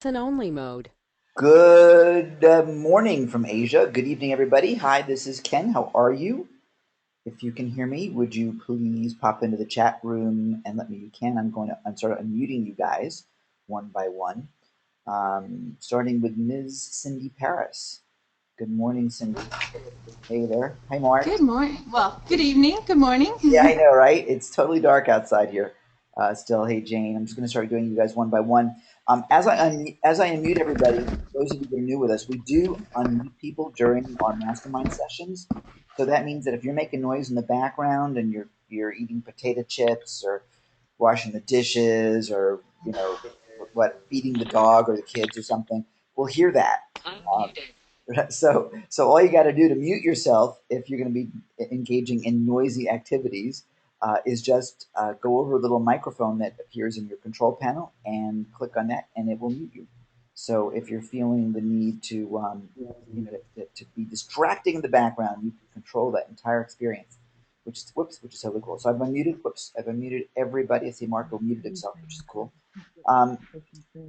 listen-only mode. Good morning from Asia. Good evening, everybody. Hi, this is Ken. How are you? If you can hear me, would you please pop into the chat room and let me know you can. I'm sort of unmuting you guys one by one, starting with Ms. Cindy Paris. Good morning, Cindy. Hey there. Hi, Mark. Good morning. Well, good evening. Good morning. Yeah, I know, right? It's totally dark outside here. Still, hey Jane, I'm just going to start doing you guys one by one. As I unmute everybody, those of you that are new with us, we do unmute people during our mastermind sessions. So that means that if you're making noise in the background and you're eating potato chips or washing the dishes or feeding the dog or the kids or something, we'll hear that. Um, so all you got to do to mute yourself if you're going to be engaging in noisy activities is just go over a little microphone that appears in your control panel and click on that, and it will mute you. So if you're feeling the need to be distracting in the background, you can control that entire experience, which is totally cool. So I've unmuted everybody. I see Marco muted himself, which is cool.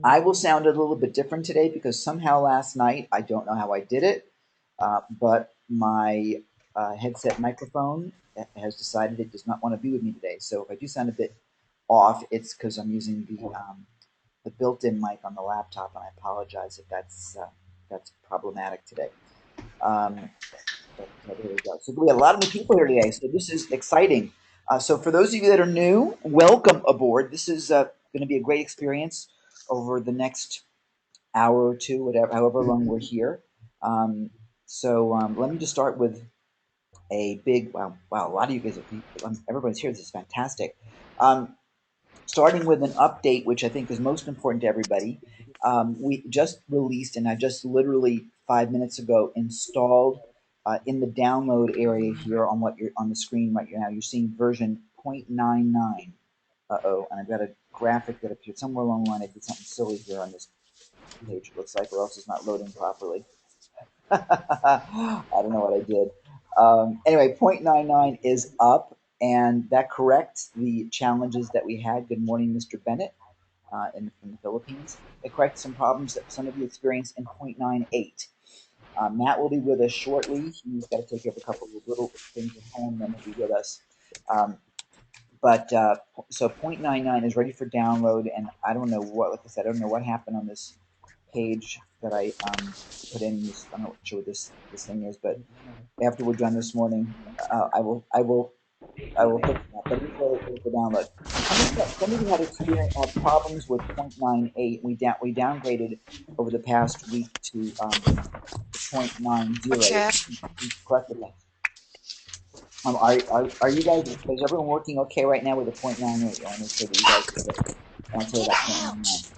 I will sound a little bit different today because somehow last night, I don't know how I did it, but my headset microphone has decided it does not want to be with me today. So if I do sound a bit off, it's because I'm using the built-in mic on the laptop, and I apologize if that's problematic today. But there we go. So we have a lot of new people here today, so this is exciting. So for those of you that are new, welcome aboard. This is going to be a great experience over the next hour or two, however long we're here. Let me just start with a big wow. A lot of you guys, everybody's here. This is fantastic. Starting with an update, which I think is most important to everybody. We just released, and I just literally 5 minutes ago installed in the download area here on what you're on the screen right now. You're seeing version 0.99. And I've got a graphic that appeared somewhere along the line. I did something silly here on this page, it looks like, or else it's not loading properly. I don't know what I did. Anyway, 0.99 is up, and that corrects the challenges that we had. Good morning, Mr. Bennett, from the Philippines. It corrects some problems that some of you experienced in 0.98. Matt will be with us shortly. He's got to take care of a couple of little things at home, then he'll be with us. So 0.99 is ready for download, and I don't know what, like I said, I don't know what happened on this page that I put in. I'm not sure what this thing is, but after we're done this morning, I will fix that. But it's ready for download. Some of you had problems with 0.98. We downgraded over the past week to 0.90. We corrected that. Are you guys? Is everyone working okay right now with the 0.98? I want to make sure that you guys get it. I want to tell you about 0.99.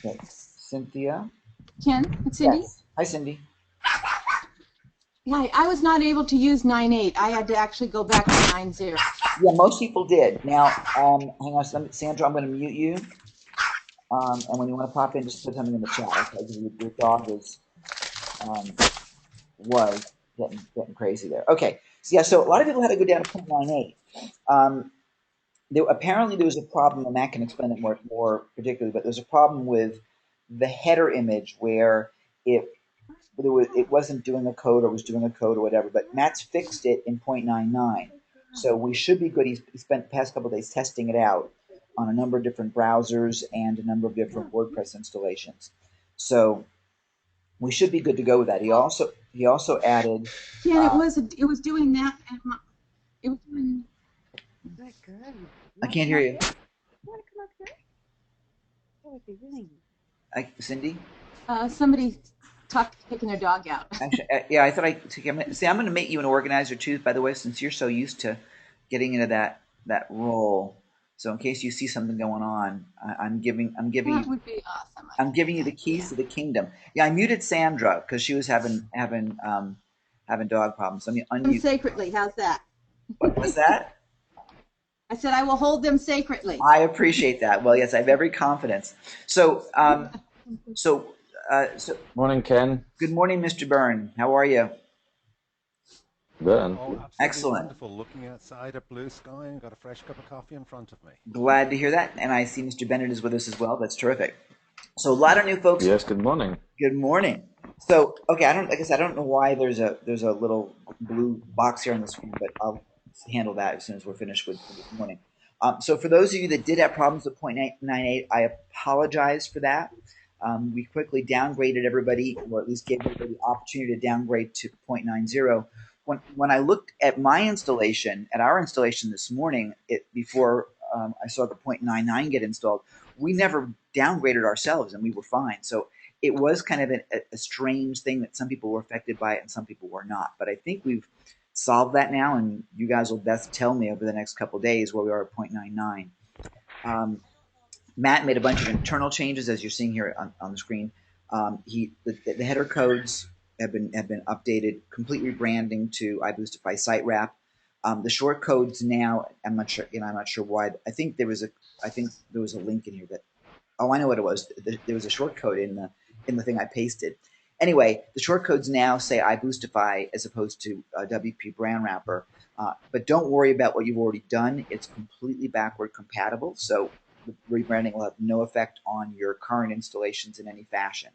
Okay, Cynthia. Ken, it's Cindy. Yes. Hi, Cindy. Hi, I was not able to use 9.8. I had to actually go back to 9.0. Yeah, most people did. Now, hang on, Sandra, I'm going to mute you. And when you want to pop in, just put something in the chat. Okay, your dog was getting crazy there. Okay, so yeah, so a lot of people had to go down to 0.98. Apparently there was a problem, and Matt can explain it more particularly, but there's a problem with the header image where it wasn't doing a code or was doing a code or whatever, but Matt's fixed it in 0.99. So we should be good. He spent the past couple of days testing it out on a number of different browsers and a number of different WordPress installations. So we should be good to go with that. He also added. Yeah, it was doing that. It was doing. Is that good? I can't hear you. You want to come up here? What was he doing? Cindy? Somebody taking their dog out. Actually, yeah, I thought I'm going to make you an organizer too, by the way, since you're so used to getting into that role. So in case you see something going on, I'm giving That you would be awesome. I'm giving you the keys to the kingdom. Yeah, I muted Sandra because she was having dog problems. So I'm Them unmute. Sacredly, how's that? What was that? I said I will hold them sacredly. I appreciate that. Well, yes, I have every confidence. So Morning, Ken. Good morning, Mr. Byrne. How are you? Done. Oh, absolutely Excellent. wonderful. Looking outside at blue sky and got a fresh cup of coffee in front of me. Glad to hear that. And I see Mr. Bennett is with us as well. That's terrific. So a lot of new folks. Yes, good morning. Good morning. So, okay, I guess I don't know why there's a little blue box here on the screen, but I'll handle that as soon as we're finished with this morning. So for those of you that did have problems with 0.98, I apologize for that. We quickly downgraded everybody, or at least gave everybody the opportunity to downgrade to 0.90. When I looked at my installation, at our installation this morning, before I saw the 0.99 get installed, we never downgraded ourselves and we were fine. So it was kind of a strange thing that some people were affected by it and some people were not. But I think we've solved that now, and you guys will best tell me over the next couple of days where we are at 0.99. Matt made a bunch of internal changes, as you're seeing here on the screen. The header codes have been updated, complete rebranding to iBoostify SiteWrap. The short codes now, I'm not sure. I'm not sure why. I think there was a link in here that. Oh, I know what it was. There was a short code in the thing I pasted. Anyway, the short codes now say iBoostify as opposed to WP Brand Wrapper. But don't worry about what you've already done. It's completely backward compatible. So the rebranding will have no effect on your current installations in any fashion.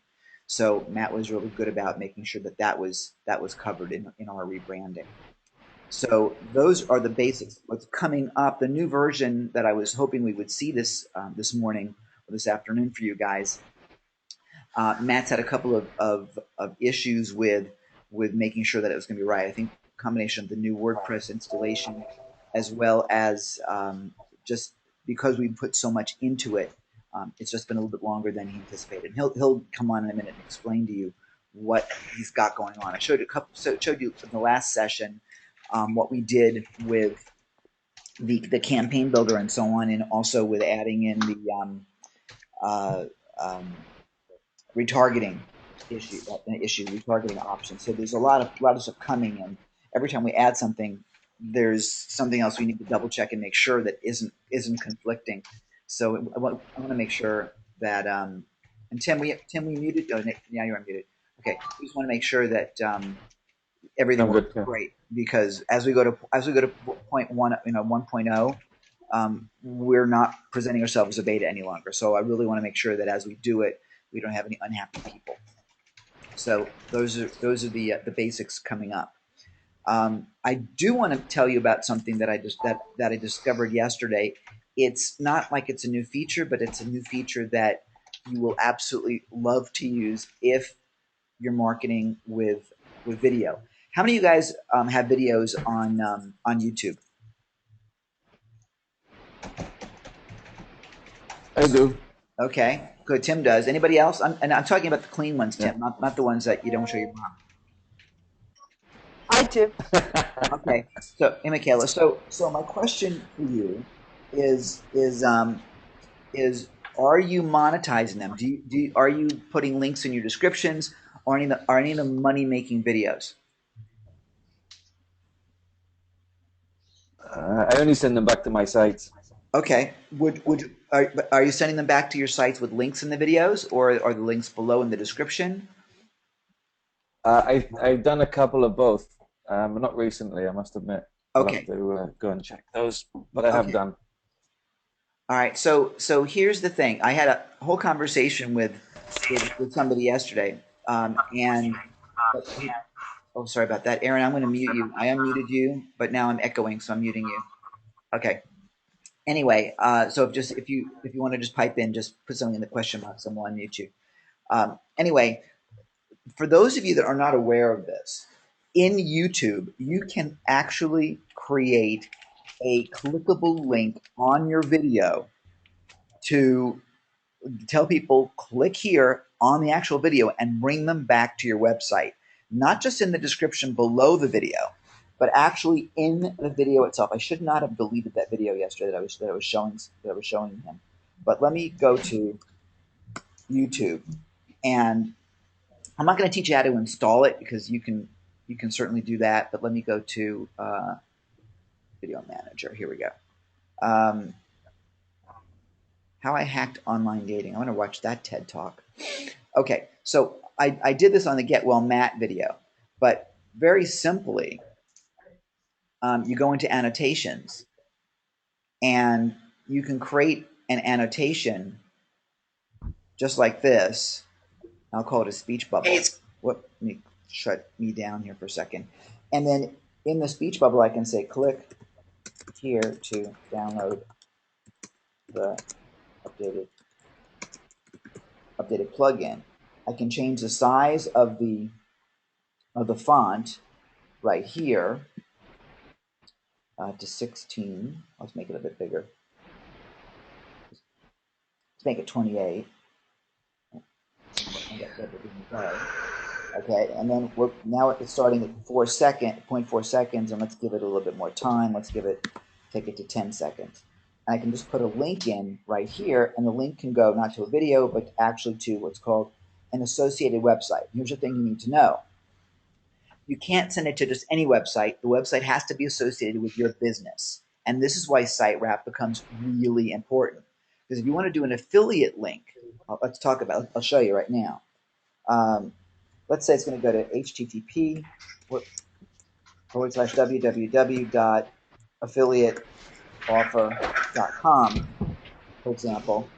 So Matt was really good about making sure that was covered in our rebranding. So those are the basics. What's coming up, the new version that I was hoping we would see this morning or this afternoon for you guys. Matt's had a couple of issues with making sure that it was going to be right. I think a combination of the new WordPress installation as well as just because we put so much into it, it's just been a little bit longer than he anticipated. He'll come on in a minute and explain to you what he's got going on. I showed you in the last session what we did with the campaign builder and so on, and also with adding in the retargeting retargeting option. So there's a lot of stuff coming, and every time we add something, there's something else we need to double check and make sure that isn't conflicting. So I want to make sure that and Tim, we muted. Oh, Nick, yeah, you're unmuted. Okay, we just want to make sure that everything I'm good. works Yeah. great, because as we go to 0.1, 1.0, we're not presenting ourselves as a beta any longer. So I really want to make sure that as we do it, we don't have any unhappy people. So those are the basics coming up. I do want to tell you about something that I discovered yesterday. It's not like it's a new feature, but it's a new feature that you will absolutely love to use if you're marketing with video. How many of you guys have videos on YouTube? I do. Okay, good. Tim does. Anybody else? And I'm talking about the clean ones, Tim, Yeah. not the ones that you don't show your mom. I do. Okay. So, hey, Michaela. So my question for you is are you monetizing them? Are you putting links in your descriptions, or any of the money making videos? I only send them back to my site. Okay. Are you sending them back to your sites with links in the videos, or are the links below in the description? I've done a couple of both, but not recently, I must admit. I'll have Okay. to go and check those, but I have Okay. done. All right. So here's the thing. I had a whole conversation with somebody yesterday, and oh, sorry about that, Aaron. I'm going to mute you. I unmuted you, but now I'm echoing, so I'm muting you. Okay. Anyway, so if you want to just pipe in, just put something in the question box, and we'll unmute you. Anyway, for those of you that are not aware of this, in YouTube, you can actually create a clickable link on your video to tell people, click here on the actual video and bring them back to your website. Not just in the description below the video, but actually in the video itself. I should not have deleted that video yesterday that I was showing him. But let me go to YouTube, and I'm not going to teach you how to install it, because you can certainly do that. But let me go to Video Manager. Here we go. How I hacked online dating. I want to watch that TED Talk. Okay, so I did this on the Get Well Matt video, but very simply, you go into annotations, and you can create an annotation just like this. I'll call it a speech bubble. Let me shut me down here for a second. And then in the speech bubble, I can say, click here to download the updated plugin. I can change the size of the font right here to 16. Let's make it a bit bigger. Let's make it 28. Okay, and then now it's starting at 0.4 seconds, and let's give it a little bit more time. Take it to 10 seconds. And I can just put a link in right here, and the link can go not to a video, but actually to what's called an associated website. Here's the thing you need to know. You can't send it to just any website. The website has to be associated with your business. And this is why SiteWrap becomes really important. Because if you want to do an affiliate link, let's talk about it. I'll show you right now. Let's say it's going to go to http://www.affiliateoffer.com, for example.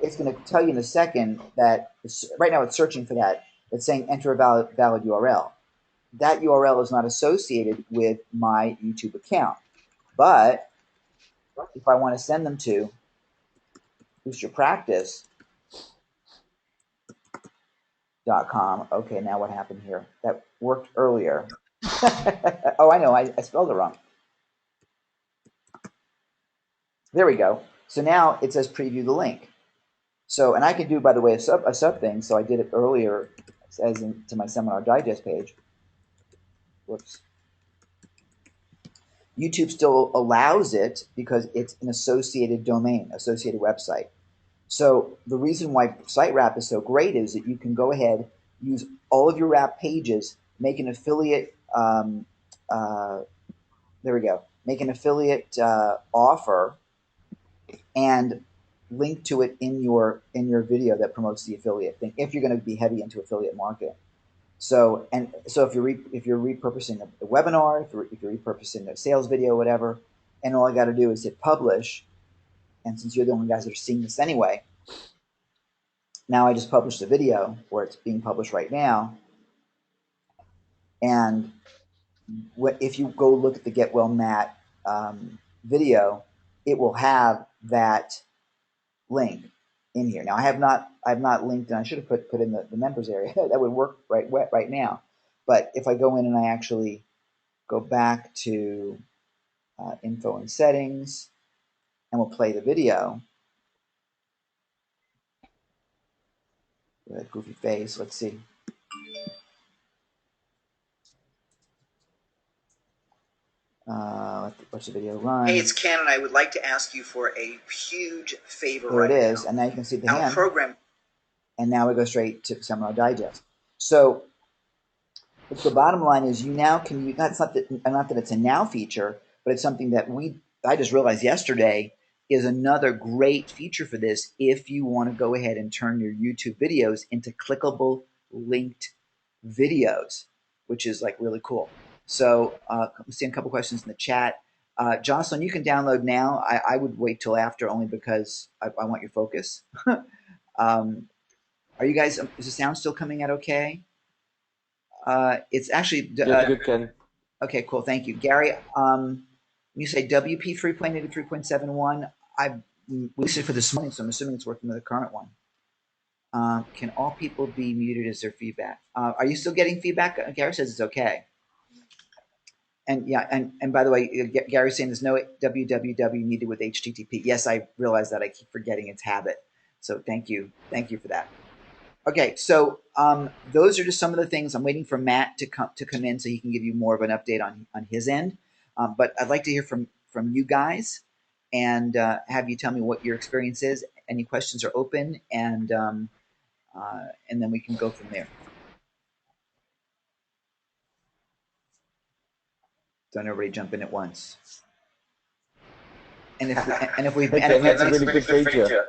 It's going to tell you in a second that right now it's searching for that. It's saying enter a valid URL. That URL is not associated with my YouTube account. But if I want to send them to Boost Your Practice, .com. Okay, now what happened here? That worked earlier. Oh, I know. I spelled it wrong. There we go. So now it says preview the link. So, and I can do, by the way, a sub thing. So I did it earlier as to my seminar digest page. Whoops. YouTube still allows it because it's an associated domain, associated website. So the reason why SiteWrap is so great is that you can go ahead, use all of your wrap pages, make an affiliate. There we go. Make an affiliate offer, and link to it in your video that promotes the affiliate thing. If you're going to be heavy into affiliate marketing. So if you're repurposing a webinar, if you're repurposing a sales video, whatever, and all I got to do is hit publish. And since you're the only guys that are seeing this anyway, now I just published a video, or it's being published right now. And if you go look at the Get Well Matt video, it will have that link in here. Now I have not linked, and I should have put in the members area. That would work right now. But if I go in and I actually go back to info and settings, and we'll play the video. With that goofy face, let's see. Watch the video run. Hey, it's Ken, and I would like to ask you for a huge favor. There it is, and now you can see the hand. Program. And now we go straight to Seminar Digest. So the bottom line is, you now can use. Not that it's a now feature, but it's something that I just realized yesterday is another great feature for this. If you want to go ahead and turn your YouTube videos into clickable, linked videos, which is like really cool. So I'm seeing a couple questions in the chat. Jocelyn, you can download now. I would wait till after, only because I want your focus. Are you guys? Is the sound still coming out okay? It's actually good, Ken. Okay, cool. Thank you, Gary. When you say WP 3.83.71, I listened for this morning, so I'm assuming it's working with the current one. Can all people be muted as their feedback? Are you still getting feedback? Gary says it's okay. And yeah, and by the way, Gary's saying there's no www needed with HTTP. Yes, I realize that. I keep forgetting, its habit. So thank you for that. Okay, so those are just some of the things. I'm waiting for Matt to come in so he can give you more of an update on his end. But I'd like to hear from you guys, and have you tell me what your experience is. Any questions are open, and then we can go from there. Don't everybody jump in at once. And if we've been, that's a really good feature.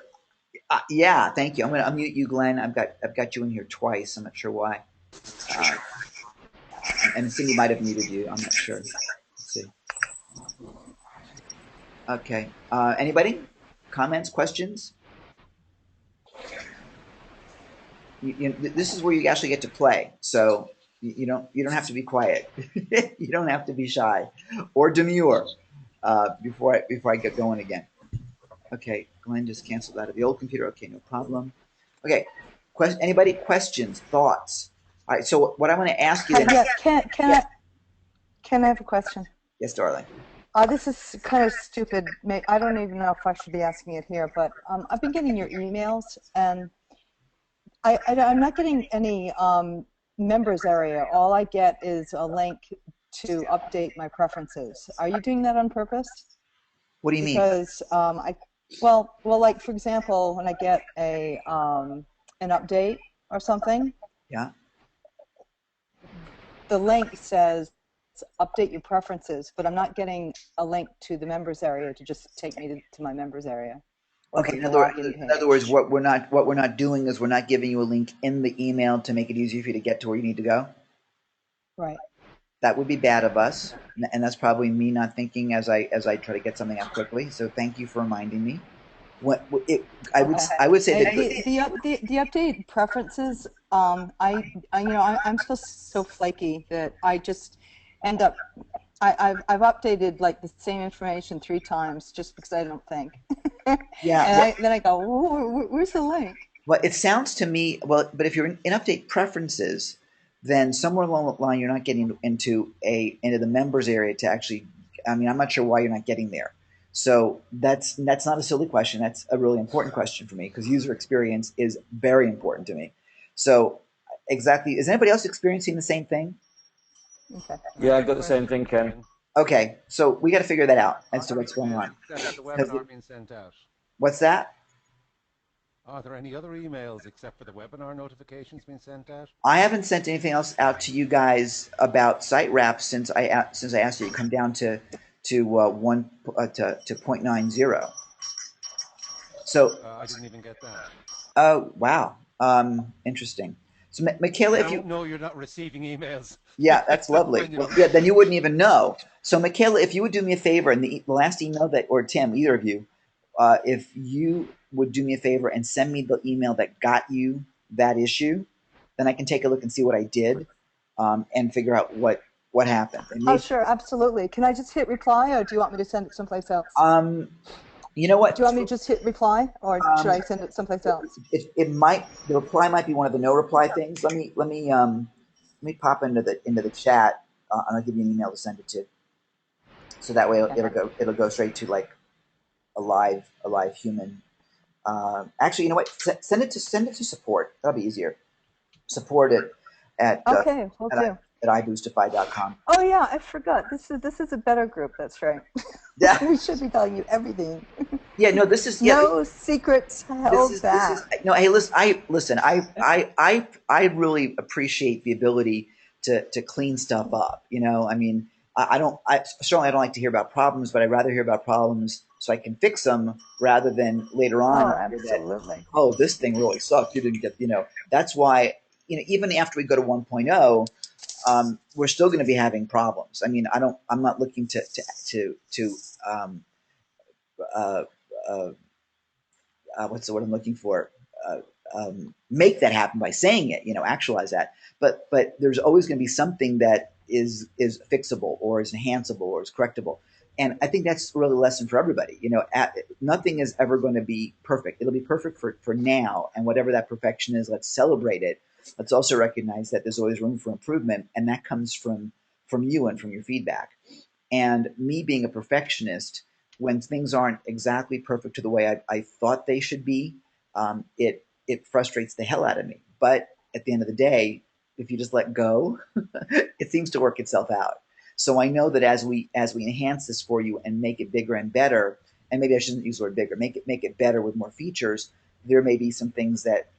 Yeah, thank you. I'm going to unmute you, Glenn. I've got you in here twice. I'm not sure why. And Cindy might have muted you. I'm not sure. Let's see. Okay. Anybody? Comments, questions? This is where you actually get to play. So you don't have to be quiet. You don't have to be shy or demure before I get going again. Okay, Glenn just canceled out of the old computer. Okay, no problem. Okay, anybody? Questions, thoughts? All right. So what I want to ask you then? Yeah, Yes, can I have a question? yes, darling. This is kind of stupid. I don't even know if I should be asking it here, but I've been getting your emails, and I'm not getting any members area. All I get is a link to update my preferences. Are you doing that on purpose? What do you mean? Because like for example, when I get an update or something, Yeah. the link says update your preferences, but I'm not getting a link to the members area to just take me to my members area or Okay. the In login other words, page. what we're not doing is we're not giving you a link in the email to make it easier for you to get to where you need to go. Right. That would be bad of us, and that's probably me not thinking as I try to get something out quickly. So thank you for reminding me. Okay. I would say that The update preferences, I'm so flaky that I just end up I've updated like the same information 3 times just because I don't think. yeah. And then I go, where's the link? Well, it sounds to me but if you're in update preferences, then somewhere along the line you're not getting into the members area to actually. I mean, I'm not sure why you're not getting there. So that's not a silly question. That's a really important question for me because user experience is very important to me. So exactly, is anybody else experiencing the same thing? Okay. Yeah, I got the same thing, Ken. Okay, so we got to figure that out as to Are what's there going any on. emails except for the 'Cause webinar being sent out? what's that? Are there any other emails except for the webinar notifications being sent out? I haven't sent anything else out to you guys about SiteWrap since I asked you to come down to one to 0.90. So, I didn't even get that. oh wow, interesting. So, Michaela, if you No, you're not receiving emails. yeah, that's lovely. Well, yeah, then you wouldn't even know. So, Michaela, if you would do me a favor, and the last email that, or Tim, either of you, if you would do me a favor and send me the email that got you that issue, then I can take a look and see what I did, and figure out what happened. And Oh, maybe, sure, absolutely. Can I just hit reply, or do you want me to send it someplace else? you know what? Do you want me to just hit reply, or should I send it someplace else? The reply might be one of the no reply things. Let me pop into the chat, and I'll give you an email to send it to. So that way it'll go straight to like a live human. Actually, you know what? Send it to support. That'll be easier. Support it at Okay, will at, do. at iBoostify.com. Oh yeah, I forgot. This is a better group. That's right. Yeah, We should be telling you everything. yeah. No, this is No secrets This held is this is back. no. Hey, listen. I really appreciate the ability to clean stuff up. I mean, I don't. I don't like to hear about problems, but I'd rather hear about problems so I can fix them rather than later on Oh, hear that, absolutely. oh, this thing really sucked. You didn't get. That's why. Even after we go to 1.0, we're still going to be having problems. I mean, I'm not looking to um, uh, uh, what's the word I'm looking for? Make that happen by saying it, actualize that. But there's always going to be something that is fixable or is enhanceable or is correctable. And I think that's really a lesson for everybody. Nothing is ever going to be perfect. It'll be perfect for now, and whatever that perfection is, let's celebrate it. Let's also recognize that there's always room for improvement, and that comes from you and from your feedback. And me being a perfectionist, when things aren't exactly perfect to the way I thought they should be, it frustrates the hell out of me. But at the end of the day, if you just let go, it seems to work itself out. So I know that as we enhance this for you and make it bigger and better, and maybe I shouldn't use the word bigger, make it better with more features, there may be some things that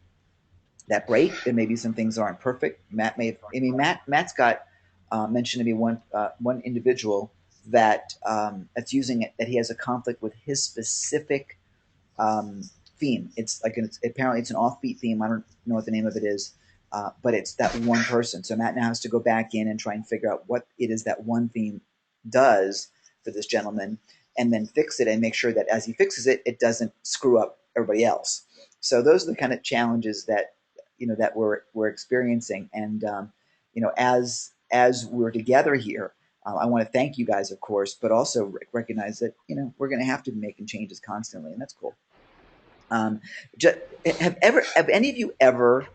break. There may be some things that aren't perfect. Matt's got mentioned to me one individual that's using it, that he has a conflict with his specific theme. It's like apparently it's an offbeat theme. I don't know what the name of it is, but it's that one person. So Matt now has to go back in and try and figure out what it is that one theme does for this gentleman, and then fix it and make sure that as he fixes it, it doesn't screw up everybody else. So those are the kind of challenges that that we're experiencing, and as we're together here, I want to thank you guys, of course, but also recognize that we're going to have to be making changes constantly, and that's cool. Just, have any of you ever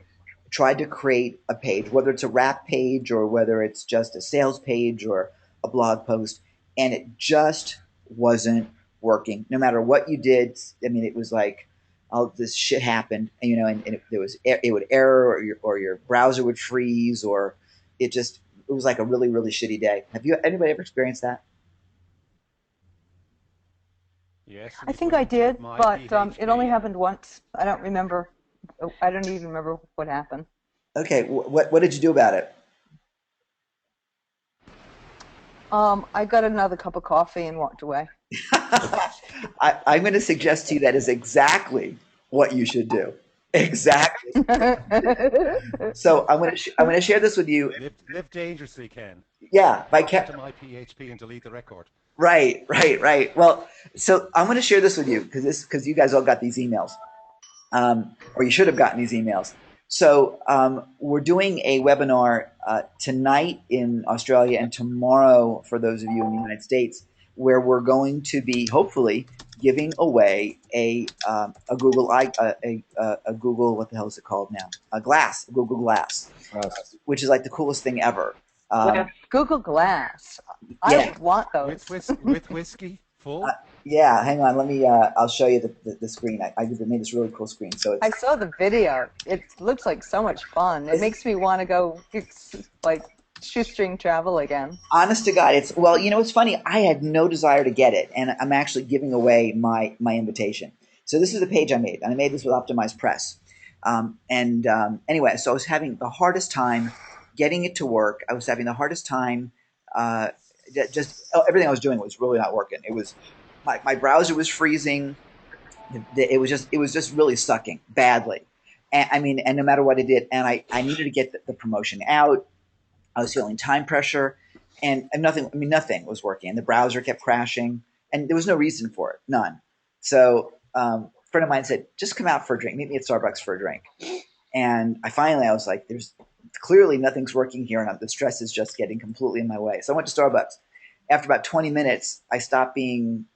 tried to create a page, whether it's a wrap page or whether it's just a sales page or a blog post, and it just wasn't working? No matter what you did, I mean, it was like, oh, this shit happened, and it would error, or your browser would freeze, or it was like a really, really shitty day. Have anybody ever experienced that? Yes, I think I did, but it only happened once. I don't remember. I don't even remember what happened. Okay, what did you do about it? I got another cup of coffee and walked away. I'm going to suggest to you that is exactly what you should do. Exactly. So I'm going to share this with you. Live dangerously, Ken. Yeah, by to my PHP and delete the record. Right. Well, so I'm going to share this with you because you guys all got these emails, or you should have gotten these emails. So we're doing a webinar tonight in Australia and tomorrow for those of you in the United States, where we're going to be hopefully giving away a Google a Google, what the hell is it called now? Google Glass, which is like the coolest thing ever. Google Glass. I want those. With whiskey full? Yeah, hang on. Let me. I'll show you the screen. I made this really cool screen. So I saw the video. It looks like so much fun. It makes me want to go like shoestring travel again. Honest to God, it's funny. I had no desire to get it, and I'm actually giving away my invitation. So this is a page I made, and I made this with Optimized Press. Anyway, so I was having the hardest time getting it to work. I was having the hardest time. Everything I was doing was really not working. It was my browser was freezing. It was just really sucking badly. And no matter what I did, and I needed to get the promotion out. I was feeling time pressure, and nothing was working. And the browser kept crashing, and there was no reason for it, none. So a friend of mine said, "Just come out for a drink. Meet me at Starbucks for a drink." And I was like, "There's clearly nothing's working here, and the stress is just getting completely in my way." So I went to Starbucks. After about 20 minutes, I stopped being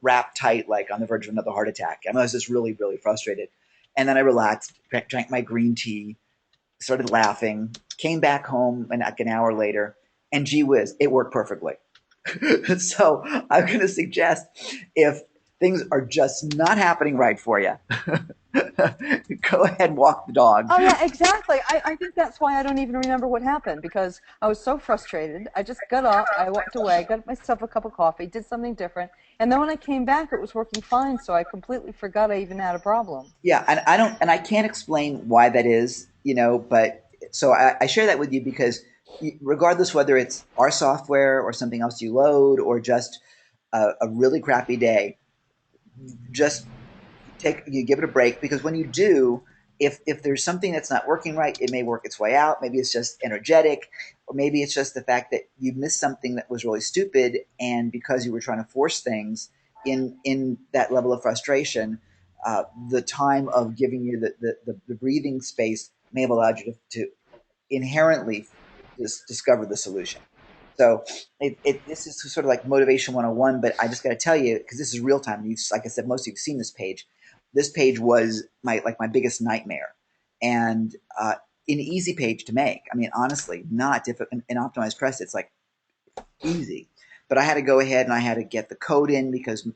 wrapped tight, like on the verge of another heart attack. I was just really, really frustrated. And then I relaxed, drank my green tea, started laughing, came back home like an hour later, and gee whiz, it worked perfectly. So I'm going to suggest, if things are just not happening right for you, go ahead and walk the dog. Oh, yeah, exactly. I think that's why I don't even remember what happened, because I was so frustrated. I just got up, I walked away, got myself a cup of coffee, did something different, and then when I came back, it was working fine, so I completely forgot I even had a problem. Yeah, and I can't explain why that is, but so I share that with you because regardless whether it's our software or something else you load or just a really crappy day, just you give it a break, because when you do, if there's something that's not working right, it may work its way out. Maybe it's just energetic, or maybe it's just the fact that you missed something that was really stupid, and because you were trying to force things in that level of frustration, the time of giving you the breathing space may have allowed you to inherently discover the solution. So this is sort of like Motivation 101, but I just got to tell you, because this is real time. Like I said, most of you have seen this page. This page was my biggest nightmare, and an easy page to make. I mean, honestly, not difficult. In Optimized Press, it's like easy, but I had to go ahead and I had to get the code in because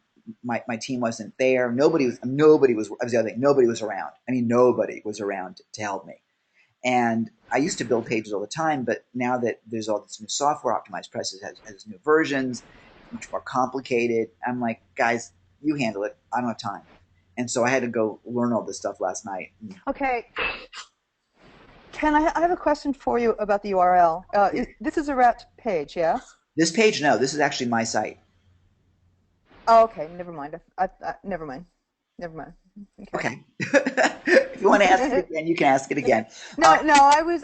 my team wasn't there. Nobody was. That was the other thing. Nobody was around. I mean, nobody was around to help me. And I used to build pages all the time, but now that there's all this new software, Optimized Press has new versions, much more complicated. I'm like, guys, you handle it. I don't have time. And so I had to go learn all this stuff last night. Okay. Ken, I have a question for you about the URL. This is a wrapped page, yes? This page, no. This is actually my site. Oh, okay. Never mind. Never mind. Okay. If you want to ask it again, you can ask it again. No. I was.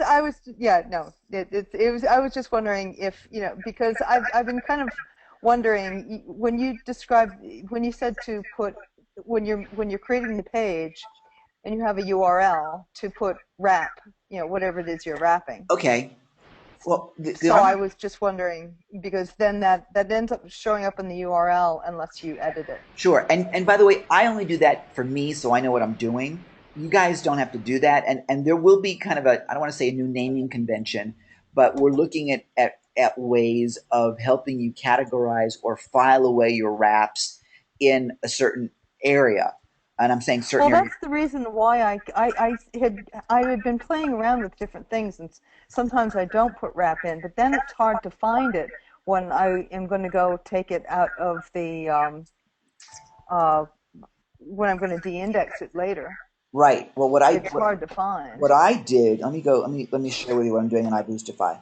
Yeah, no. It was. I was just wondering if because I've been kind of wondering when you said to put when you're creating the page and you have a URL to put wrap, whatever it is you're wrapping. Okay. Well, so I was just wondering, because then that ends up showing up in the URL unless you edit it. Sure. And by the way, I only do that for me, so I know what I'm doing. You guys don't have to do that. And there will be kind of I don't want to say a new naming convention, but we're looking at ways of helping you categorize or file away your wraps in a certain area. And I'm saying certain areas. That's the reason why I had been playing around with different things, and sometimes I don't put wrap in, but then it's hard to find it when I am going to go take it out of the when I'm going to de-index it later. Right. Well, it's hard to find. What I did, let me share with you what I'm doing in iBoostify.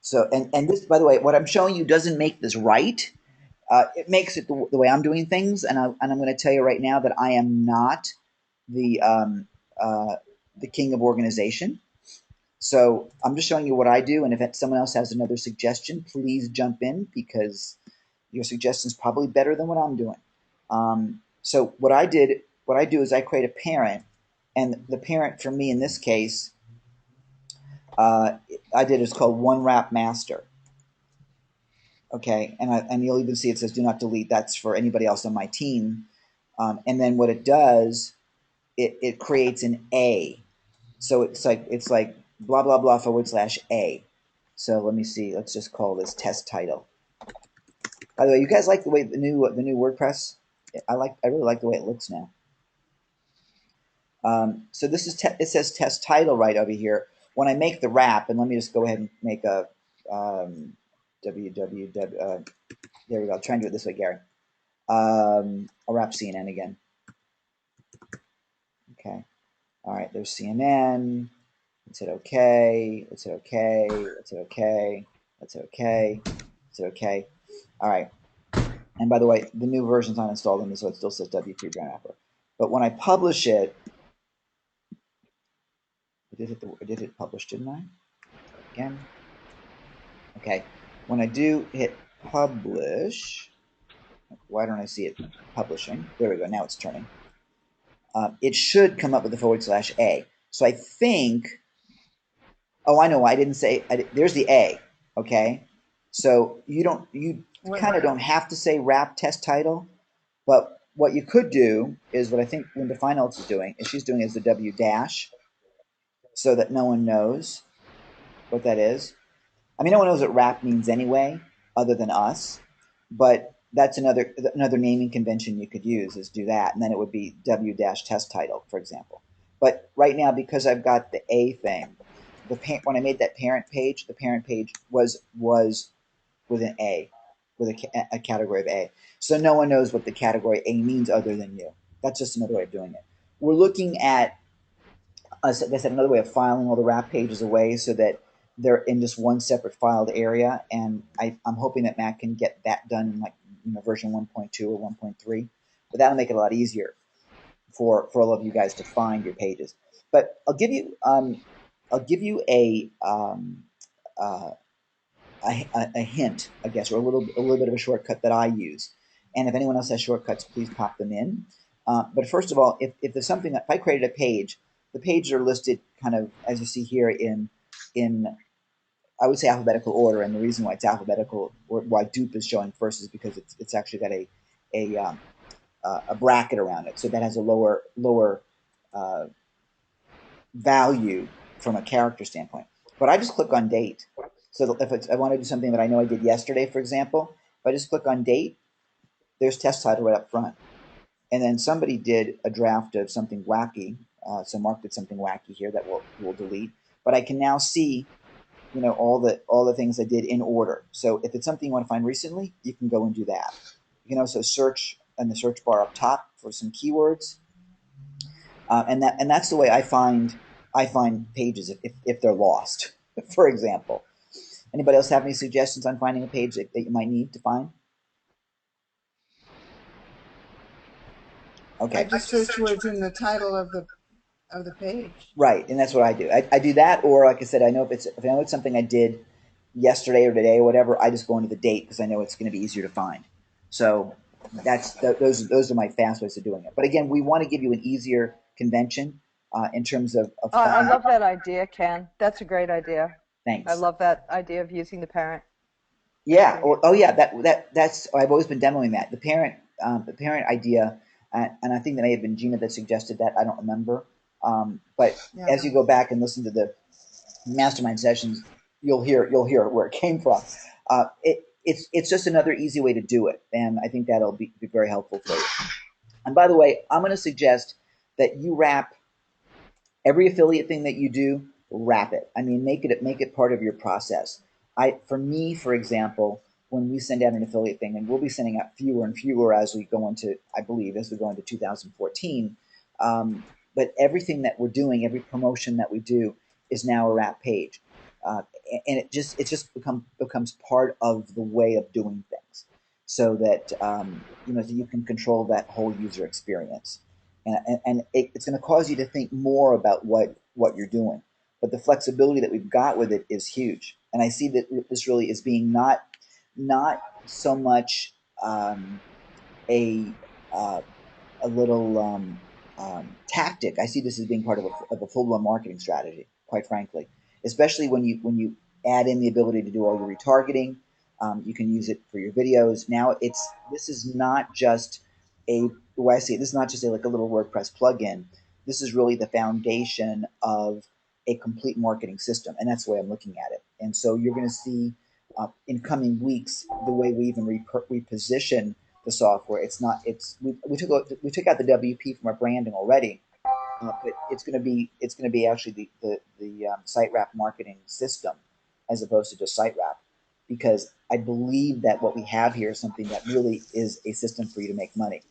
So this, by the way, what I'm showing you doesn't make this right. It makes it the way I'm doing things, and I'm going to tell you right now that I am not the king of organization. So I'm just showing you what I do, and if someone else has another suggestion, please jump in, because your suggestion is probably better than what I'm doing. So what I do is I create a parent, and the parent for me in this case, is called One Wrap Master. Okay, and you'll even see it says do not delete. That's for anybody else on my team. And then what it does, it creates an A. So it's like blah blah blah /A. So let me see. Let's just call this test title. By the way, you guys like the way the new WordPress? I really like the way it looks now. So this is it says test title right over here. When I make the wrap, and let me just go ahead and make a www. There we go. I'll try and do it this way, Gary. I'll wrap CNN again. Okay. All right. There's CNN. Let's hit OK. Let's hit OK. Let's hit OK. Let's hit OK. Let's hit OK. All right. And by the way, the new version's not installed in this, so it still says W3 Brand Wrapper. But when I publish it, I did hit publish, didn't I? Again. Okay. When I do hit publish, why don't I see it publishing? There we go. Now it's turning. It should come up with the /A. So I think. Oh, I know. I didn't say. There's the A. Okay. So you kind of don't have to say wrap test title, but what you could do is what I think Linda Feinholz is doing. Is she's doing is the W dash, so that no one knows what that is. I mean, no one knows what wrap means anyway, other than us. But that's another naming convention you could use, is do that, and then it would be W dash test title, for example. But right now, because I've got the A thing, when I made that parent page, the parent page was with an A, with a category of A. So no one knows what the category A means other than you. That's just another way of doing it. We're looking at, as I said, another way of filing all the wrap pages away so that they're in just one separate filed area. And I'm hoping that Matt can get that done in version 1.2 or 1.3. But that'll make it a lot easier for all of you guys to find your pages. But I'll give you a hint, I guess, or a little bit of a shortcut that I use. And if anyone else has shortcuts, please pop them in. But first of all, if there's something if I created a page, the pages are listed kind of as you see here in I would say alphabetical order. And the reason why it's alphabetical, or why dupe is showing first, is because it's actually got a bracket around it, so that has a lower value from a character standpoint. But I just click on date. So if I want to do something that I know I did yesterday, for example, if I just click on date, there's test title right up front. And then somebody did a draft of something wacky. So Mark did something wacky here that we'll delete. But I can now see, all the things I did in order. So if it's something you want to find recently, you can go and do that. You can also search in the search bar up top for some keywords. And that's the way I find pages if they're lost, for example. Anybody else have any suggestions on finding a page that you might need to find? Okay. I just search words in the title of the page. Right, and that's what I do. I do that, or like I said, I know if I know it's something I did yesterday or today or whatever, I just go into the date because I know it's going to be easier to find. So those are my fast ways of doing it. But again, we want to give you an easier convention in terms of I finding. love that idea, Ken. That's a great idea. Thanks. I love that idea of using the parent. Yeah. Oh, yeah. That's. I've always been demoing that. The parent idea, and I think that may have been Gina that suggested that. I don't remember. But Yeah. as you go back and listen to the mastermind sessions, you'll hear where it came from. It's just another easy way to do it, and I think that'll be very helpful for you. And by the way, I'm going to suggest that you wrap every affiliate thing that you do, wrap it. I mean, make it part of your process. For me, for example, when we send out an affiliate thing, and we'll be sending out fewer and fewer as we go into, I believe, as we go into 2014. But everything that we're doing, every promotion that we do, is now a wrap page, and it just becomes part of the way of doing things, so that so you can control that whole user experience, and it's going to cause you to think more about what you're doing. But the flexibility that we've got with it is huge, and I see that this really is being not so much a a little tactic. I see this as being part of a full-blown marketing strategy, quite frankly, especially when you add in the ability to do all your retargeting. You can use it for your videos. Now this is not just the way I see it, this is not just like a little WordPress plugin. This is really the foundation of a complete marketing system, and that's the way I'm looking at it. And so you're going to see in coming weeks the way we even reposition the software. It's not. We took out the WP from our branding already, but it's going to be actually the SiteWrap marketing system as opposed to just SiteWrap, because I believe that what we have here is something that really is a system for you to make money.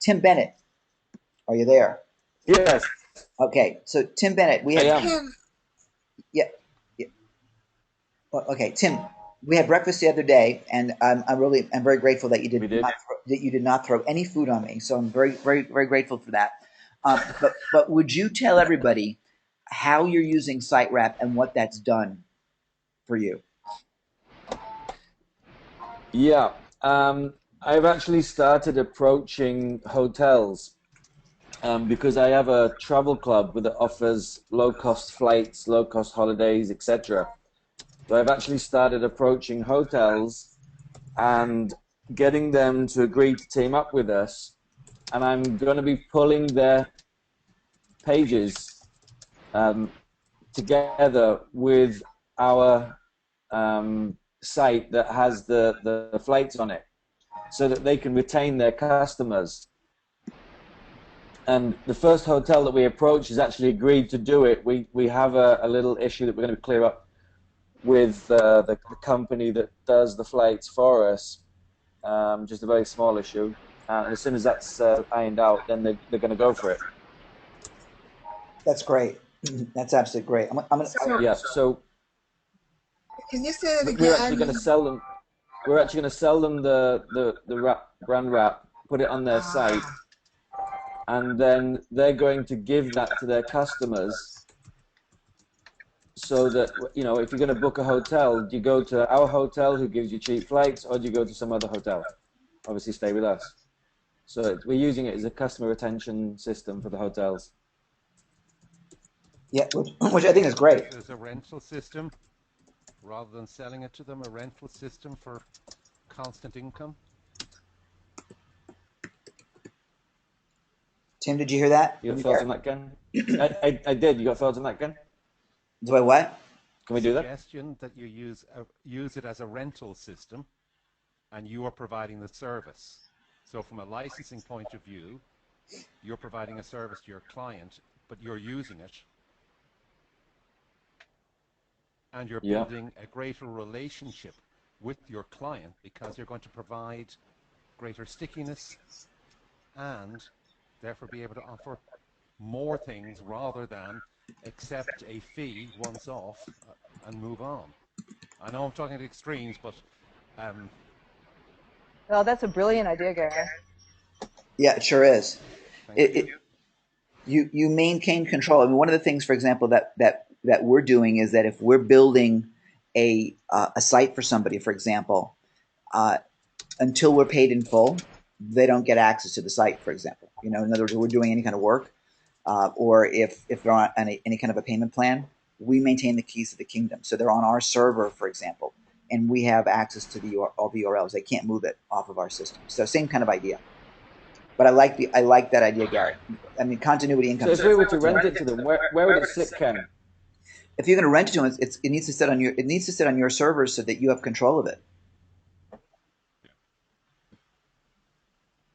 Tim Bennett, are you there? Yes, Okay, so Tim Bennett, we I had am. yeah, yeah. Okay, Tim, we had breakfast the other day, and I'm very grateful that you We did. did not throw any food on me. So I'm very grateful for that. But would you tell everybody how you're using SiteWrap and what that's done for you? Yeah. I've actually started approaching hotels because I have a travel club that offers low-cost flights, low-cost holidays, etc. So I've actually started approaching hotels and getting them to agree to team up with us, and I'm going to be pulling their pages together with our site that has the flights on it, so that they can retain their customers. And the first hotel that we approach has actually agreed to do it. We have a little issue that we're going to clear up with the company that does the flights for us, just a very small issue. And as soon as that's ironed out, then they're going to go for it. That's great. That's absolutely great. Yeah. So Can you say that we're actually going again? to sell them. We're actually going to sell them the brand wrap, put it on their site, and then they're going to give that to their customers. So that, if you're going to book a hotel, do you go to our hotel who gives you cheap flights, or do you go to some other hotel? Obviously, stay with us. So we're using it as a customer retention system for the hotels. Yeah, which I think is great. There's a rental system rather than selling it to them, a rental system for constant income. Tim, did you hear that? You got thoughts on that, Ken? I did. You got thoughts on that, Ken? Do I what? Can we do that? Suggestion that you use it as a rental system, and you are providing the service. So from a licensing point of view, you're providing a service to your client, but you're using it, and you're building a greater relationship with your client because you're going to provide greater stickiness and therefore be able to offer more things rather than accept a fee once off and move on. I know I'm talking at extremes, but Oh, that's a brilliant idea, Gary. Yeah, it sure is. thank you. You maintain control. I mean, one of the things, for example, that we're doing is that if we're building a site for somebody, for example, until we're paid in full, they don't get access to the site, for example. In other words, if we're doing any kind of work, or if they're on any kind of a payment plan, we maintain the keys to the kingdom. So they're on our server, for example, and we have access to all the URLs. They can't move it off of our system. So same kind of idea. But I like that idea, Gary. I mean, continuity income. So if we were to rent it to them, where would it sit, Ken? If you're going to rent it to them, it needs to sit on your server so that you have control of it.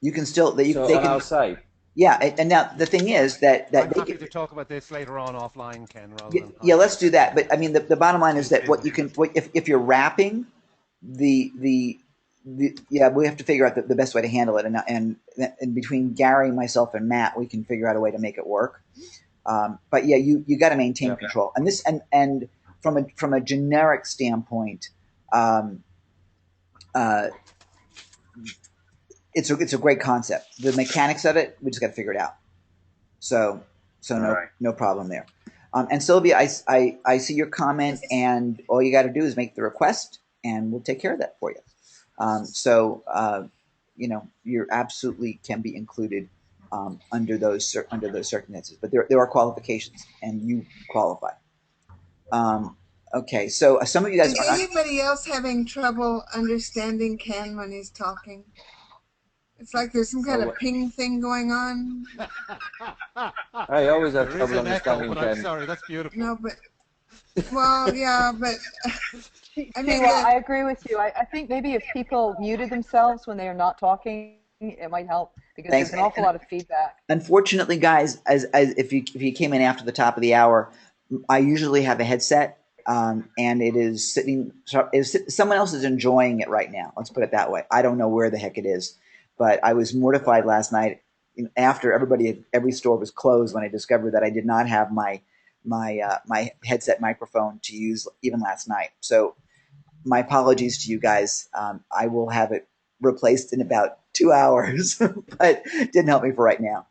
You can still they on can our site. Yeah, and now the thing is that I'm happy to talk about this later on offline, Ken. Yeah, let's do that. But I mean, the bottom line is that if you're wrapping the yeah, we have to figure out the best way to handle it, and between Gary, myself, and Matt, we can figure out a way to make it work. But yeah, you got to maintain control, and this and from a generic standpoint, it's a great concept. The mechanics of it, we just got to figure it out. So no problem there. And Sylvia, I see your comment, and all you got to do is make the request, and we'll take care of that for you. You absolutely can be included under those circumstances, but there are qualifications, and you qualify. Okay, so some of you guys Is anybody else having trouble understanding Ken when he's talking? It's like there's some kind of ping thing going on. I always have trouble understanding Ken. I'm sorry, that's beautiful. No, but well, yeah, but I mean, I agree with you. I think maybe if people muted themselves when they are not talking, it might help because there's an awful lot of feedback. Unfortunately, guys, as if you came in after the top of the hour, I usually have a headset, and it is sitting. Someone else is enjoying it right now. Let's put it that way. I don't know where the heck it is, but I was mortified last night after every store was closed when I discovered that I did not have my headset microphone to use even last night. So my apologies to you guys. I will have it replaced in about 2 hours, but it didn't help me for right now.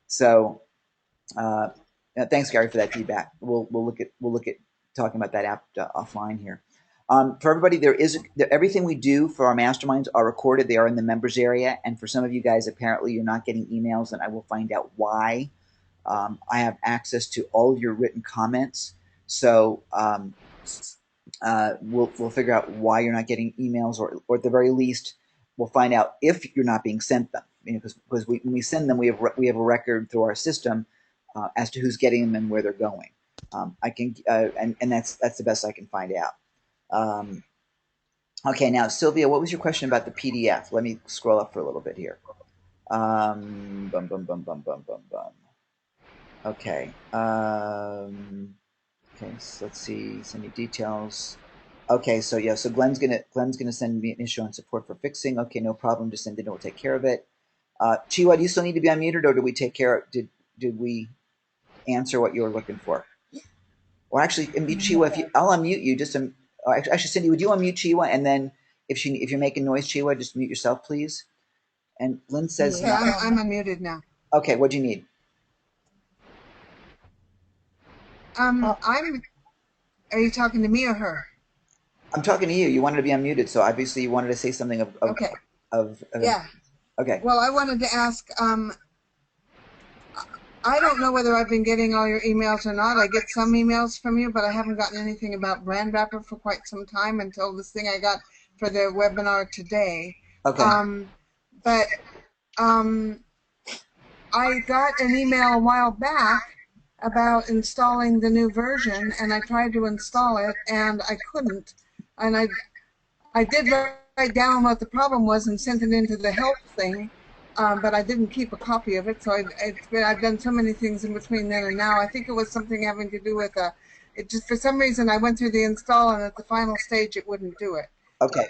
So thanks, Gary, for that feedback. We'll look at talking about that app offline here. For everybody, everything we do for our masterminds are recorded. They are in the members area, and for some of you guys, apparently you're not getting emails, and I will find out why. I have access to all of your written comments, so we'll figure out why you're not getting emails, or at the very least, we'll find out if you're not being sent them. Because when we send them, we have a record through our system as to who's getting them and where they're going. I can and that's the best I can find out. Okay, now Sylvia, what was your question about the PDF? Let me scroll up for a little bit here. Okay. Okay, so let's see. Send me details. Okay, so yeah, so Glenn's gonna send me an issue on support for fixing. Okay, no problem. Just send it and we'll take care of it. Chiwa, do you still need to be unmuted, or did we take care of? Did we answer what you were looking for? Or actually, Chiwa, I'll unmute you. Actually, Cindy, would you unmute Chiwa, and then if you're making noise, Chiwa, just mute yourself, please. And Lynn says, yeah, I'm unmuted now. Okay, what do you need? Are you talking to me or her? I'm talking to you. You wanted to be unmuted, so obviously you wanted to say something of yeah. Okay. Well, I wanted to ask. I don't know whether I've been getting all your emails or not. I get some emails from you, but I haven't gotten anything about Brand Wrapper for quite some time until this thing I got for the webinar today. Okay. I got an email a while back about installing the new version, and I tried to install it, and I couldn't. And I did write down what the problem was and sent it into the help thing, but I didn't keep a copy of it. So I've done so many things in between then and now. I think it was something having to do with it just for some reason I went through the install, and at the final stage it wouldn't do it. Okay.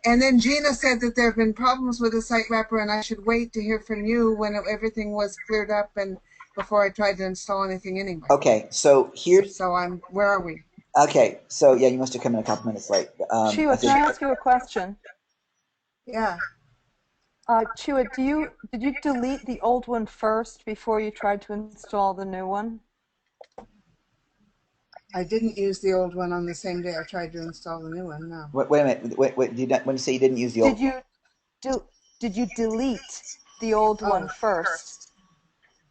And then Gina said that there have been problems with the SiteWrapper, and I should wait to hear from you when everything was cleared up and before I tried to install anything anyway. Okay, so here. So where are we? Okay, so yeah, you must have come in a couple minutes late. Chiwa, can I ask you a question? Yeah. Chiwa, did you delete the old one first before you tried to install the new one? I didn't use the old one on the same day I tried to install the new one. No. Wait a minute. Wait. When you say you didn't use the old? Did you delete the old one first?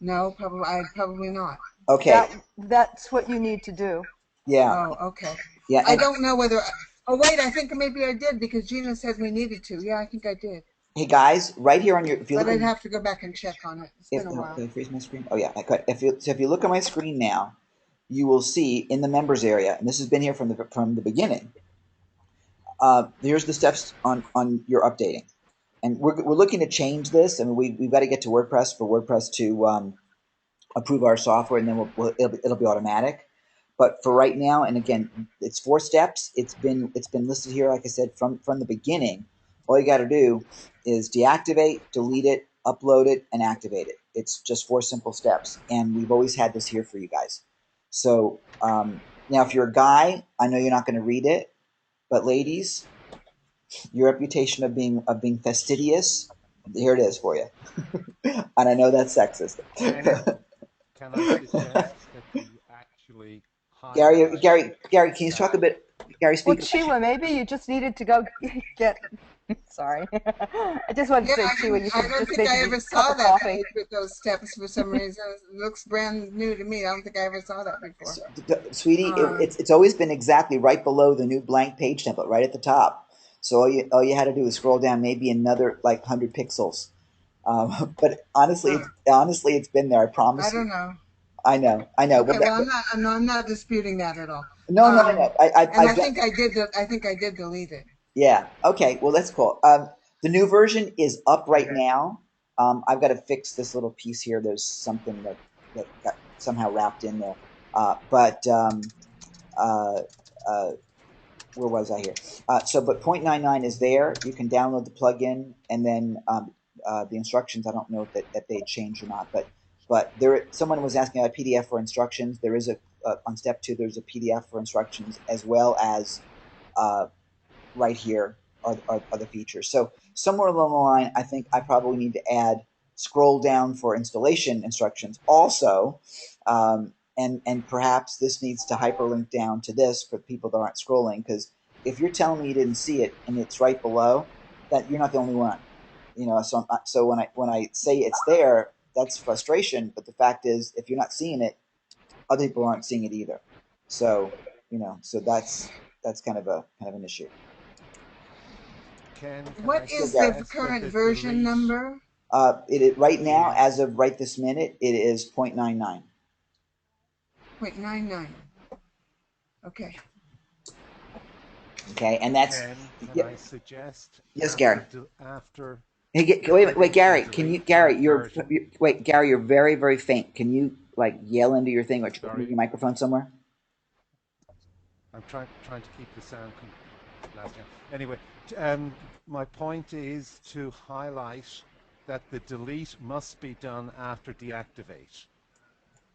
No, probably not. Okay. That's what you need to do. Yeah. Oh, okay. Yeah. I don't know whether. Oh wait, I think maybe I did because Gina said we needed to. Yeah, I think I did. Hey guys, right here on your, if you But look, I'd have to go back and check on it. It's been a while. Can I freeze my screen? Oh yeah, I could. If you look at my screen now, you will see in the members area, and this has been here from the beginning. Here's the steps on your updating, and we're looking to change this. I mean, we've got to get to WordPress for WordPress to approve our software, and then it'll be automatic. But for right now, and again, it's 4 steps. It's been listed here, like I said, from the beginning. All you got to do is deactivate, delete it, upload it, and activate it. It's just 4 simple steps, and we've always had this here for you guys. So now, if you're a guy, I know you're not going to read it, but ladies, your reputation of being fastidious, here it is for you. And I know that's sexist. Can I suggest that you actually Gary, can you talk a bit? Gary, speak. Well, Sheila, maybe you just needed to go get. Sorry, I just wanted to say, Sheila, you I could don't just think make I a ever cup saw of that coffee. with those steps for some reason. It looks brand new to me. I don't think I ever saw that before. Sweetie, it's always been exactly right below the new blank page template, right at the top. So all you had to do was scroll down maybe another like 100 pixels. But honestly, it's been there. I promise. I don't know. I know. Okay, well, I'm not disputing that at all. No, I know. I think I did delete it. Yeah. Okay. Well, that's cool. The new version is up right now. I've got to fix this little piece here. There's something that got somehow wrapped in there. But where was I here? But 0.99 is there. You can download the plugin, and then the instructions. I don't know if that they changed or not, but there. Someone was asking about a PDF for instructions. There is on step 2. There's a PDF for instructions as well as right here are the features. So somewhere along the line, I think I probably need to add scroll down for installation instructions also. And perhaps this needs to hyperlink down to this for people that aren't scrolling, because if you're telling me you didn't see it and it's right below, that you're not the only one. So when I say it's there, that's frustration. But the fact is, if you're not seeing it, other people aren't seeing it either. So so that's kind of an issue. What is the current version number? Right now, as of right this minute, it is 0.99. 0.99. Okay. Okay, and that's. Can I suggest? Yes, Gary. After. Hey, wait, Gary. Can you, Gary? You're very, very faint. Can you yell into your thing or move your microphone somewhere? I'm trying to keep the sound last year. Anyway, my point is to highlight that the delete must be done after deactivate.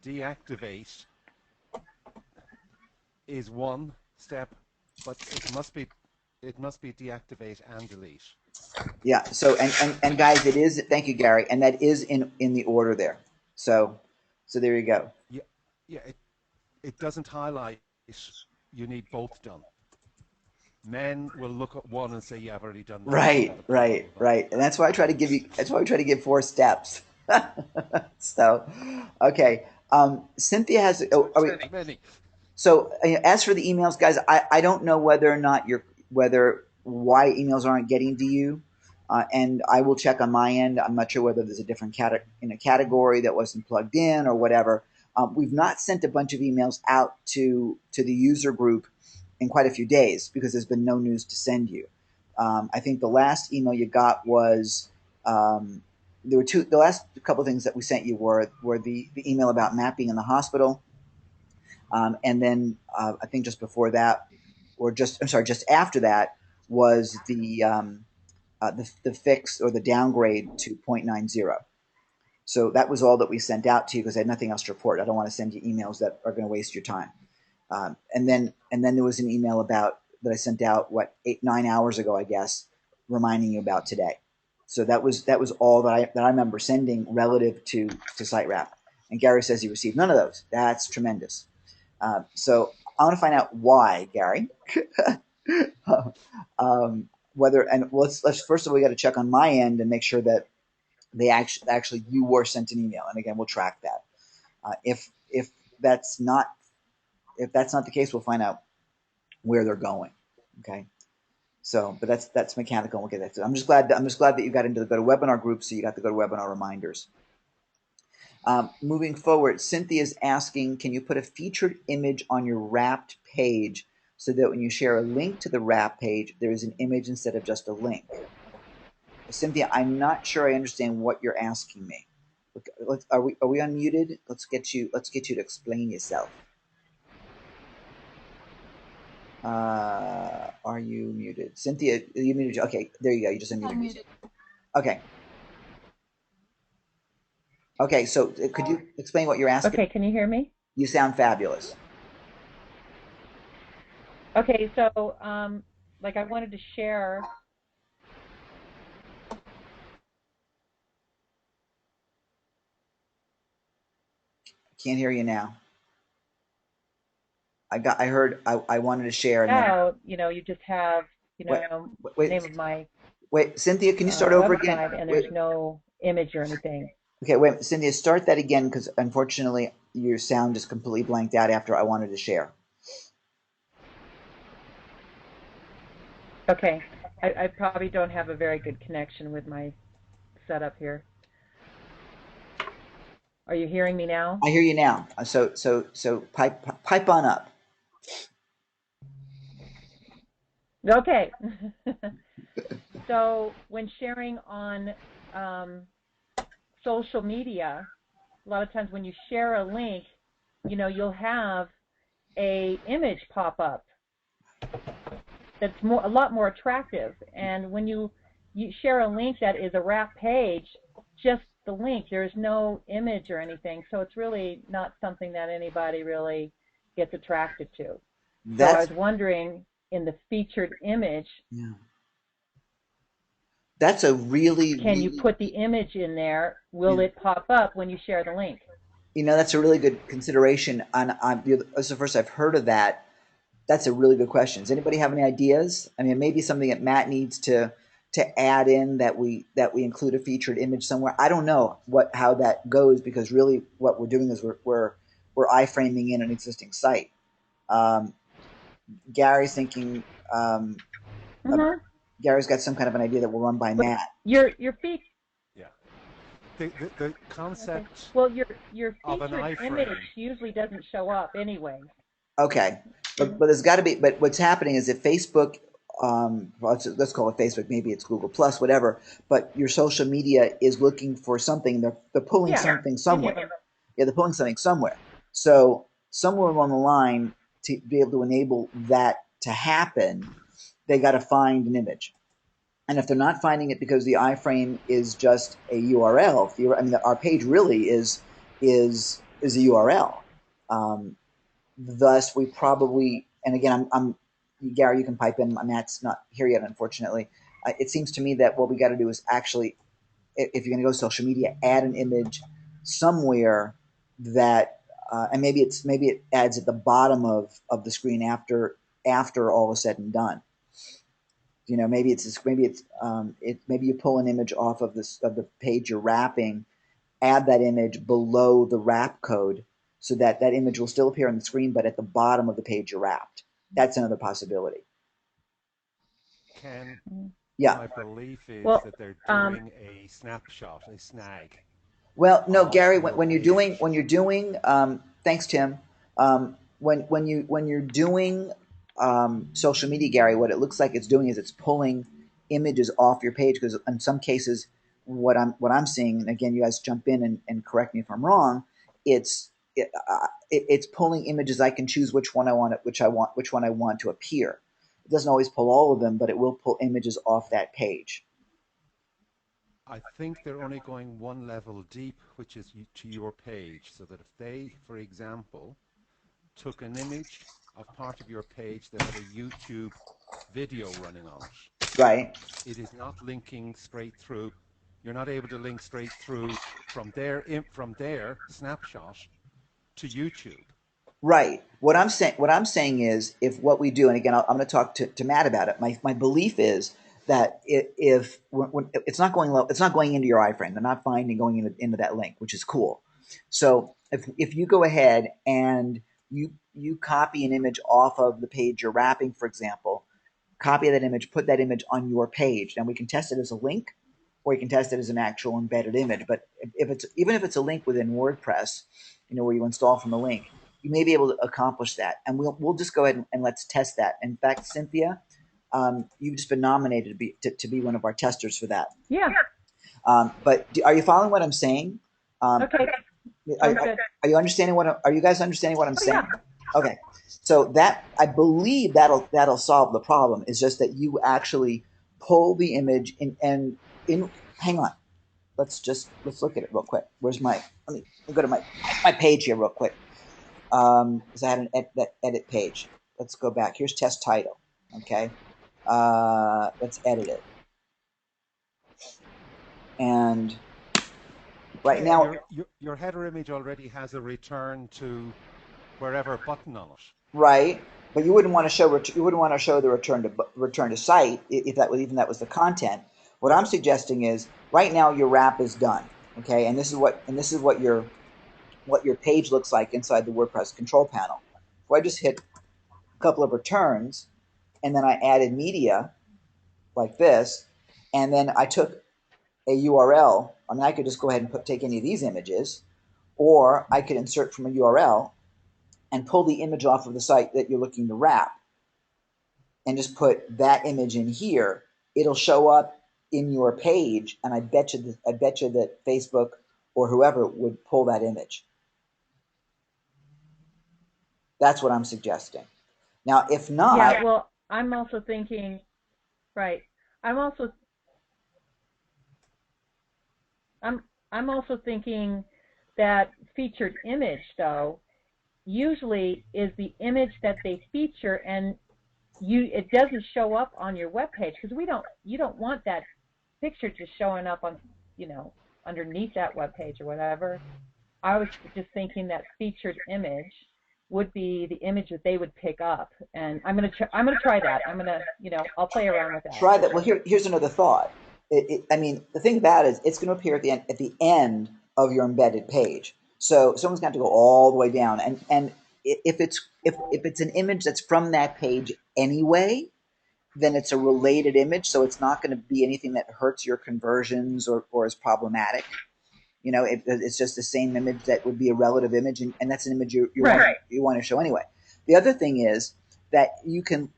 Deactivate is one step, but it must be deactivate and delete. Yeah. So and guys, it is. Thank you, Gary. And that is in the order there. So there you go. Yeah. It doesn't highlight. You need both done. Men will look at one and say, "Yeah, I've already done that." Right. And that's why I try to give you. That's why we try to give 4 steps. So, okay. Cynthia has. Many. So as for the emails, guys, I don't know whether or not why emails aren't getting to you, and I will check on my end. I'm not sure whether there's a different category that wasn't plugged in or whatever. We've not sent a bunch of emails out to the user group in quite a few days because there's been no news to send you. I think the last email you got was there were two. The last couple of things that we sent you were the email about mapping in the hospital, and then I think just before that, just after that was the fix or the downgrade to 0.90. So that was all that we sent out to you because I had nothing else to report. I don't want to send you emails that are going to waste your time. And then there was an email that I sent out 8-9 hours ago, I guess, reminding you about today. So that was all that I remember sending relative to SiteWrap. And Gary says he received none of those. That's tremendous. So I want to find out why, Gary. Whether, and let's first of all, we got to check on my end and make sure that they actually you were sent an email, and again, we'll track that. If that's not the case, we'll find out where they're going. Okay. So, but that's mechanical. We'll get that. I'm just glad that you got into the GoToWebinar group, so you got the GoToWebinar reminders. Moving forward, Cynthia's asking, can you put a featured image on your wrapped page so that when you share a link to the wrap page, there is an image instead of just a link? Cynthia, I'm not sure I understand what you're asking me. Are we unmuted? Let's get you to explain yourself. Are you muted? Cynthia, you muted. Okay, there you go. You just unmuted. Okay. Okay, so could you explain what you're asking? Okay, can you hear me? You sound fabulous. Okay, so like I wanted to share. Can't hear you now. I heard I wanted to share. And then, you know, you just have, you know, wait, name of my Cynthia, can you start over again? And there's no image or anything. Okay, wait, Cynthia, start that again, because unfortunately your sound just completely blanked out after I wanted to share. Okay, I probably don't have a very good connection with my setup here. Are you hearing me now? I hear you now. So pipe on up. Okay. So when sharing on social media, a lot of times when you share a link, you know, you'll have a image pop up that's a lot more attractive. And when you share a link that is a wrap page, just the link, there's no image or anything, so it's really not something that anybody really gets attracted to. So I was wondering, in the featured image, that's a really... Can you put the image in there? Will it pop up when you share the link? You know, that's a really good consideration. That's the first I've heard of that. That's a really good question. Does anybody have any ideas? I mean, maybe something that Matt needs to add in, that we include a featured image somewhere. I don't know how that goes, because really what we're doing is we're iframing in an existing site. Gary's thinking. Gary's got some kind of an idea that will run by Matt. Your feet. Yeah. The concept. Okay. Well, your featured image usually doesn't show up anyway. Okay, but there's got to be. But what's happening is that Facebook, let's call it Facebook, maybe it's Google Plus, whatever. But your social media is looking for something. They're pulling something somewhere. Yeah, they're pulling something somewhere. So somewhere along the line, to be able to enable that to happen, they got to find an image. And if they're not finding it because the iframe is just a URL, I mean, our page really is a URL. Thus, we probably, and again, I'm Gary, you can pipe in. Matt's not here yet, unfortunately. It seems to me that what we got to do is actually, if you're going to go to social media, add an image somewhere that, and maybe it adds at the bottom of the screen after all is said and done. You know, maybe you pull an image off of the page you're wrapping, add that image below the wrap code, so that image will still appear on the screen, but at the bottom of the page you're wrapped. That's another possibility. Ken, my belief is that they're doing a snapshot, a snag. Well, no, Gary, when you're doing, thanks, Tim. When you're doing social media, Gary, what it looks like it's doing is it's pulling images off your page, because in some cases, what I'm seeing, and again, you guys jump in and correct me if I'm wrong, it's pulling images. I can choose which one I want to appear. It doesn't always pull all of them, but it will pull images off that page. I think they're only going one level deep, which is to your page, so that if they, for example, took an image of part of your page that had a YouTube video running on it, right? It is not linking straight through. You're not able to link straight through from their snapshot to YouTube. Right. What I'm saying is, if what we do, and again, I'm going to talk to Matt about it. My belief is that if when it's not going low, it's not going into your iframe. They're not finding going into that link, which is cool. So if you go ahead and you copy an image off of the page you're wrapping, for example, copy that image, put that image on your page, and we can test it as a link, or you can test it as an actual embedded image. But if it's even if it's a link within WordPress, where you install from a link, you may be able to accomplish that. And we'll just go ahead and let's test that. In fact, Cynthia, you've just been nominated to be one of our testers for that. Yeah. But are you following what I'm saying? Okay. Are you understanding are you guys understanding what I'm saying? Yeah. Okay. So that, I believe that'll solve the problem. It's just that you actually pull the image in hang on. Let's look at it real quick. Let me go to my page here real quick. Because I had that edit page. Let's go back. Here's test title. Okay. Let's edit it. And right now, your header image already has a return to wherever button on it. Right, but you wouldn't want to show the return to site if that was the content. What I'm suggesting is, right now your wrap is done. Okay, and this is what your page looks like inside the WordPress control panel. So I just hit a couple of returns, and then I added media like this, and then I took a URL. I mean, I could just go ahead and take any of these images, or I could insert from a URL and pull the image off of the site that you're looking to wrap, and just put that image in here. It'll show up in your page, and I bet you that Facebook or whoever would pull that image. That's what I'm suggesting. Now, if not, yeah. Well, I'm also thinking, right. I'm also thinking that featured image, though, usually is the image that they feature, and it doesn't show up on your web page, because you don't want that picture just showing up on underneath that web page or whatever. I was just thinking that featured image would be the image that they would pick up, and I'm gonna try that. I'll play around with that. Try that. Well, here's another thought. I mean, the thing about it is, it's going to appear at the end of your embedded page. So someone's going to have to go all the way down, and if it's an image that's from that page anyway, then it's a related image, so it's not going to be anything that hurts your conversions or is problematic. It's just the same image that would be a relative image, and that's an image you want to show anyway. The other thing is that you can,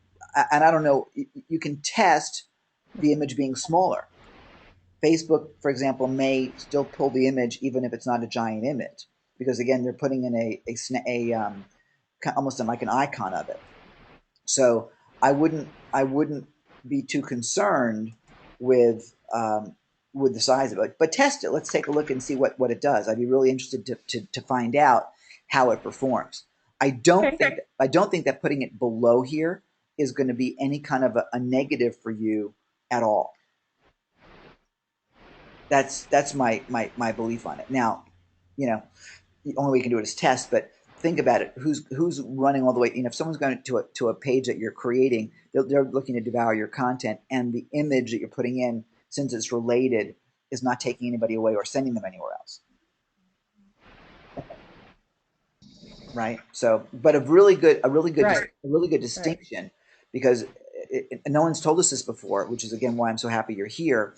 and I don't know, you can test the image being smaller. Facebook, for example, may still pull the image even if it's not a giant image, because again, they're putting in almost like an icon of it. So I wouldn't be too concerned with the size of it, but test it. Let's take a look and see what it does. I'd be really interested to find out how it performs. I don't think that putting it below here is going to be any kind of a negative for you at all. That's my belief on it. Now, the only way you can do it is test, but think about it. Who's running all the way? If someone's going to a page that you're creating, they're looking to devour your content, and the image that you're putting in, since it's related, is not taking anybody away or sending them anywhere else. Right. So, but a really good distinction, because no one's told us this before, which is again why I'm so happy you're here.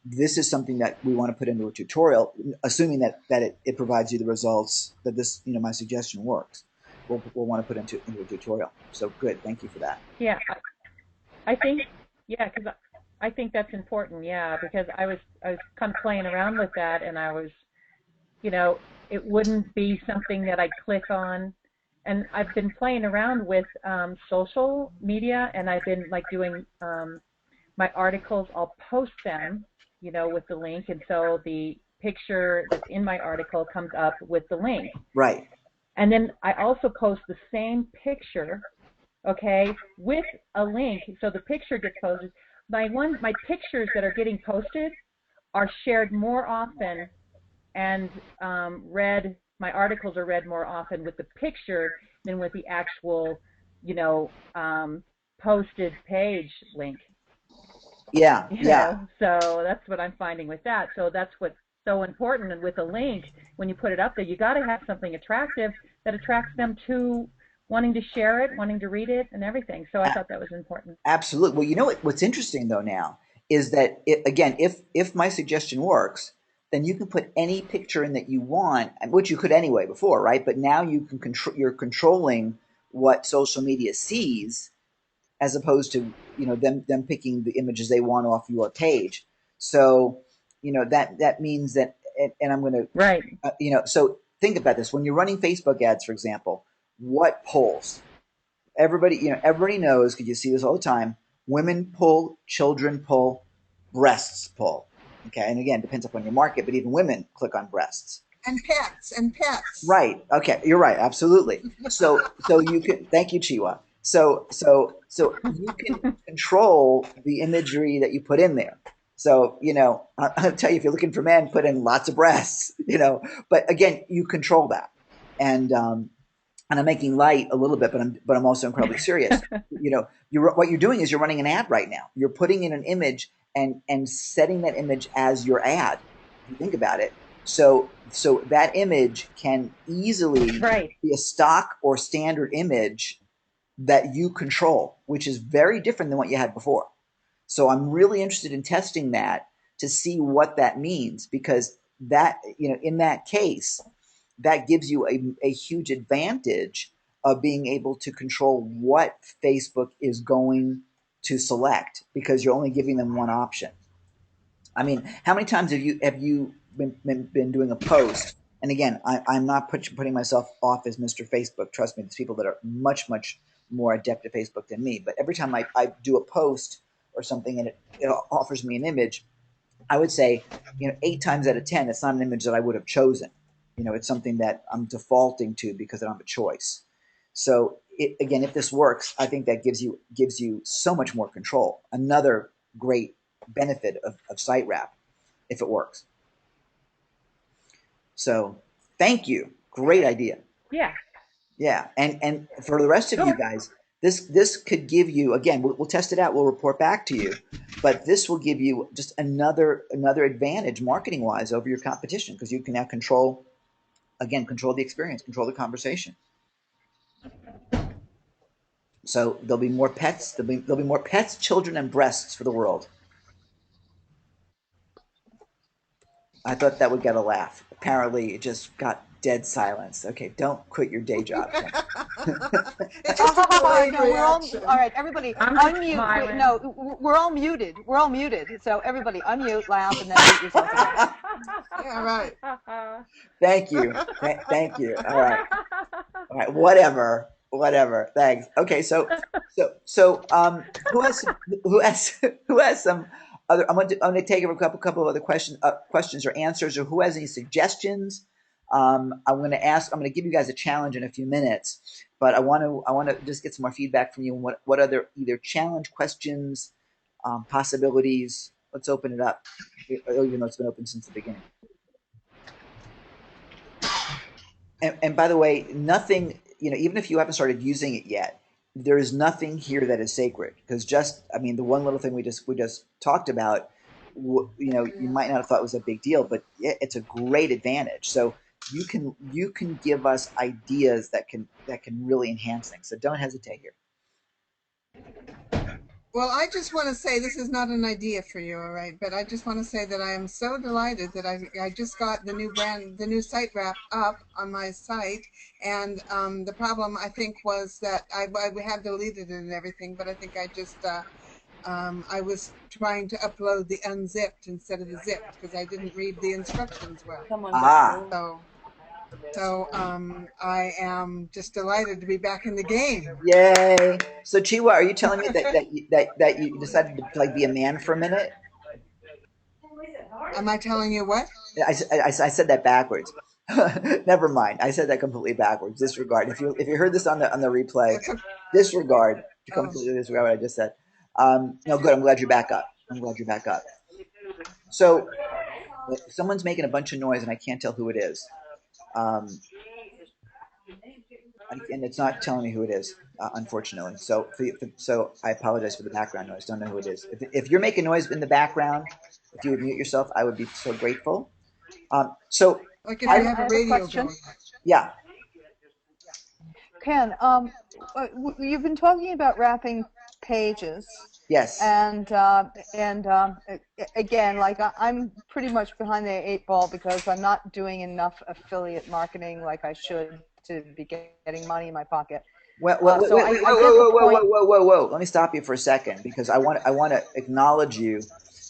This is something that we want to put into a tutorial, assuming that it provides you the results that this, my suggestion works. We'll want to put into a tutorial. So good, thank you for that. Yeah, I think because I think that's important. Yeah, because I was kind of playing around with that, and I was, it wouldn't be something that I'd click on. And I've been playing around with social media, and I've been doing my articles. I'll post them, with the link, and so the picture that's in my article comes up with the link. Right. And then I also post the same picture, okay, with a link. So the picture gets posted. My pictures that are getting posted are shared more often and read my articles are read more often with the picture than with the actual, posted page link. Yeah. So that's what I'm finding with that. So that's what's so important. And with a link, when you put it up there, you got to have something attractive that attracts them to wanting to share it, wanting to read it, and everything. So I thought that was important. Absolutely. Well, you know what's interesting though now is that if my suggestion works, then you can put any picture in that you want, which you could anyway before, right? But now you can you're controlling what social media sees, as opposed to them picking the images they want off your page. So that means that, and I'm going to right. So think about this: when you're running Facebook ads, for example, what pulls? Everybody knows, because you see this all the time. Women pull, children pull, breasts pull. Okay, and again, depends upon your market, but even women click on breasts. And pets. Right. Okay, you're right. Absolutely. So you can. Thank you, Chiwa. So you can control the imagery that you put in there. So I'll tell you, if you're looking for men, put in lots of breasts. But again, you control that, and I'm making light a little bit, but I'm also incredibly serious. What you're doing is you're running an ad right now. You're putting in an image and setting that image as your ad. If you think about it, so that image can easily be a stock or standard image that you control, which is very different than what you had before. So I'm really interested in testing that to see what that means, because that in that case, that gives you a huge advantage of being able to control what Facebook is going to select, because you're only giving them one option. I mean, how many times have you been doing a post? And again, I'm not putting myself off as Mr. Facebook. Trust me, there's people that are much, much more adept at Facebook than me. But every time I do a post or something and it offers me an image, I would say, 8 times out of 10, it's not an image that I would have chosen. It's something that I'm defaulting to because I don't have a choice. So again, if this works, I think that gives you so much more control. Another great benefit of SiteWrap, if it works. So thank you. Great idea. Yeah. Yeah. And for the rest of you guys, this could give you, again, we'll test it out. We'll report back to you. But this will give you just another advantage marketing wise over your competition, because you can now control the experience, control the conversation. So there'll be more pets. There'll be more pets, children, and breasts for the world. I thought that would get a laugh. Apparently, it just got dead silence. Okay, don't quit your day job. It's just a delayed No, reaction. all right, everybody, unmute. No, we're all muted. We're all muted. So everybody, unmute, laugh, and then mute yourself again. Yeah, right. Thank you. Thank you. All right. Whatever. Thanks. Okay. So, who has some other? I'm going to take a couple of other questions or answers, or who has any suggestions. I'm going to give you guys a challenge in a few minutes, but I want to just get some more feedback from you. What other either challenge questions, possibilities? Let's open it up. Even though it's been open since the beginning. And by the way, nothing, even if you haven't started using it yet, there is nothing here that is sacred, because the one little thing we just talked about, you might not have thought was a big deal, but it's a great advantage. So you can give us ideas that can really enhance things. So don't hesitate here. Well, I just want to say, this is not an idea for you, all right? But I just want to say that I am so delighted that I just got the new SiteWrap up on my site, and the problem I think was that I had deleted it and everything, but I think I just I was trying to upload the unzipped instead of the zipped because I didn't read the instructions well. So I am just delighted to be back in the game. Yay! So Chiwa, are you telling me that you decided to be a man for a minute? Am I telling you what? I said that backwards. Never mind. I said that completely backwards. Disregard. If you heard this on the replay, disregard. Completely disregard what I just said. No, good. I'm glad you're back up. So someone's making a bunch of noise and I can't tell who it is. And it's not telling me who it is, unfortunately. So I apologize for the background noise. Don't know who it is. If you're making noise in the background, if you would mute yourself, I would be so grateful. So Like if I you have a have a radio question. going. yeah, Ken, you've been talking about wrapping pages. yes. And again, like I'm pretty much behind the 8 ball because I'm not doing enough affiliate marketing like I should to be getting money in my pocket. Wait, So I wait, get the point. whoa. Let me stop you for a second because I want to acknowledge you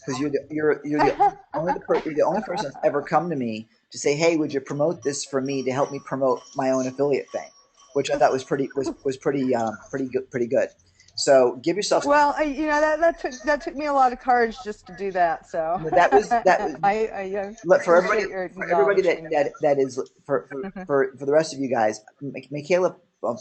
because you're the only person that's ever come to me to say, hey, would you promote this for me to help me promote my own affiliate thing, which I thought was pretty pretty good. So give yourself. Well, that took me a lot of courage just to do that. So that was I for appreciate your everybody acknowledging me. that is for the rest of you guys. Michaela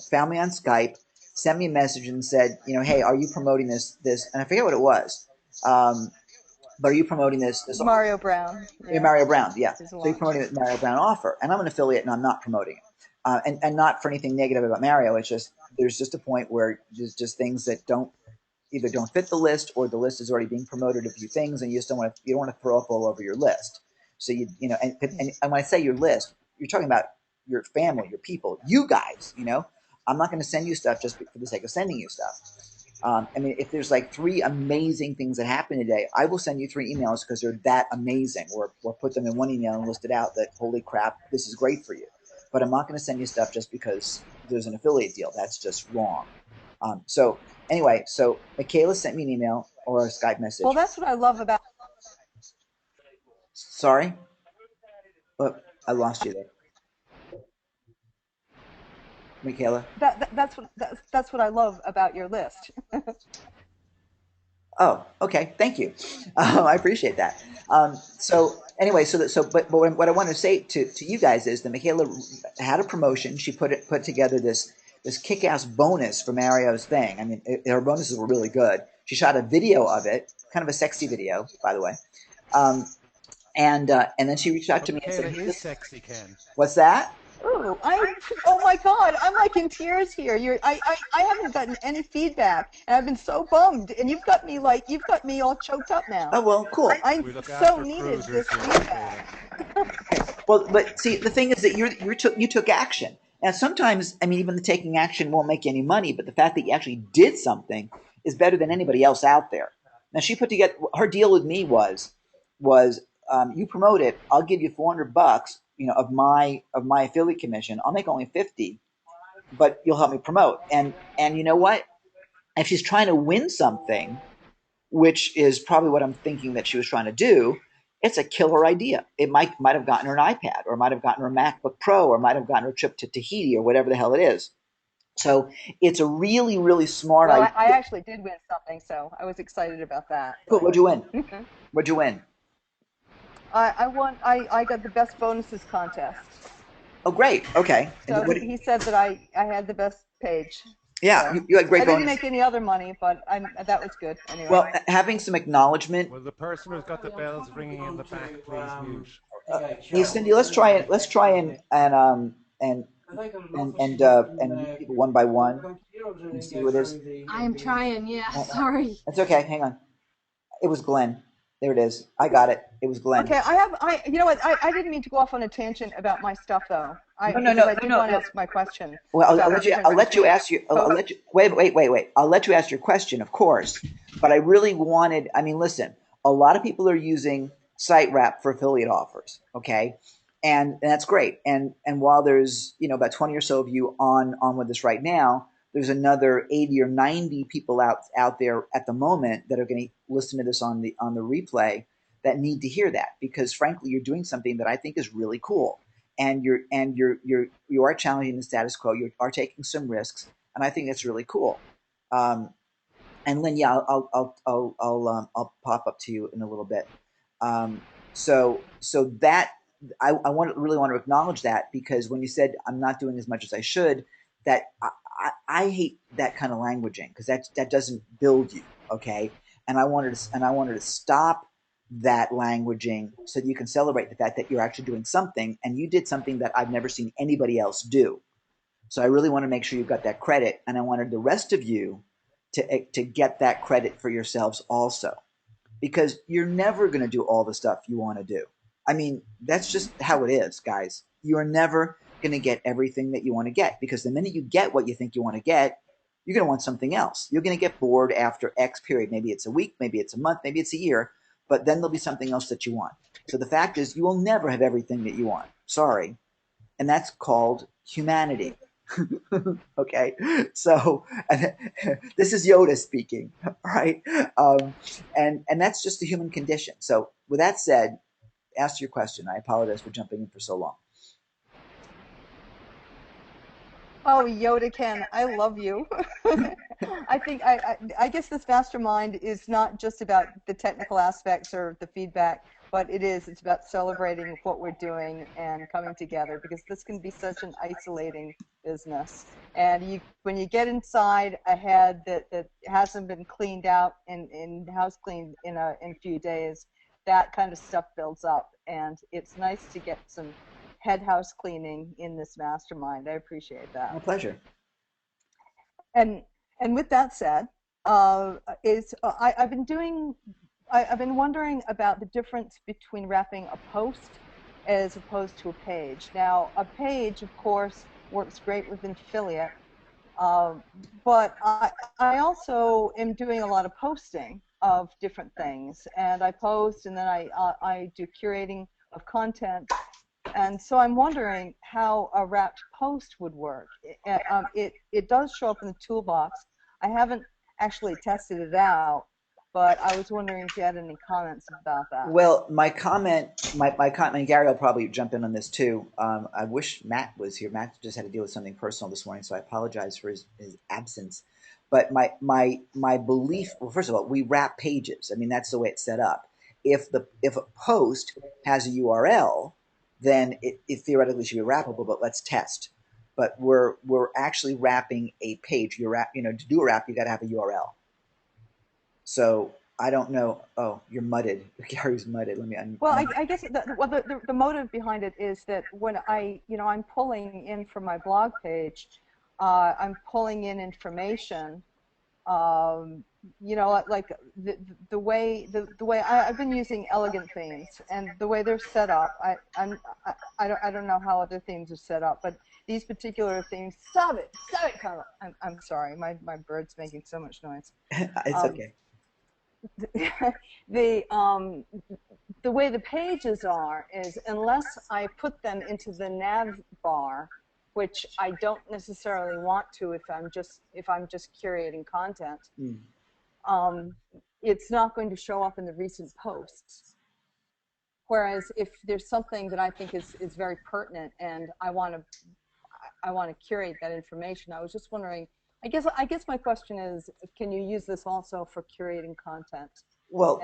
found me on Skype, sent me a message and said, hey, are you promoting this and I forget what it was, but are you promoting this Mario Brown? Yeah. Mario Brown, yeah. So you're Launch. promoting the Mario Brown offer, and I'm an affiliate and I'm not promoting it, and not for anything negative about Mario. It's just there's just a point where there's just things that either don't fit the list or the list is already being promoted a few things and you just don't want to throw up all over your list. So and when I say your list, you're talking about your family, your people, you guys. I'm not going to send you stuff just for the sake of sending you stuff. I mean, if there's like 3 amazing things that happen today, I will send you 3 emails because they're that amazing, or put them in one email and list it out that, holy crap, this is great for you. But I'm not going to send you stuff just because there's an affiliate deal. That's just wrong. So anyway, so Michaela sent me an email or a Skype message. Well, that's what I love about. Sorry, but I lost you there, Michaela. That's what I love about your list. Oh, okay. Thank you. I appreciate that. So anyway, but what I want to say to you guys is that Michaela had a promotion. She put together this kick-ass bonus for Mario's thing. I mean, her bonuses were really good. She shot a video of it, kind of a sexy video, by the way. And then she reached out to me and said, is sexy, Ken. What's that? Oh my God! I'm like in tears here. I haven't gotten any feedback, and I've been so bummed. And you've got me all choked up now. Oh well, cool. I so needed this feedback. Well, but see, the thing is that you took action. And sometimes, I mean, even the taking action won't make you any money, but the fact that you actually did something is better than anybody else out there. Now, she put together her deal with me was you promote it, I'll give you $400, of my affiliate commission. I'll make only 50, but you'll help me promote. And you know what? If she's trying to win something, which is probably what I'm thinking that she was trying to do, it's a killer idea. It might have gotten her an iPad, or might have gotten her a MacBook Pro, or might have gotten her a trip to Tahiti, or whatever the hell it is. So it's a really, really smart idea. I actually did win something, so I was excited about that. Cool. What'd you win? What'd you win? I won. I got the best bonuses contest. Oh, great. Okay. So he said that I had the best page. Yeah, so you had great bonus. I didn't make any other money, but that was good anyway. Well, having some acknowledgement. Well, the person who's got the bells ringing in the back, please mute. Hey, Cindy, let's try and meet people one by one and see who it is. I'm trying. Yeah, sorry. That's okay. Hang on. It was Glenn. There it is. I got it. It was Glenn. Okay, you know what? I didn't mean to go off on a tangent about my stuff, though. I did want to ask my question. Well, I'll let you ask your. Wait. I'll let you ask your question, of course. But I really wanted. I mean, listen. A lot of people are using SiteWrap for affiliate offers. Okay, and that's great. And while there's about 20 or so of you on with this right now, there's another 80 or 90 people out there at the moment that are going to listen to this on the replay that need to hear that, because frankly, you're doing something that I think is really cool, and you are challenging the status quo. You are taking some risks, and I think that's really cool. And Lynn, yeah, I'll pop up to you in a little bit. So that I really want to acknowledge that, because when you said I'm not doing as much as I should, that I hate that kind of languaging, because that doesn't build you, okay? And I wanted to stop that languaging so that you can celebrate the fact that you're actually doing something, and you did something that I've never seen anybody else do. So I really want to make sure you've got that credit, and I wanted the rest of you to get that credit for yourselves also, because you're never going to do all the stuff you want to do. I mean, that's just how it is, guys. You are never going to get everything that you want to get, because the minute you get what you think you want to get, you're going to want something else. You're going to get bored after X period. Maybe it's a week, maybe it's a month, maybe it's a year, but then there'll be something else that you want. So the fact is, you will never have everything that you want. Sorry. And that's called humanity. Okay, so this is Yoda speaking, right? And that's just the human condition. So with that said, ask your question. I apologize for jumping in for so long. Oh, Yoda Ken, I love you. I guess this mastermind is not just about the technical aspects or the feedback, but it's about celebrating what we're doing and coming together, because this can be such an isolating business. And when you get inside a head that hasn't been cleaned out and house cleaned in a few days, that kind of stuff builds up. And it's nice to get some head house cleaning in this mastermind. I appreciate that. My pleasure. And with that said, I've been wondering about the difference between wrapping a post as opposed to a page. Now, a page, of course, works great with an affiliate, but I also am doing a lot of posting of different things, and I post, and then I do curating of content. And so I'm wondering how a wrapped post would work. It does show up in the toolbox. I haven't actually tested it out, but I was wondering if you had any comments about that. Well, my comment, and Gary will probably jump in on this too. I wish Matt was here. Matt just had to deal with something personal this morning, so I apologize for his absence. But my belief, well, first of all, we wrap pages. I mean, that's the way it's set up. If a post has a URL, then it theoretically should be wrappable, but let's test. But we're actually wrapping a page. To do a wrap, you got to have a URL. So I don't know. Oh, you're mudded. Gary's mudded. Let me. Well, I guess the motive behind it is that when I'm pulling in from my blog page, I'm pulling in information. Like the way I've been using elegant themes, and the way they're set up, I don't know how other themes are set up, but these particular themes. Stop it, Carla. I'm sorry, my bird's making so much noise. It's okay. The way the pages are is, unless I put them into the nav bar, which I don't necessarily want to if I'm just curating content. It's not going to show up in the recent posts. Whereas if there's something that I think is very pertinent and I want to curate that information, I was just wondering. I guess my question is, can you use this also for curating content? Well,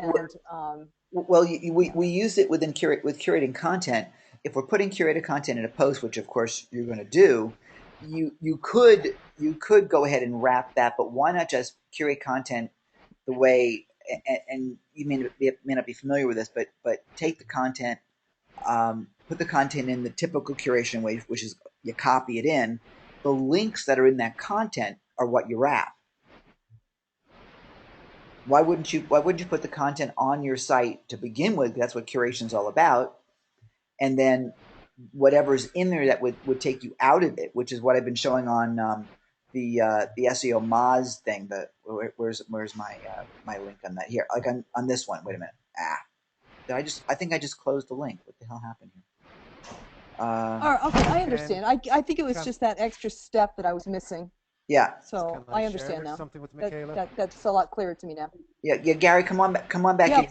we use it with curating content. If we're putting curated content in a post, which of course you're going to do, you could go ahead and wrap that. But why not just curate content the way? And you may not be familiar with this, but take the content, put the content in the typical curation way, which is you copy it in. The links that are in that content are what you wrap. Why wouldn't you put the content on your site to begin with? That's what curation is all about. And then whatever's in there that would take you out of it, which is what I've been showing on the SEO Moz thing. Where's my link on that here? Like on this one. Wait a minute. I think I just closed the link. What the hell happened here? Okay, I understand. I think it was just that extra step that I was missing. Yeah. So I understand now. Something with Michaela? That's a lot clearer to me now. Yeah, Gary, come on back. Yeah,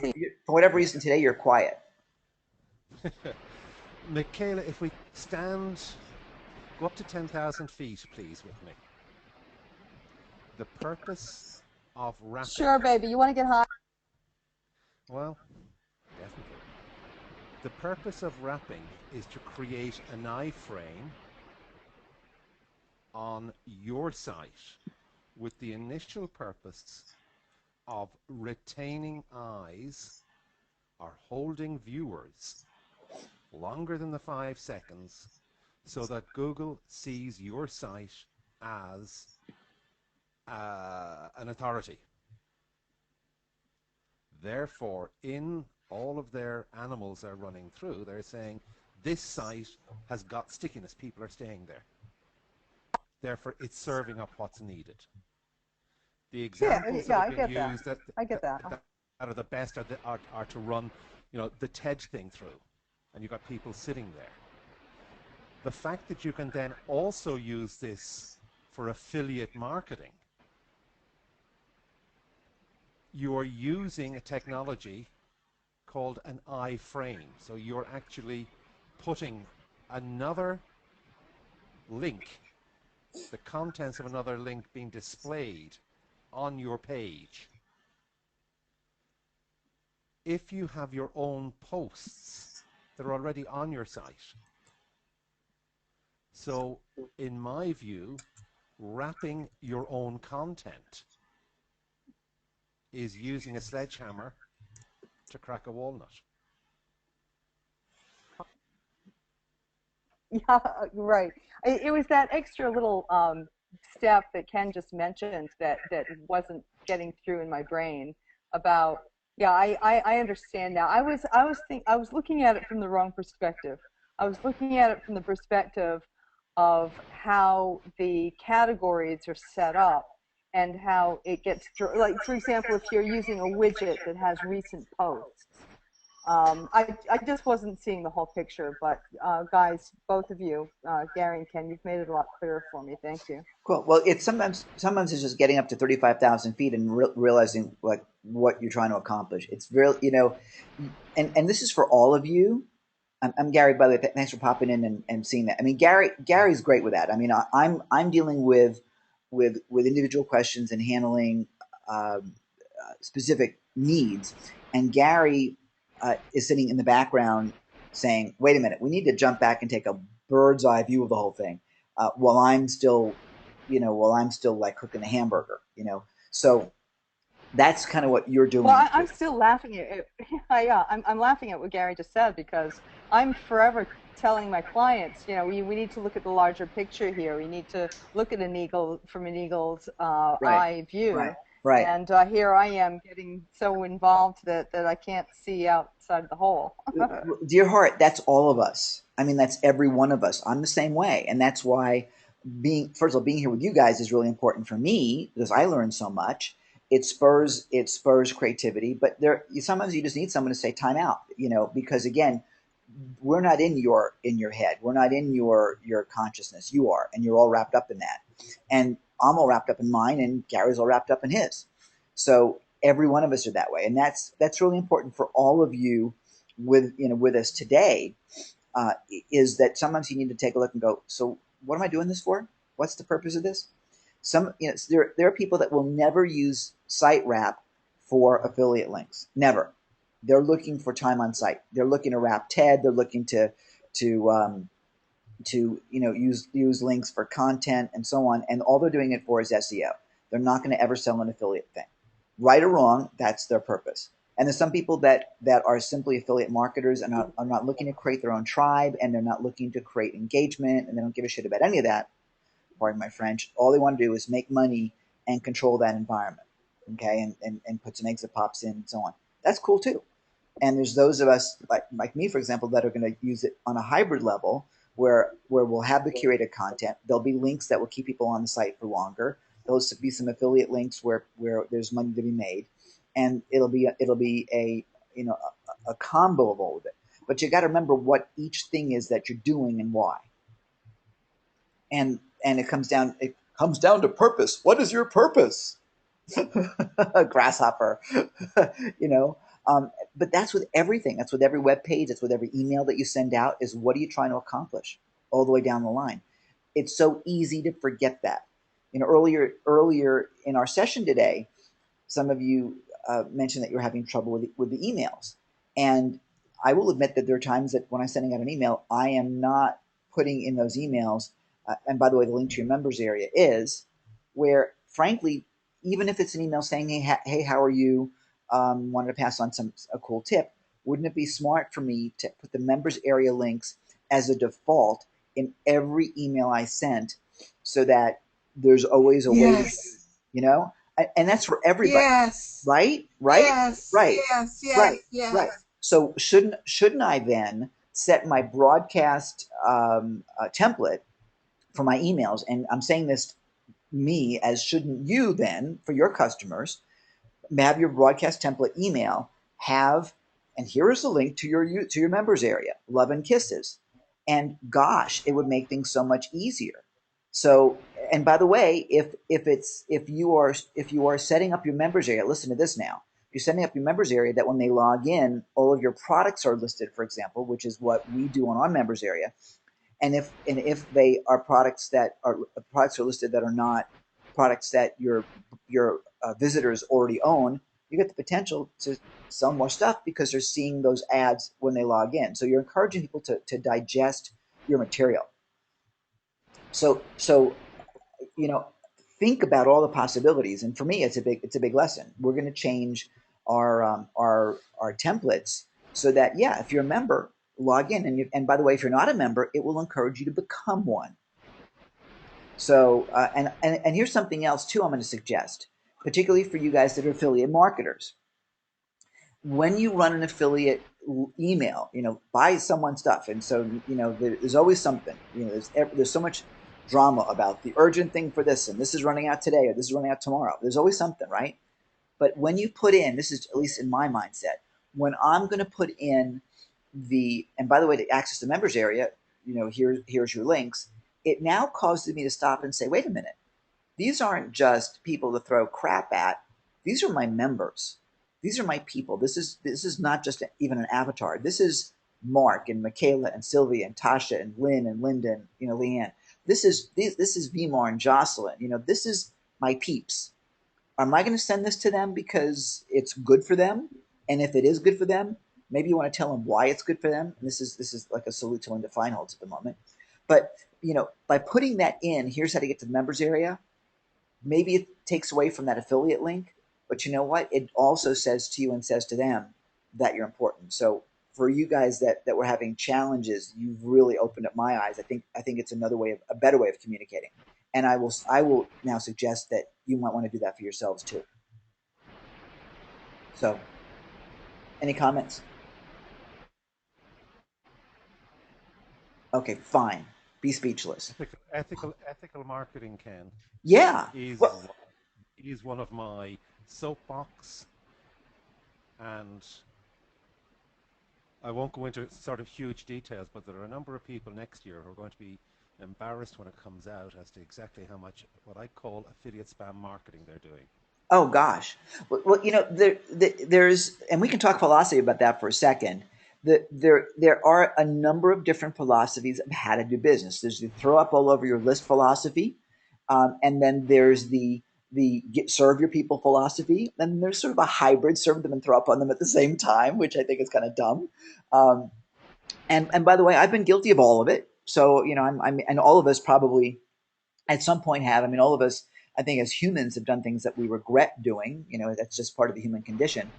for whatever reason today you're quiet. Michaela, if we go up to 10,000 feet, please, with me. The purpose of wrapping. Sure, baby. You want to get high? Well, definitely. The purpose of wrapping is to create an iframe on your site with the initial purpose of retaining eyes are holding viewers longer than the 5 seconds so that Google sees your site as an authority. Therefore, in all of their animals they're running through, they're saying, this site has got stickiness, people are staying there. Therefore, it's serving up what's needed. The examples that have been used that are the best are to run, the TED thing through, and you've got people sitting there. The fact that you can then also use this for affiliate marketing, you are using a technology called an iframe. So you're actually putting another link, the contents of another link being displayed on your page. If you have your own posts that are already on your site. So in my view, wrapping your own content is using a sledgehammer to crack a walnut. Yeah, right. It was that extra little step that Ken just mentioned that wasn't getting through in my brain about, yeah, I understand now. I was looking at it from the wrong perspective. I was looking at it from the perspective of how the categories are set up and how it gets through. Like, for example, if you're using a widget that has recent posts, I just wasn't seeing the whole picture, but guys, both of you, Gary and Ken, you've made it a lot clearer for me. Thank you. Cool. Well, it's sometimes it's just getting up to 35,000 feet and realizing like what you're trying to accomplish. It's real, and this is for all of you. I'm Gary, by the way. Thanks for popping in and seeing that. I mean, Gary's great with that. I mean, I'm dealing with individual questions and handling specific needs, and Gary is sitting in the background saying, "Wait a minute, we need to jump back and take a bird's eye view of the whole thing," while I'm still like cooking the hamburger. So that's kind of what you're doing. Well, I'm still laughing at it. Yeah, I'm laughing at what Gary just said, because I'm forever telling my clients, we need to look at the larger picture here. We need to look at an eagle from an eagle's eye view. Right. And here I am getting so involved that I can't see outside the hole. Dear heart, that's all of us. I mean, that's every one of us. I'm the same way. And that's why first of all, being here with you guys is really important for me, because I learn so much. It spurs creativity, but sometimes you just need someone to say time out, because again, we're not in your head. We're not in your consciousness. You are, and you're all wrapped up in that. And I'm all wrapped up in mine, and Gary's all wrapped up in his. So every one of us are that way. And that's really important for all of you with us today, is that sometimes you need to take a look and go, so what am I doing this for? What's the purpose of this? There are people that will never use SiteWrap for affiliate links. Never. They're looking for time on site. They're looking to wrap TED. They're looking to use links for content and so on. And all they're doing it for is SEO. They're not going to ever sell an affiliate thing. Right or wrong, that's their purpose. And there's some people that are simply affiliate marketers and are not looking to create their own tribe, and they're not looking to create engagement, and they don't give a shit about any of that. Pardon my French. All they want to do is make money and control that environment, okay, and put some exit pops in and so on. That's cool too. And there's those of us like me, for example, that are going to use it on a hybrid level, where we'll have the curated content. There'll be links that will keep people on the site for longer. There'll be some affiliate links where there's money to be made, and it'll be a combo of all of it. But you got to remember what each thing is that you're doing and why. And it comes down to purpose. What is your purpose? Grasshopper. But that's with everything. That's with every web page. That's with every email that you send out, is what are you trying to accomplish all the way down the line? It's so easy to forget that. Earlier in our session today, some of you mentioned that you're having trouble with the emails. And I will admit that there are times that when I'm sending out an email, I am not putting in those emails. And by the way, the link to your members area is where, frankly, even if it's an email saying, hey, how are you? Wanted to pass on a cool tip. wouldn't it be smart for me to put the members area links as a default in every email I sent so that there's always a way, Yes. you know, and that's for everybody, Yes. right? Yes. Right. Yes. Right. Yes. Yes. Right. So shouldn't I then set my broadcast template for my emails? And I'm saying this me as shouldn't you then for your customers have your broadcast template email have, and here is the link to your members area, love and kisses, and gosh, it would make things so much easier. So, and by the way, if you are setting up your members area, listen to this now. You're setting up your members area that when they log in, all of your products are listed, for example, which is what we do on our members area. And if they are products are listed that are not products that your visitors already own, you get the potential to sell more stuff because they're seeing those ads when they log in. So you're encouraging people to digest your material. So you know, think about all the possibilities. And for me, it's a big lesson. We're going to change our templates so that, yeah, if you're a member, log in. And by the way, if you're not a member, it will encourage you to become one. So, and here's something else too I'm going to suggest, particularly for you guys that are affiliate marketers. When you run an affiliate email, buy someone stuff. And so, there's always something, there's so much drama about the urgent thing for this, and this is running out today, or this is running out tomorrow. There's always something, right? But when you put in, this is at least in my mindset, when I'm going to put in and by the way, to access the members area, here's your links. It now causes me to stop and say, wait a minute, these aren't just people to throw crap at. These are my members. These are my people. This is not just even an avatar. This is Mark and Michaela and Sylvia and Tasha and Lynn and Linda and Leanne. This is Vimar and Jocelyn. This is my peeps. Am I going to send this to them because it's good for them? And if it is good for them, maybe you want to tell them why it's good for them. And this is like a salute to Linda Feinholz at the moment. But by putting that in, here's how to get to the members area. Maybe it takes away from that affiliate link, but you know what? It also says to you and says to them that you're important. So for you guys that were having challenges, you've really opened up my eyes. I think it's a better way of communicating. And I will now suggest that you might want to do that for yourselves too. So, any comments? Okay, fine. Be speechless. Ethical marketing, Ken. Yeah. Is one of my soapbox, and I won't go into sort of huge details, but there are a number of people next year who are going to be embarrassed when it comes out as to exactly how much what I call affiliate spam marketing they're doing. Oh gosh. Well, there's, and we can talk philosophy about that for a second. There are a number of different philosophies of how to do business. There's the throw up all over your list philosophy, and then there's the serve your people philosophy, and there's sort of a hybrid, serve them and throw up on them at the same time, which I think is kind of dumb. And by the way, I've been guilty of all of it. So and all of us probably at some point have. I mean, all of us, I think, as humans, have done things that we regret doing. That's just part of the human condition.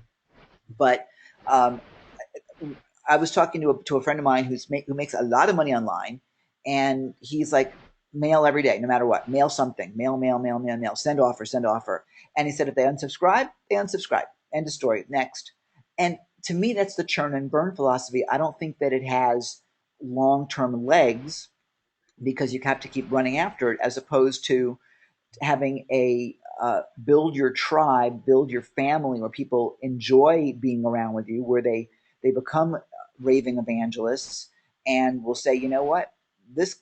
But I was talking to a friend of mine who makes a lot of money online, and he's like, mail every day, no matter what, mail something, mail, send offer. And he said, if they unsubscribe, they unsubscribe. End of story. Next. And to me, that's the churn and burn philosophy. I don't think that it has long-term legs because you have to keep running after it, as opposed to having a build your tribe, build your family, where people enjoy being around with you, where they become raving evangelists and will say, you know what, this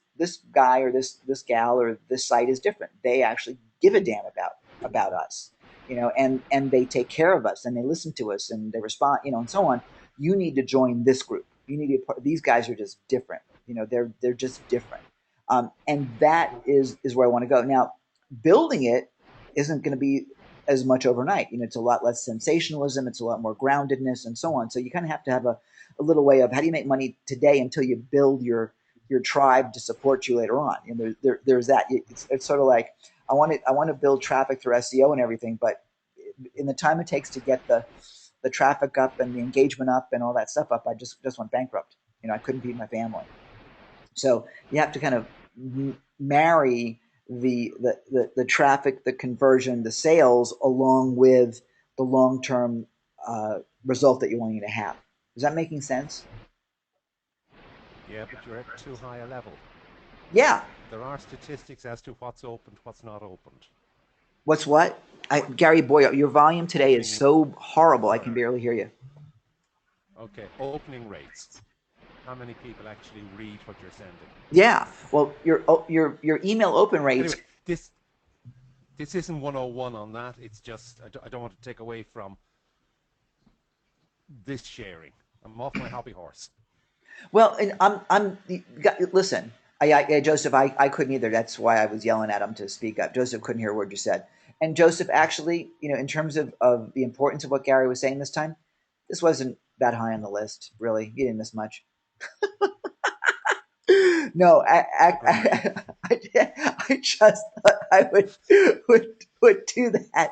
guy or this gal or this site is different. They actually give a damn about us, and they take care of us and they listen to us and they respond, and so on. You need to join this group. You need to be a part. These guys are just different. They're just different. And that is where I want to go. Now, building it isn't going to be as much overnight. It's a lot less sensationalism. It's a lot more groundedness and so on. So you kind of have to have a little way of how do you make money today until you build your tribe to support you later on. There's that. It's sort of like I want to build traffic through SEO and everything, but in the time it takes to get the the traffic up and the engagement up and all that stuff up, I just went bankrupt. I couldn't feed my family. So you have to kind of marry the traffic, the conversion, the sales, along with the long-term result that you're wanting to have. Is that making sense? Yeah, but you're at too high a level. Yeah. There are statistics as to what's opened, what's not opened. What's what? Gary Boy, your volume today is so horrible. I can barely hear you. Okay, opening rates. How many people actually read what you're sending? Yeah. Well, your email open rates. Anyway, this isn't 101 on that. It's just I don't want to take away from this sharing. I'm off my hobby horse. Well, and listen, Joseph, I couldn't either. That's why I was yelling at him to speak up. Joseph couldn't hear a word you said. And Joseph, actually, in terms of the importance of what Gary was saying this time, this wasn't that high on the list, really. You didn't miss much. No, I just thought I would do that.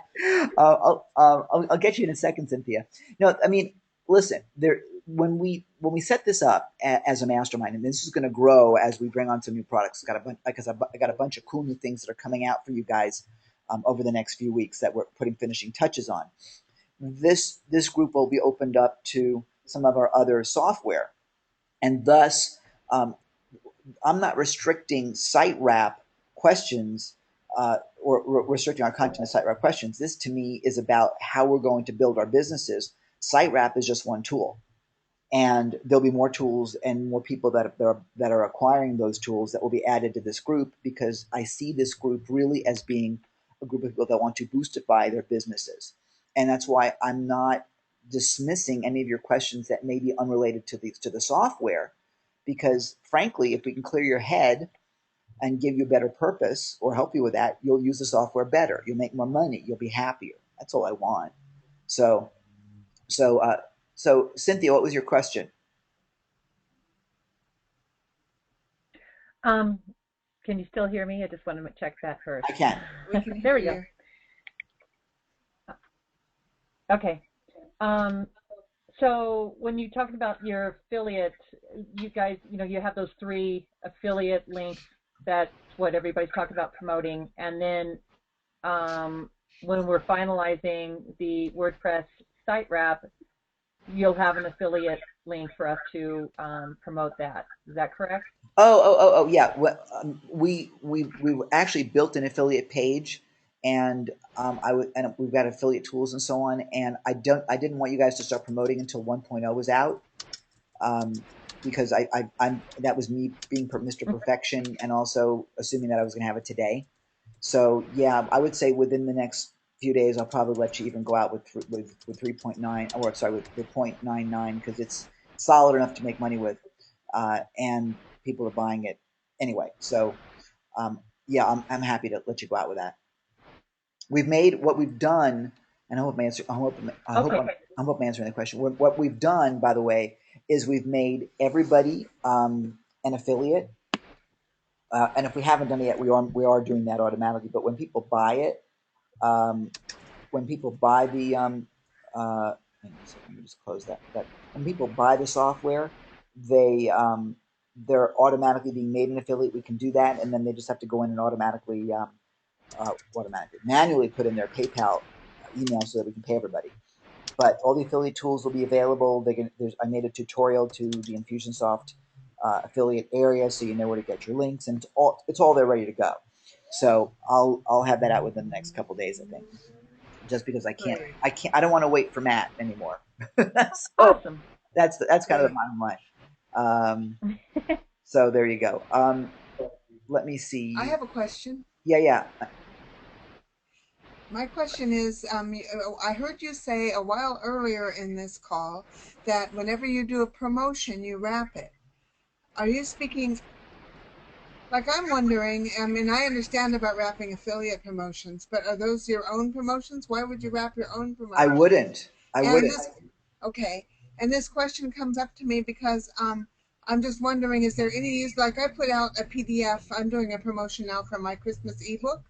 I'll get you in a second, Cynthia. No, I mean, listen, when we set this up as a mastermind, and this is going to grow as we bring on some new products. I got a bunch of cool new things that are coming out for you guys over the next few weeks that we're putting finishing touches on. This group will be opened up to some of our other software, and thus I'm not restricting SiteWrap questions or restricting our content to SiteWrap questions. This, to me, is about how we're going to build our businesses. SiteWrap is just one tool, and there'll be more tools and more people that are acquiring those tools that will be added to this group, because I see this group really as being a group of people that want to boostify their businesses, and that's why I'm not dismissing any of your questions that may be unrelated to the software. Because frankly, if we can clear your head and give you a better purpose or help you with that, you'll use the software better. You'll make more money. You'll be happier. That's all I want. So Cynthia, what was your question? Can you still hear me? I just want to check that first. I can. There we go. Okay. So when you talked about your affiliate, you guys, you have those 3 affiliate links. That's what everybody's talking about promoting. And then when we're finalizing the WordPress SiteWrap, you'll have an affiliate link for us to promote that. Is that correct? Oh, yeah. We actually built an affiliate page, and we've got affiliate tools and so on. And I didn't want you guys to start promoting until 1.0 was out, because that was me being Mr. Perfection, and also assuming that I was going to have it today. So yeah, I would say within the next few days, I'll probably let you even go out with 3.9, or sorry, with 0.99, because it's solid enough to make money with, and people are buying it anyway. So yeah, I'm happy to let you go out with that. We've made what we've done, and I hope I'm answering the question. What we've done, by the way, is we've made everybody an affiliate. And if we haven't done it yet, we are doing that automatically. But when people buy it, when people buy the hang on a second, let me just close that. But when people buy the software, they're automatically being made an affiliate. We can do that, and then they just have to go in and manually put in their PayPal email so that we can pay everybody. But all the affiliate tools will be available. I made a tutorial to the Infusionsoft affiliate area, so you know where to get your links, and it's all there ready to go. So I'll have that out within the next couple of days, I think. Just because I don't want to wait for Matt anymore. Awesome. That's kind of the bottom line. So there you go. Let me see. I have a question. Yeah. My question is, I heard you say a while earlier in this call that whenever you do a promotion, you wrap it. Are you speaking, like, I'm wondering, I mean, I understand about wrapping affiliate promotions, but are those your own promotions? Why would you wrap your own promotions? I wouldn't. Okay. And this question comes up to me because I'm just wondering, is there any use, like I put out a PDF, I'm doing a promotion now for my Christmas ebook,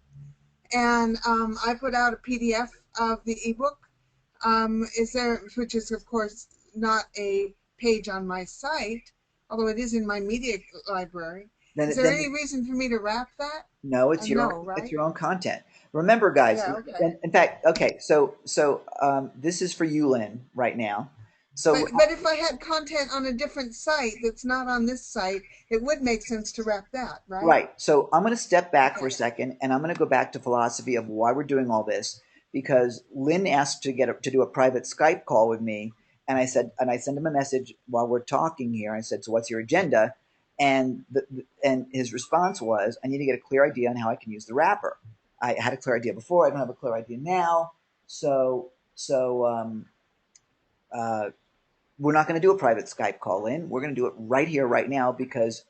and I put out a PDF of the ebook Is there, which is of course not a page on my site, although it is in my media library. Is there any reason for me to wrap that? No, it's your own, right? it's your own content. Remember, guys. Yeah, okay. In fact, okay. So this is for you, Lynn, right now. So but if I had content on a different site that's not on this site, it would make sense to wrap that, right? right. So I'm going to step back for a second, and I'm going to go back to philosophy of why we're doing all this, because Lynn asked to do a private Skype call with me, and I sent him a message while we're talking here. I said, "So what's your agenda?" And and his response was, "I need to get a clear idea on how I can use the wrapper. I had a clear idea before. I don't have a clear idea now. So we're not going to do a private Skype call in. We're going to do it right here, right now, because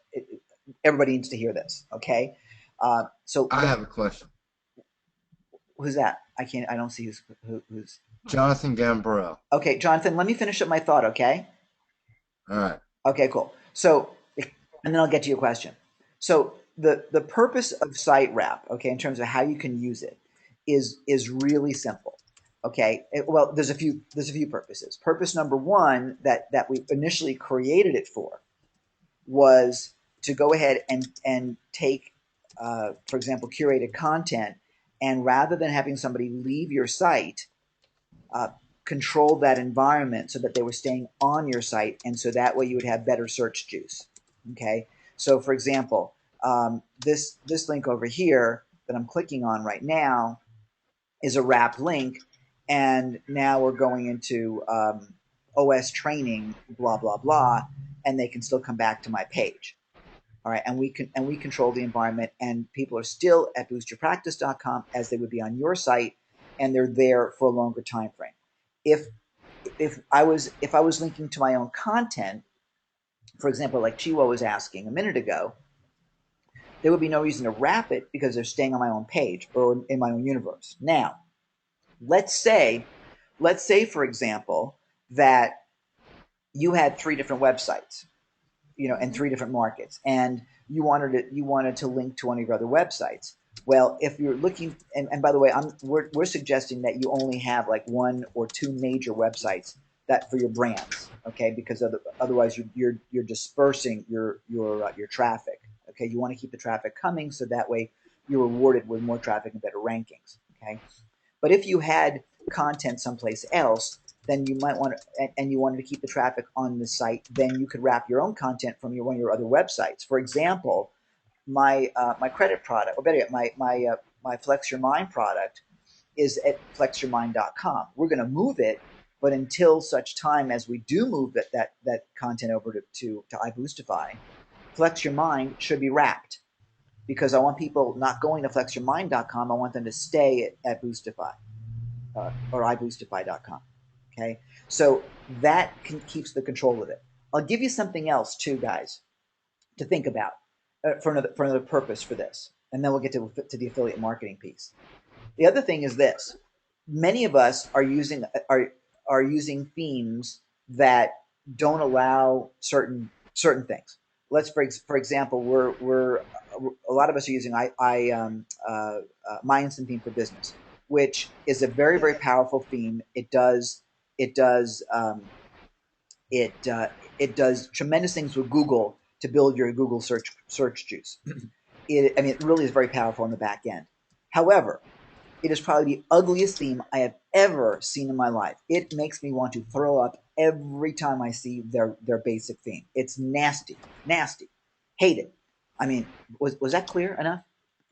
everybody needs to hear this. Okay. So I have a question. Who's that? I don't see who's. Jonathan Gambrell. Okay, Jonathan, let me finish up my thought. Okay. All right. Okay, cool. So, and then I'll get to your question. So the purpose of SiteWrap, okay, in terms of how you can use it, is really simple. Okay, well, there's a few purposes. Purpose number one that we initially created it for was to go ahead and take, for example, curated content, and rather than having somebody leave your site, control that environment so that they were staying on your site, and so that way you would have better search juice. Okay, so for example, this link over here that I'm clicking on right now is a wrapped link, and now we're going into OS training, blah blah blah, and they can still come back to my page. All right, and we control the environment, and people are still at boostyourpractice.com as they would be on your site, and they're there for a longer time frame. If I was linking to my own content, for example, like Chiwa was asking a minute ago, there would be no reason to wrap it because they're staying on my own page or in my own universe. Now, let's say, for example, that you had 3 different websites, and 3 different markets, and you wanted to link to one of your other websites. Well, if you're looking, and by the way, we're suggesting that you only have like 1 or 2 major websites that for your brands, okay? Because otherwise you're dispersing your traffic. Okay, you want to keep the traffic coming so that way you're rewarded with more traffic and better rankings. Okay, but if you had content someplace else, then you might want to, and you wanted to keep the traffic on the site, then you could wrap your own content from one of your other websites. For example, my credit product, or better yet, my Flex Your Mind product is at flexyourmind.com. We're going to move it, but until such time as we do move that content over to iBoostify, Flex Your Mind should be wrapped, because I want people not going to flexyourmind.com. I want them to stay at Boostify or iBoostify.com. Okay, so that keeps the control of it. I'll give you something else too, guys, to think about for another purpose for this, and then we'll get to the affiliate marketing piece. The other thing is this: many of us are using themes that don't allow certain things. Let's for example, we're a lot of us are using My Instant Theme for Business, which is a very, very powerful theme. It does tremendous things with Google to build your Google search juice. It really is very powerful on the back end. However, it is probably the ugliest theme I have ever seen in my life. It makes me want to throw up every time I see their basic theme. It's nasty, nasty. Hate it. I mean, was that clear enough?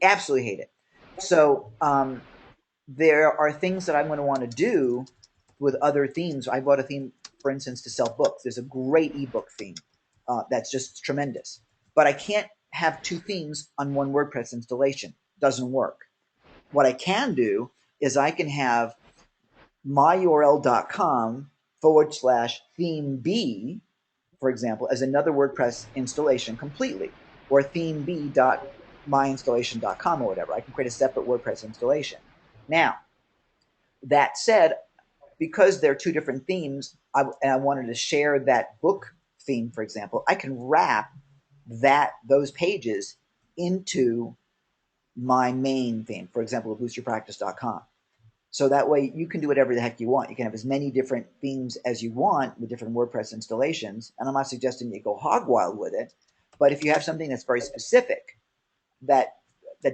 Absolutely hate it. So there are things that I'm going to want to do with other themes. I bought a theme, for instance, to sell books. There's a great ebook theme that's just tremendous. But I can't have 2 themes on one WordPress installation. Doesn't work. What I can do is I can have myurl.com/theme B, for example, as another WordPress installation completely, or themeb.myinstallation.com or whatever. I can create a separate WordPress installation. Now, that said, because they're 2 different themes, and I wanted to share that book theme, for example, I can wrap those pages into my main theme, for example, boostyourpractice.com. So that way you can do whatever the heck you want. You can have as many different themes as you want with different WordPress installations. And I'm not suggesting you go hog wild with it, but if you have something that's very specific that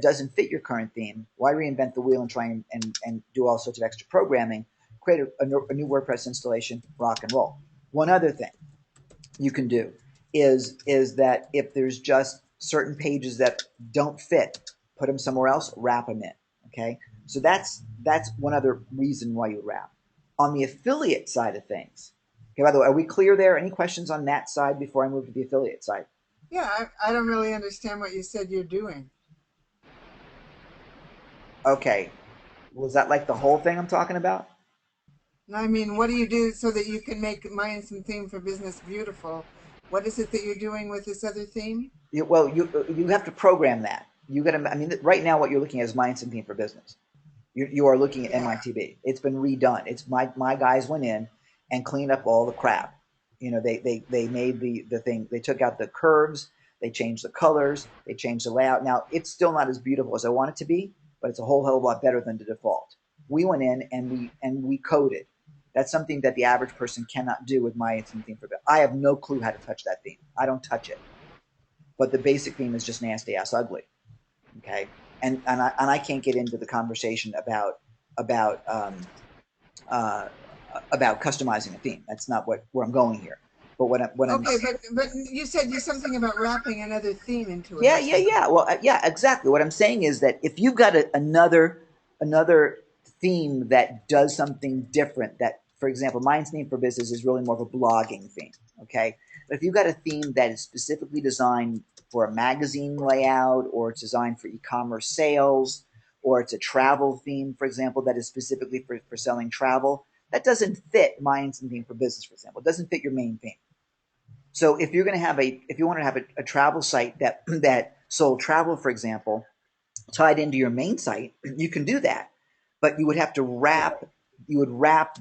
doesn't fit your current theme, why reinvent the wheel and try and do all sorts of extra programming? Create a new WordPress installation, rock and roll. One other thing you can do is that if there's just certain pages that don't fit, put them somewhere else, wrap them in. Okay, so that's one other reason why you wrap. On the affiliate side of things, okay. By the way, are we clear there? Any questions on that side before I move to the affiliate side? Yeah, I don't really understand what you said you're doing. Okay, was that like the whole thing I'm talking about? I mean, what do you do so that you can make My Instant Theme for Business beautiful? What is it that you're doing with this other theme? Well, you have to program that. You got to. I mean, right now what you're looking at is My Instant Theme for Business. You are looking at MITB. It's been redone. It's my guys went in and cleaned up all the crap. You know, they made the thing. They took out the curves. They changed the colors. They changed the layout. Now it's still not as beautiful as I want it to be, but it's a whole hell of a lot better than the default. We went in and we coded. That's something that the average person cannot do with My Instant Theme for Business. I have no clue how to touch that theme. I don't touch it. But the basic theme is just nasty ass ugly. Okay. And I can't get into the conversation about customizing a theme. That's not where I'm going here. But but you said something about wrapping another theme into it. Yeah. Well, yeah, exactly. What I'm saying is that if you've got another theme that does something different, that, for example, Mine's Theme for Business is really more of a blogging theme. Okay. But if you've got a theme that is specifically designed for a magazine layout, or it's designed for e-commerce sales, or it's a travel theme, for example, that is specifically for selling travel, that doesn't fit My Instant Theme for Business, for example. It doesn't fit your main theme. So if you're going to have if you want to have a travel site that sold travel, for example, tied into your main site, you can do that. But you would have to wrap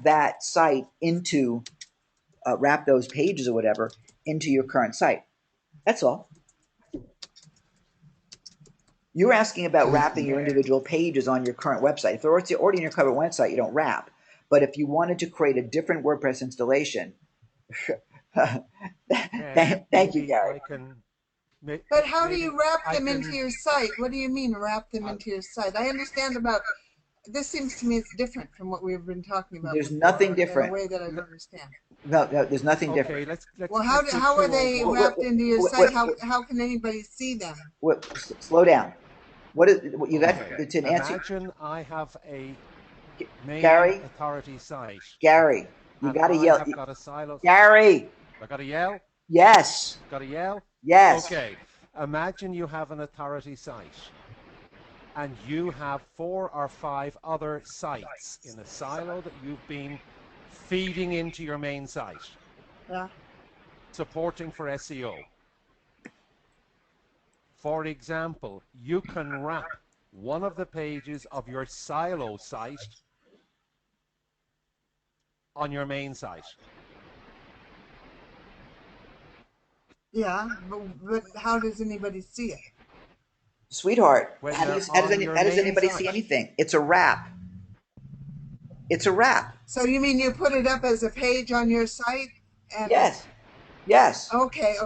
that site into wrap those pages or whatever into your current site. That's all. You're asking about wrapping your individual pages on your current website. If they're already on your current website, you don't wrap. But if you wanted to create a different WordPress installation, thank you, Gary. But how do you wrap them into your site? What do you mean wrap them into your site? I understand about this. Seems to me it's different from what we've been talking about. There's nothing different. In a way that I don't understand. No, there's nothing different. Well, how are they wrapped into your site? How can anybody see them? Slow down. What you got to answer? Imagine I have a main Gary, authority site. Gary, you got to yell. Got a silo. Gary. I got to yell? Yes. Got to yell? Yes. Okay. Imagine you have an authority site and you have 4 or 5 other sites in a silo that you've been feeding into your main site. Yeah. Supporting for SEO. For example, you can wrap one of the pages of your silo site on your main site. Yeah, but how does anybody see it? Sweetheart, how does anybody see anything? It's a wrap. It's a wrap. So you mean you put it up as a page on your site? And yes. Yes. Okay.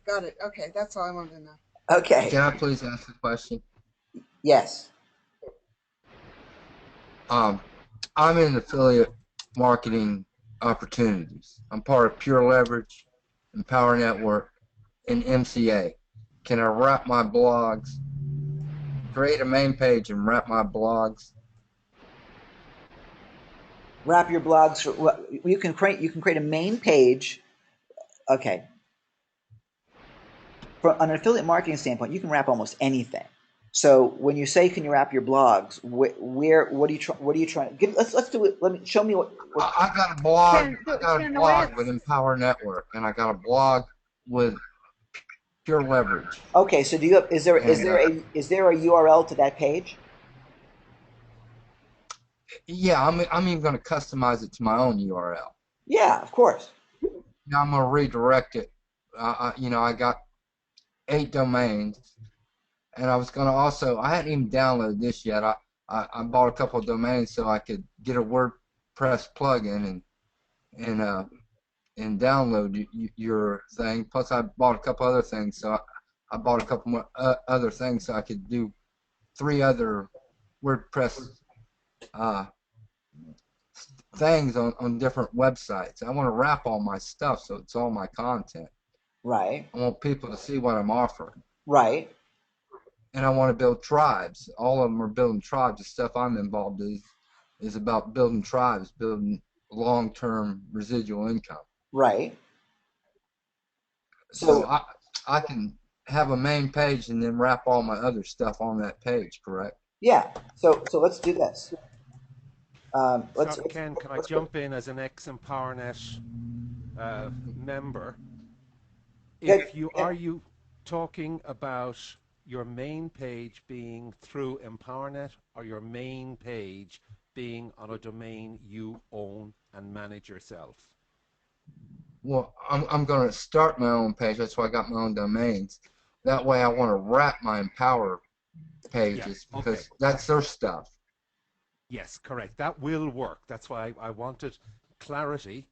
Got it. Okay, that's all I wanted to know. Okay. Can I please ask a question? Yes. I'm in affiliate marketing opportunities. I'm part of Pure Leverage, Empower Network, and MCA. Can I wrap my blogs, create a main page and wrap my blogs? Wrap your blogs. You can create a main page. Okay. From an affiliate marketing standpoint, you can wrap almost anything. So when you say, "Can you wrap your blogs?" What are you trying? Let's do it. Show me what. I got a blog. I got a blog with Empower Network, and I got a blog with Pure Leverage. Okay, so do you have, is there a URL to that page? Yeah, I'm even going to customize it to my own URL. Yeah, of course. Now I'm going to redirect it. I got 8 domains, and I was going to also. I hadn't even downloaded this yet. I bought a couple of domains so I could get a WordPress plugin and download your thing. Plus, I bought a couple other things, so I bought a couple more other things so I could do 3 other WordPress things on different websites. I want to wrap all my stuff so it's all my content. Right. I want people to see what I'm offering. Right. And I want to build tribes. All of them are building tribes. The stuff I'm involved in is about building tribes, building long-term residual income. Right. So I can have a main page and then wrap all my other stuff on that page, correct? Yeah. So let's do this. Ken, can I jump in as an ex-EmpowerNet member? If you are you talking about your main page being through EmpowerNet or your main page being on a domain you own and manage yourself? Well, I'm going to start my own page. That's why I got my own domains. That way I want to wrap my Empower pages because that's their stuff. Yes, correct. That will work. That's why I wanted clarity,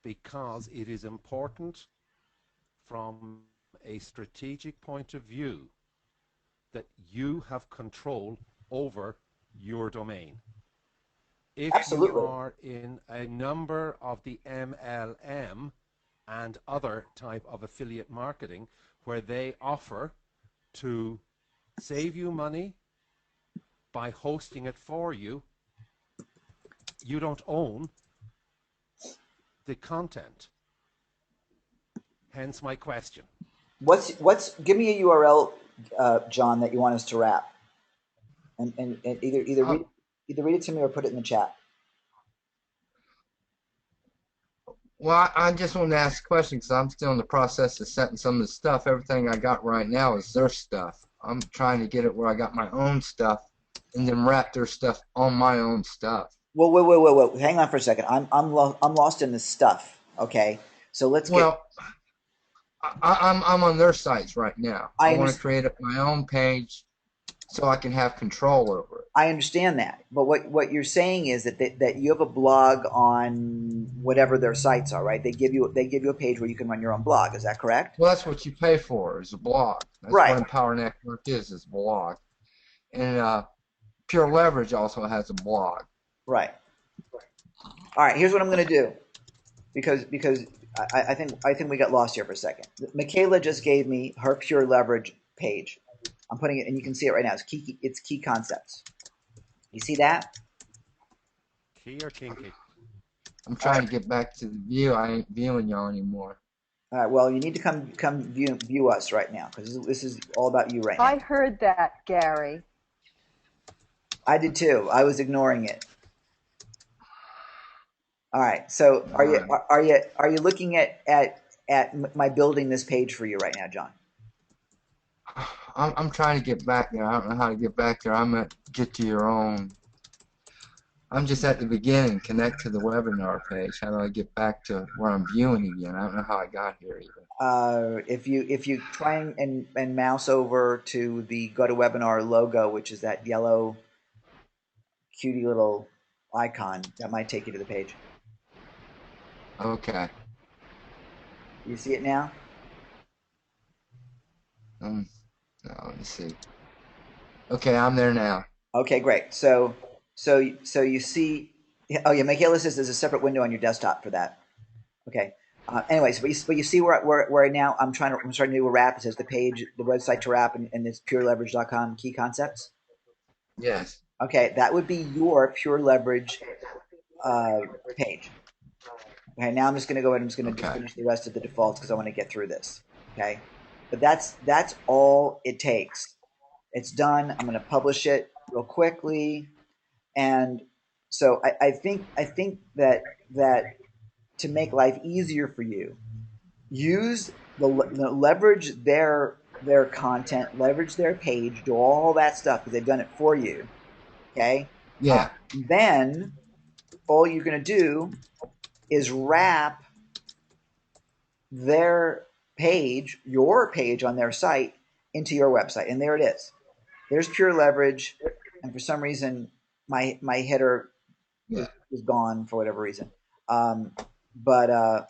because it is important from a strategic point of view that you have control over your domain. If Absolutely. you are in a number of the MLM and other type of affiliate marketing where they offer to save you money by hosting it for you, you don't own the content. Hence my question. Give me a URL, John, that you want us to wrap, and either read it to me or put it in the chat. Well, I just want to ask a question because I'm still in the process of setting some of the stuff. Everything I got right now is their stuff. I'm trying to get it where I got my own stuff and then wrap their stuff on my own stuff. Well, wait. Hang on for a second. I'm lost in this stuff. Okay, so let's get. Well, I'm on their sites right now. I want to create my own page so I can have control over it. I understand that, but what you're saying is that you have a blog on whatever their sites are, right? They give you a page where you can run your own blog. Is that correct? Well, that's what you pay for, is a blog. That's what Empower Network is a blog. And Pure Leverage also has a blog. Right. All right. Here's what I'm going to do, because I think we got lost here for a second. Michaela just gave me her Pure Leverage page. I'm putting it, and you can see it right now. It's key concepts. You see that? Key or kinky? I'm trying to get back to the view. I ain't viewing y'all anymore. All right. Well, you need to come view us right now, because this is all about you right now. I heard that, Gary. I did too. I was ignoring it. All right. So are you looking at my building this page for you right now, John? I'm trying to get back there. I don't know how to get back there. I'm at get to your own. I'm just at the beginning. Connect to the webinar page. How do I get back to where I'm viewing again? I don't know how I got here even. If you try and mouse over to the GoToWebinar logo, which is that yellow cutie little icon, that might take you to the page. Okay. You see it now? No, let me see. Okay, I'm there now. Okay, great. So you see. Oh yeah, Michaela says there's a separate window on your desktop for that. Okay. Anyways, but you see where now I'm starting to do a wrap. It says the page, the website to wrap, and it's pureleverage.com key concepts. Yes. Okay, that would be your Pure Leverage page. Okay, now I'm just going to go ahead and I'm just going to finish the rest of the defaults because I want to get through this. Okay, but that's all it takes. It's done. I'm going to publish it real quickly, and so I think that to make life easier for you, use leverage their content, leverage their page, do all that stuff because they've done it for you. Okay. Yeah. Then all you're going to do is wrap their page, your page on their site, into your website, and there it is. There's Pure Leverage, and for some reason my header was gone for whatever reason. But I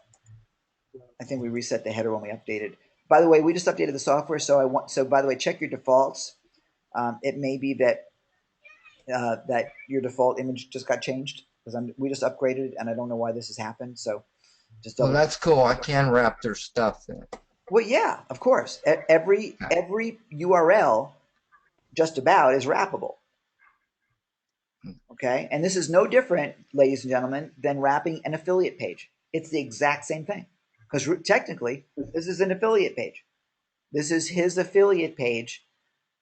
think we reset the header when we updated. By the way, we just updated the software, so by the way, check your defaults. It may be that that your default image just got changed because we just upgraded and I don't know why this has happened. So just double. Well, that's cool. I can wrap their stuff in. Well, yeah, of course. Every URL just about is wrappable. Okay, and this is no different, ladies and gentlemen, than wrapping an affiliate page. It's the exact same thing because technically this is an affiliate page. This is his affiliate page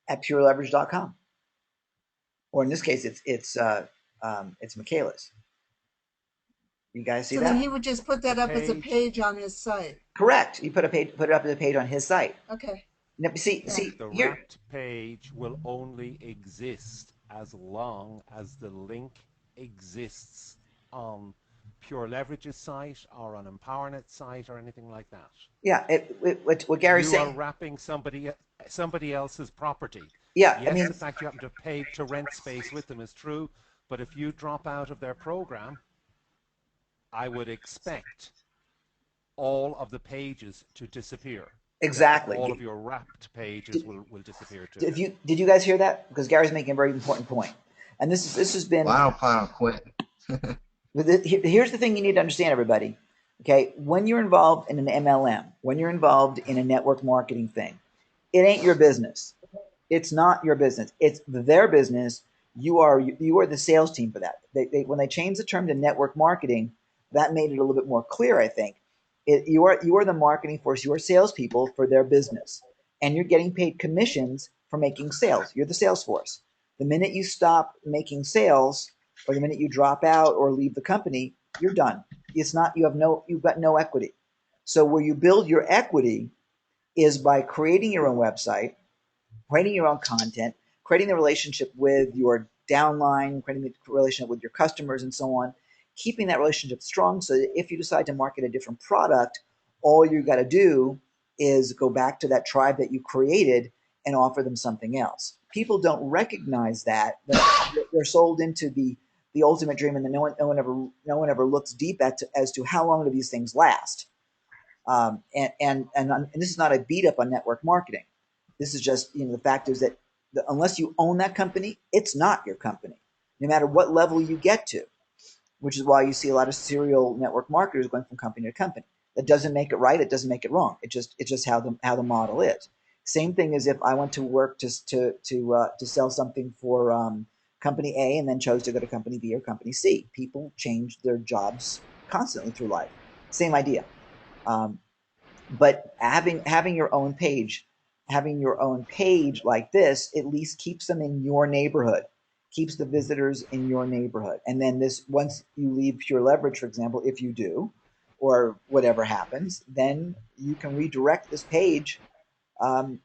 at pureleverage.com, or in this case, it's Michaela's. You guys see So that? then he would just put that up as a page on his site. Correct. You put it up as a page on his site. Okay. Now, see, the here. wrapped page will only exist as long as the link exists on Pure Leverage's site or on EmpowerNet's site or anything like that. Yeah, what Gary's saying. You are wrapping somebody else's property. Yeah, yes, I mean, the fact you happen to pay to rent space with them is true, but if you drop out of their program, I would expect all of the pages to disappear. Exactly. All of your wrapped pages will disappear too. Did you guys hear that? Because Gary's making a very important point, and this has been. Well, I don't plan on quitting. Here's the thing you need to understand, everybody. Okay, when you're involved in an MLM, when you're involved in a network marketing thing, it ain't your business. It's not your business. It's their business. You are the sales team for that. When they changed the term to network marketing, that made it a little bit more clear, I think. You are the marketing force. You are salespeople for their business, and you're getting paid commissions for making sales. You're the sales force. The minute you stop making sales, or the minute you drop out or leave the company, you're done. You've got no equity. So where you build your equity is by creating your own website, creating your own content, creating the relationship with your downline, creating the relationship with your customers and so on, keeping that relationship strong so that if you decide to market a different product, all you got to do is go back to that tribe that you created and offer them something else. People don't recognize that they're sold into the ultimate dream, and then no one ever looks deep as to how long do these things last. And this is not a beat up on network marketing. This is just, the fact is that unless you own that company, it's not your company, no matter what level you get to, which is why you see a lot of serial network marketers going from company to company. That doesn't make it right. It doesn't make it wrong. It's just how the model is. Same thing as if I went to work to sell something for company A and then chose to go to company B or company C. People change their jobs constantly through life. Same idea. But having your own page, like this, at least keeps them in your neighborhood, keeps the visitors in your neighborhood. And then once you leave Pure Leverage, for example, if you do, or whatever happens, then you can redirect this page and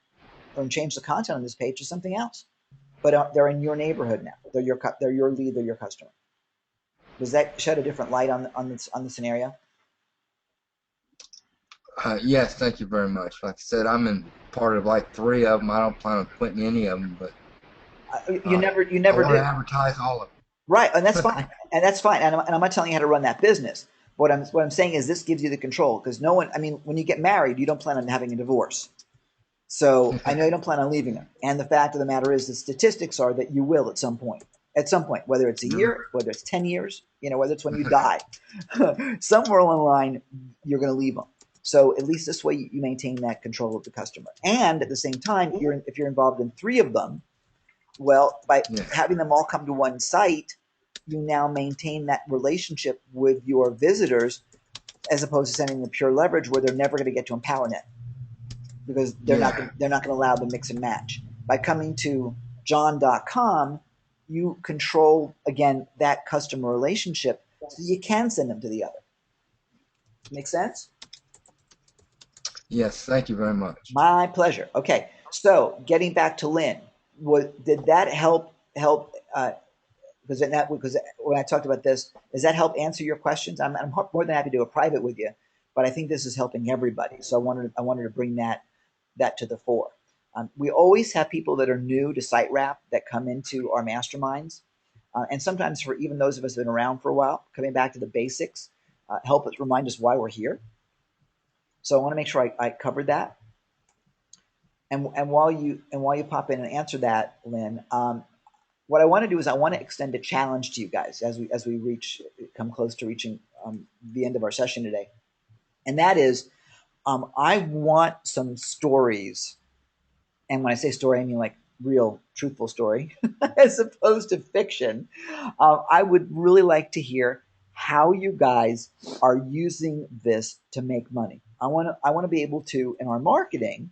change the content on this page to something else. But they're in your neighborhood now. They're your lead. They're your customer. Does that shed a different light on the scenario? Yes, thank you very much. Like I said, I'm in part of like 3 of them. I don't plan on quitting any of them, but you never I want do. to advertise all of them. Right, and that's fine. And that's fine. And I'm not telling you how to run that business. What I'm saying is this gives you the control, because no one. I mean, when you get married, you don't plan on having a divorce. So I know you don't plan on leaving them. And the fact of the matter is, the statistics are that you will at some point. At some point, whether it's a year, whether it's 10 years, whether it's when you die, somewhere along the line, you're going to leave them. So at least this way you maintain that control of the customer. And at the same time, if you're involved in 3 of them, well, by having them all come to one site, you now maintain that relationship with your visitors, as opposed to sending them Pure Leverage where they're never going to get to EmpowerNet, because they're not going to allow the mix and match. By coming to john.com, you control, again, that customer relationship, so you can send them to the other. Make sense? Yes, thank you very much. My pleasure. Okay, so getting back to Lynn, did that help? Because when I talked about this, does that help answer your questions? I'm more than happy to do a private with you, but I think this is helping everybody. So I wanted to bring that to the fore. We always have people that are new to SiteWrap that come into our masterminds. And sometimes for even those of us that have been around for a while, coming back to the basics, help us remind us why we're here. So I want to make sure I covered that. And while you pop in and answer that, Lynn, what I want to do is I want to extend a challenge to you guys as we come close to reaching the end of our session today, and that is I want some stories. And when I say story, I mean like real, truthful story, as opposed to fiction. I would really like to hear how you guys are using this to make money. I want to be able to, in our marketing,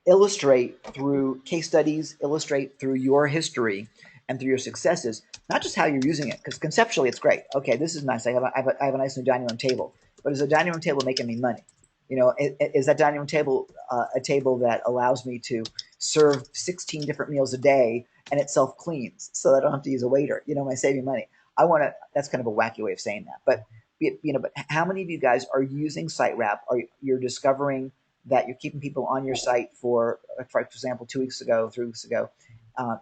illustrate through case studies, illustrate through your history and through your successes, not just how you're using it, because conceptually it's great. Okay, this is nice. I have a nice new dining room table, but is a dining room table making me money? You know, is that dining room table a table that allows me to serve 16 different meals a day and it self cleans so I don't have to use a waiter? You know, am I saving money? That's kind of a wacky way of saying that, but but how many of you guys are using SiteWrap? You're discovering that you're keeping people on your site for example, 3 weeks ago,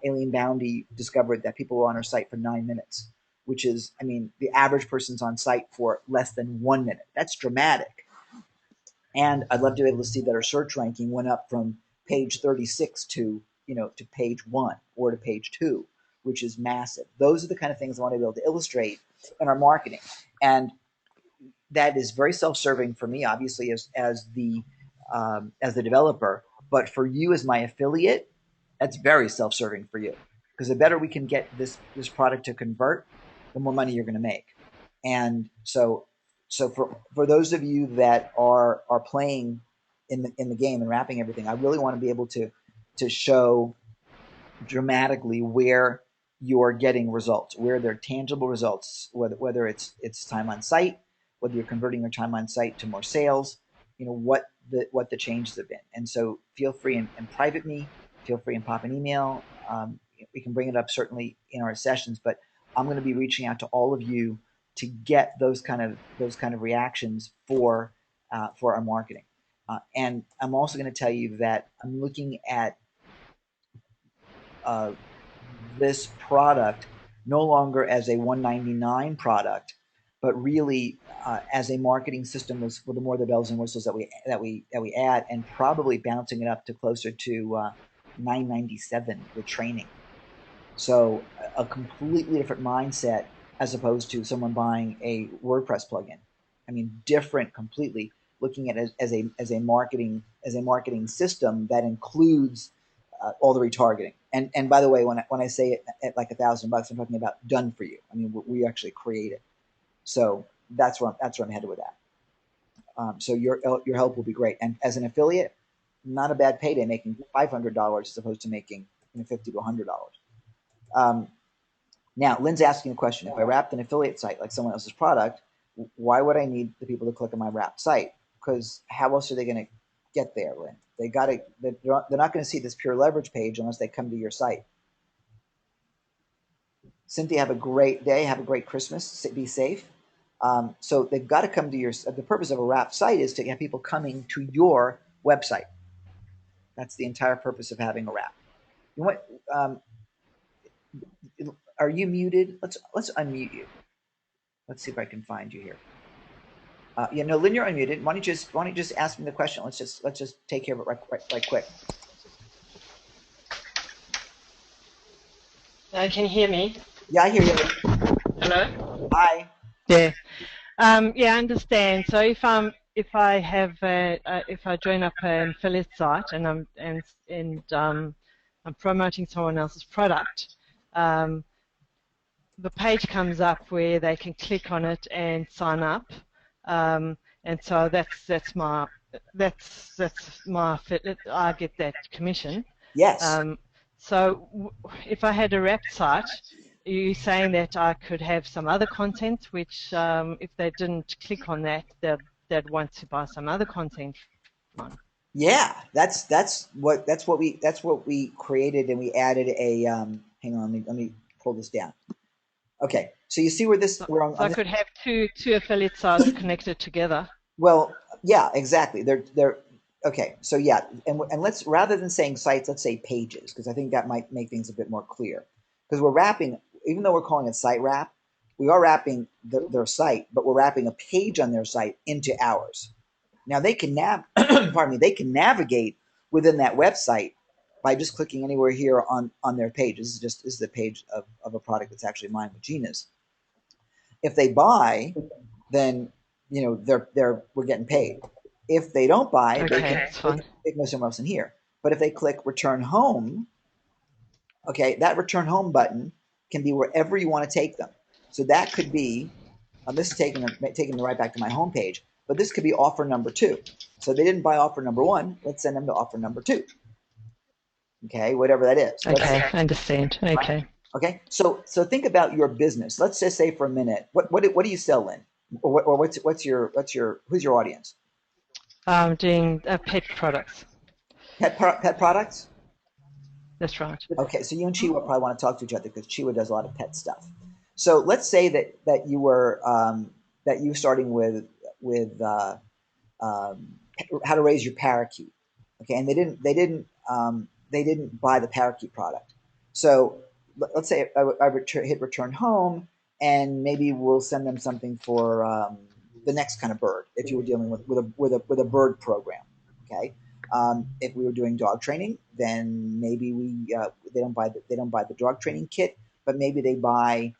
Alien Bounty discovered that people were on her site for 9 minutes, which is, I mean, the average person's on site for less than 1 minute. That's dramatic. And I'd love to be able to see that our search ranking went up from page 36 to page 1 or to page 2, which is massive. Those are the kind of things I want to be able to illustrate in our marketing. And that is very self-serving for me, obviously, as the developer, but for you as my affiliate, that's very self-serving for you, because the better we can get this product to convert, the more money you're going to make. And so for those of you that are playing in the game and wrapping everything, I really want to be able to show dramatically where you're getting results, where they're tangible results, whether it's time on site, whether you're converting your time on site to more sales, what the changes have been. And so feel free and private me, feel free and pop an email. We can bring it up certainly in our sessions, but I'm going to be reaching out to all of you to get those kind of reactions for our marketing. And I'm also going to tell you that I'm looking at this product no longer as a $199 product, but really as a marketing system with the more the bells and whistles that we add, and probably bouncing it up to closer to $997 with training. So a completely different mindset as opposed to someone buying a WordPress plugin. I mean, different completely. Looking at it as a marketing system that includes all the retargeting. And by the way, when I say it at like $1,000, I'm talking about done for you. I mean, we actually create it. So that's where I'm headed with that. So your help will be great. And as an affiliate, not a bad payday, making $500 as opposed to making $50 to $100. Now, Lynn's asking a question. If I wrapped an affiliate site like someone else's product, why would I need the people to click on my wrapped site? Because how else are they going to get there, Lynn? They're not going to see this pure leverage page unless they come to your site. Cynthia, have a great day. Have a great Christmas. Be safe. So they've got to come to your. The purpose of a wrapped site is to get people coming to your website. That's the entire purpose of having a wrap. Are you muted? Let's unmute you. Let's see if I can find you here. Lynn, you're unmuted. Why don't you just ask me the question? Let's just take care of it right quick. Can you hear me? Yeah, I hear you. Hello. Hi. Yeah. Yeah, I understand. So if I join up an affiliate site and I'm promoting someone else's product, the page comes up where they can click on it and sign up, and so that's my affiliate. I get that commission. Yes. So if I had a wrapped site, are you saying that I could have some other content which, if they didn't click on that, they'd want to buy some other content on? Yeah, that's what we created, and we added a. Hang on, let me pull this down. Okay, so you see where this. So I could have two affiliate sites connected together. Well, yeah, exactly. They're Okay, so yeah, and let's, rather than saying sites, let's say pages, because I think that might make things a bit more clear. Because we're wrapping, even though we're calling it site wrap, we are wrapping their site, but we're wrapping a page on their site into ours. Now they can pardon me, they can navigate within that website by just clicking anywhere here on their page. This is the page of a product that's actually mine with Gina's. If they buy, then we're getting paid. If they don't buy, Okay, they can go somewhere else in here. But if they click return home, okay, that return home button can be wherever you want to take them. So that could be, this is taking them right back to my home page, but this could be offer number 2. So they didn't buy offer number 1, let's send them to offer number 2. Okay, whatever that is. Okay, I understand. Okay. Okay, so think about your business. Let's just say for a minute, what do you sell in, or who's your audience? I'm doing pet products. Pet products. That's right. Okay, so you and Chiwa probably want to talk to each other because Chiwa does a lot of pet stuff. So let's say that you were starting with how to raise your parakeet. Okay, and they didn't buy the parakeet product. So let's say I hit return home, and maybe we'll send them something for the next kind of bird. If you were dealing with a bird program, okay. If we were doing dog training, then maybe they don't buy the dog training kit, but maybe they buy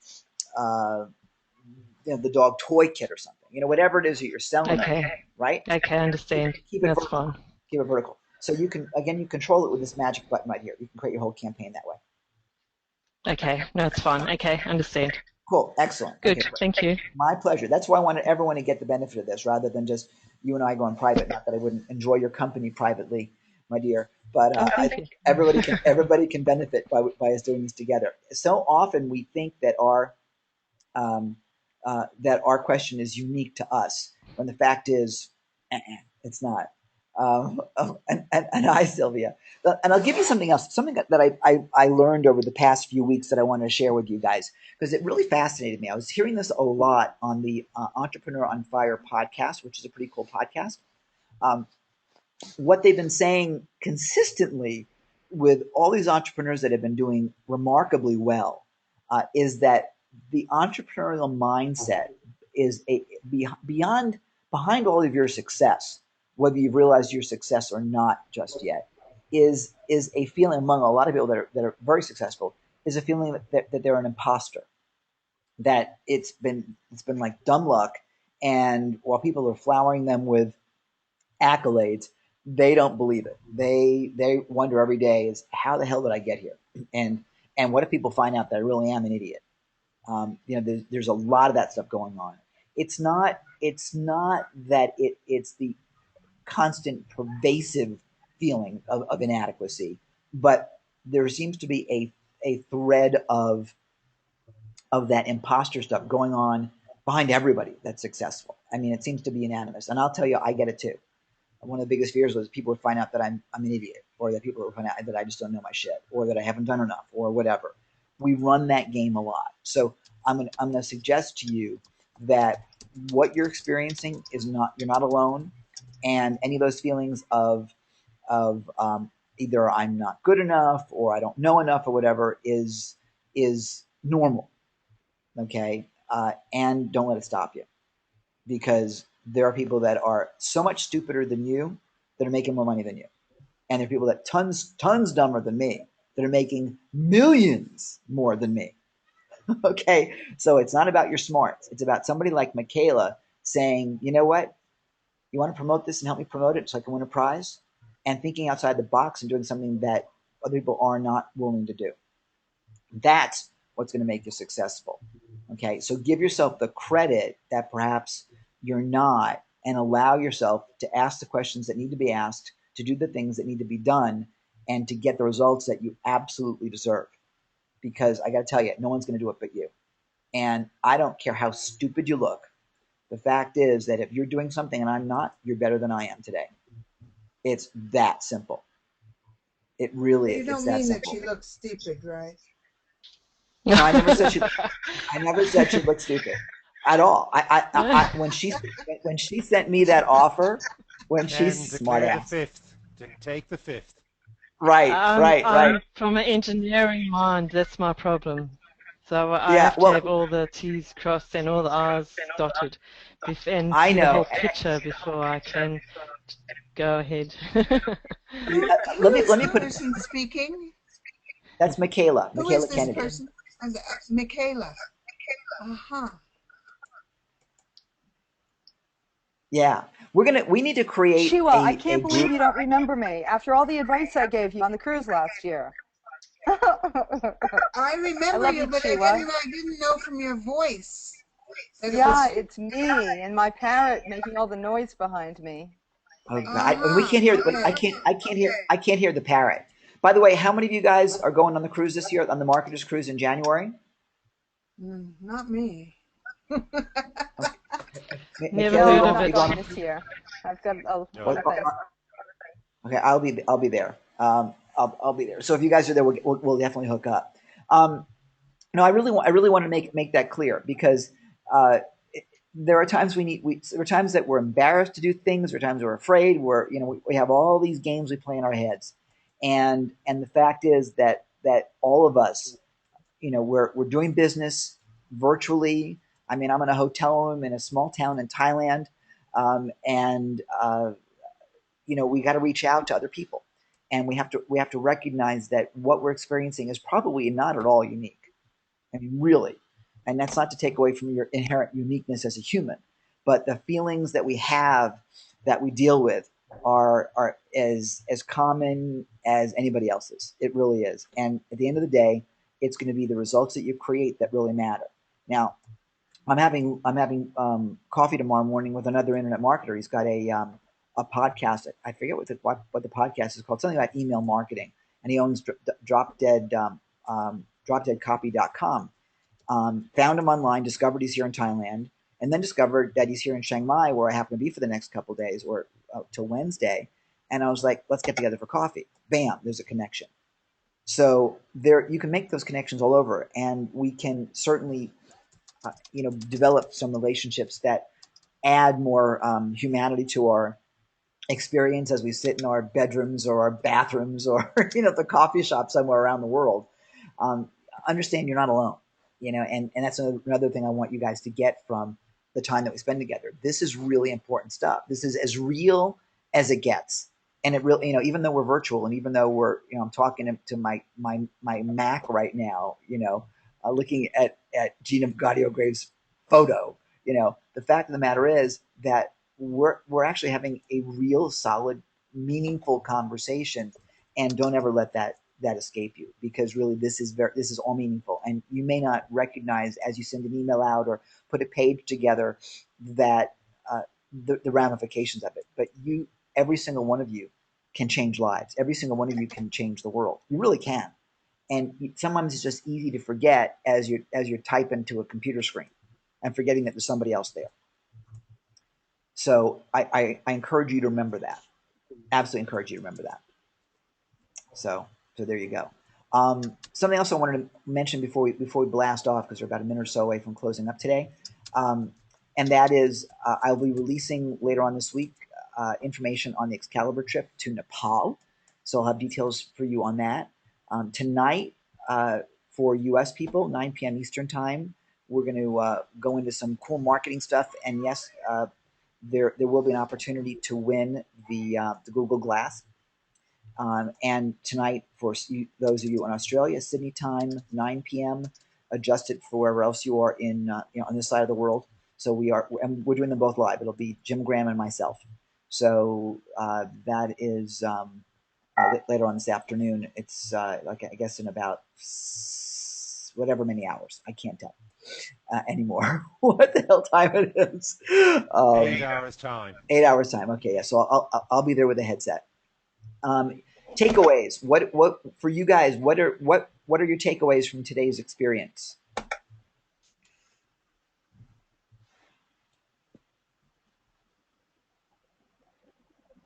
the dog toy kit or something. Whatever it is that you're selling. Okay. Right? Okay, I understand. Keep it That's vertical. fine. Keep it vertical. So you control it with this magic button right here. You can create your whole campaign that way. Okay, no, it's fine. Okay, understand. Cool, excellent. Good, okay. Thank you. My pleasure. That's why I wanted everyone to get the benefit of this, rather than just you and I going private. Not that I wouldn't enjoy your company privately, my dear, but I think everybody can benefit by us doing this together. So often we think that our question is unique to us, when the fact is, it's not. And hi, Sylvia. And I'll give you something else, something that I learned over the past few weeks that I want to share with you guys, because it really fascinated me. I was hearing this a lot on the Entrepreneur on Fire podcast, which is a pretty cool podcast. What they've been saying consistently with all these entrepreneurs that have been doing remarkably well is that the entrepreneurial mindset is behind all of your success, whether you've realized your success or not just yet, is a feeling among a lot of people that are very successful, is a feeling that they're an imposter, that it's been like dumb luck, and while people are flowering them with accolades, they don't believe it. They wonder every day, is how the hell did I get here, and what if people find out that I really am an idiot? There's a lot of that stuff going on. It's not that it's the constant pervasive feeling of inadequacy, but there seems to be a thread of that imposter stuff going on behind everybody that's successful. I mean, it seems to be unanimous, and I'll tell you, I get it too. One of the biggest fears was people would find out that I'm an idiot, or that people would find out that I just don't know my shit, or that I haven't done enough, or whatever. We run that game a lot. So I'm gonna suggest to you that what you're experiencing is not, you're not alone, and any of those feelings of either I'm not good enough or I don't know enough or whatever is normal. Okay, and don't let it stop you, because there are people that are so much stupider than you that are making more money than you, and there are people that tons dumber than me that are making millions more than me. Okay, so it's not about your smarts. It's about somebody like Michaela saying, you know what, you want to promote this and help me promote it so I can win a prize, and thinking outside the box and doing something that other people are not willing to do. That's what's going to make you successful. Okay, so give yourself the credit that perhaps you're not, and allow yourself to ask the questions that need to be asked, to do the things that need to be done, and to get the results that you absolutely deserve. Because I got to tell you, no one's going to do it but you. And I don't care how stupid you look. The fact is that if you're doing something and I'm not, you're better than I am today. It's that simple. It really is. You don't mean that she looks stupid, right? No, I never said she looked stupid at all. When she sent me that offer, when Ken, she's smart declare the ass. fifth. Take the fifth. Right, right. From an engineering mind, that's my problem. So I Yeah, have to have well, all the T's crossed and all the R's dotted, and I see the know. whole picture before I can go ahead. Let Who me is the put it. person speaking? That's Michaela, Who is Michaela this Kennedy. person? Michaela. Uh-huh. Yeah, we need to create Sheila, I a can't believe group. you don't remember me after all the advice I gave you on the cruise last year. I I remember love you, you, but Sheila. I didn't know from your voice that it Yeah, was. it's me and my parrot making all the noise behind me. Oh God, and we Uh-huh. can't hear. Okay. I can't hear the parrot. By the way, how many of you guys are going on the cruise this year, on the Marketers Cruise in January? Not me. Never No, heard Michaela, I'm of not you it. going going? this year. I've got No. other things. Okay, I'll be there. I'll be there. So if you guys are there, we'll definitely hook up. No, I really want to make that clear because uh, there are times there are times that we're embarrassed to do things. There are times we're afraid. We have all these games we play in our heads, and the fact is that all of us, we're doing business virtually. I mean, I'm in a hotel room in a small town in Thailand, and we got to reach out to other people, and we have to recognize that what we're experiencing is probably not at all unique. I mean, really. And that's not to take away from your inherent uniqueness as a human, but the feelings that we have, that we deal with, are as common as anybody else's. It really is. And at the end of the day, it's going to be the results that you create that really matter. Now, I'm having coffee tomorrow morning with another internet marketer. He's got a podcast. I forget what the podcast is called. Something about email marketing, and he owns dropdeadcopy.com. Found him online, discovered he's here in Thailand, and then discovered that he's here in Chiang Mai, where I happen to be for the next couple of days, or till Wednesday. And I was like, let's get together for coffee. Bam, there's a connection. So there, you can make those connections all over, and we can certainly, develop some relationships that add more humanity to our experience as we sit in our bedrooms or our bathrooms or the coffee shop somewhere around the world. Um, Understand you're not alone, and that's another thing I want you guys to get from the time that we spend together. This is really important stuff. This is as real as it gets. And it really, even though we're virtual and even though I'm talking to my Mac right now, looking at Gina Gaudio Graves' photo, the fact of the matter is that we're actually having a real solid, meaningful conversation, and don't ever let that escape you, because really this is all meaningful, and you may not recognize as you send an email out or put a page together that the ramifications of it, but every single one of you can change lives. Every single one of you can change the world. You really can. And sometimes it's just easy to forget as you're typing to a computer screen and forgetting that there's somebody else there. So I encourage you to remember that. Absolutely encourage you to remember that. So there you go. Something else I wanted to mention before we blast off, because we're about a minute or so away from closing up today, and that is I'll be releasing later on this week information on the Excalibur trip to Nepal. So I'll have details for you on that. Tonight, for U.S. people, 9 p.m. Eastern time, we're going to go into some cool marketing stuff. And yes, there will be an opportunity to win the Google Glass. And tonight, for those of you in Australia, Sydney time, 9 p.m., adjusted for wherever else you are on this side of the world. So we're doing them both live. It'll be Jim Graham and myself. So that is later on this afternoon. It's like, I guess, in about whatever many hours. I can't tell anymore what the hell time it is. 8 hours time. 8 hours time. Okay, yeah. So I'll be there with a headset. Takeaways. What for you guys? What are your takeaways from today's experience?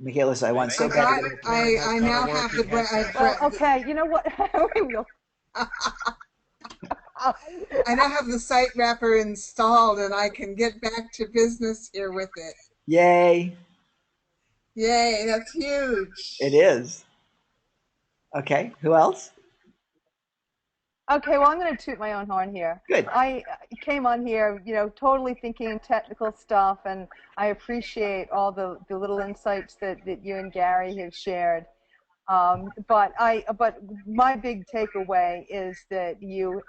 Michaela, I want so bad. I now have the. Well, okay, you know what? We will. I now have the site wrapper installed, and I can get back to business here with it. Yay! Yay, that's huge. It is. Okay, who else? Okay, well, I'm going to toot my own horn here. Good. I came on here, totally thinking technical stuff, and I appreciate all the little insights that you and Gary have shared. But my big takeaway is that you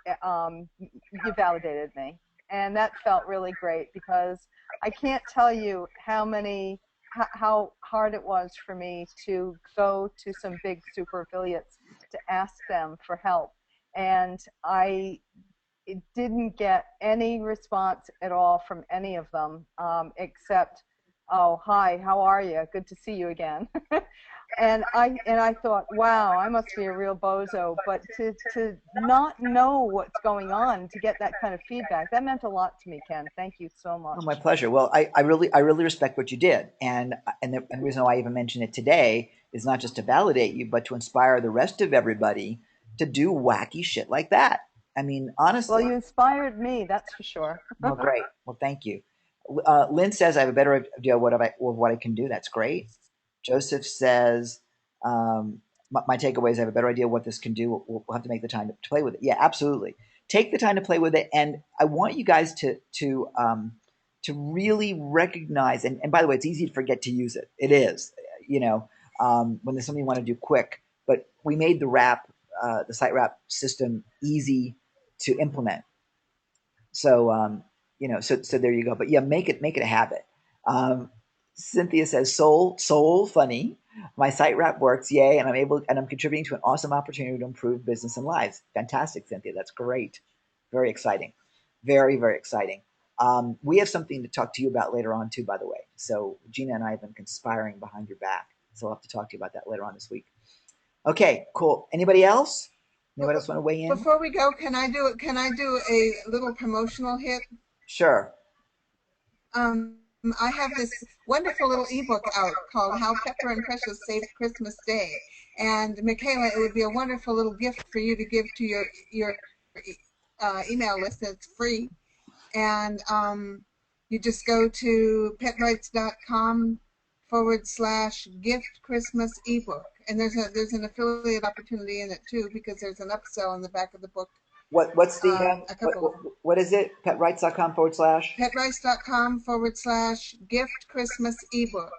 validated me, and that felt really great because I can't tell you how hard it was for me to go to some big super affiliates to ask them for help, and I didn't get any response at all from any of them, except, "Oh, hi, how are you? Good to see you again." And I thought, wow, I must be a real bozo. But to not know what's going on, to get that kind of feedback, that meant a lot to me, Ken. Thank you so much. Oh, my pleasure. Well, I really respect what you did, and the reason why I even mention it today is not just to validate you, but to inspire the rest of everybody to do wacky shit like that. I mean, honestly. Well, you inspired me, that's for sure. Well, great. Well, thank you. Lynn says I have a better idea of what I can do. That's great. Joseph says, my takeaway is I have a better idea of what this can do. We'll have to make the time to play with it. Yeah, absolutely. Take the time to play with it, and I want you guys to really recognize. And by the way, it's easy to forget to use it. It is, when there's something you want to do quick. But we made the SiteWrap system easy to implement. So so there you go. But yeah, make it a habit. Cynthia says, soul funny. My SiteWrap works, yay, and I'm contributing to an awesome opportunity to improve business and lives. Fantastic, Cynthia. That's great. Very exciting. Very, very exciting. We have something to talk to you about later on too, by the way. So Gina and I have been conspiring behind your back. So I'll have to talk to you about that later on this week. Okay, cool. Anybody else? Anybody else want to weigh in? Before we go, can I do a little promotional hit? Sure. I have this wonderful little ebook out called How Pepper and Precious Saved Christmas Day. And Michaela, it would be a wonderful little gift for you to give to your email list. It's free. And you just go to petrights.com/gift Christmas ebook. And there's an affiliate opportunity in it too, because there's an upsell in the back of the book. What's the what is it? Petrights.com/? Petrights.com/gift Christmas ebook.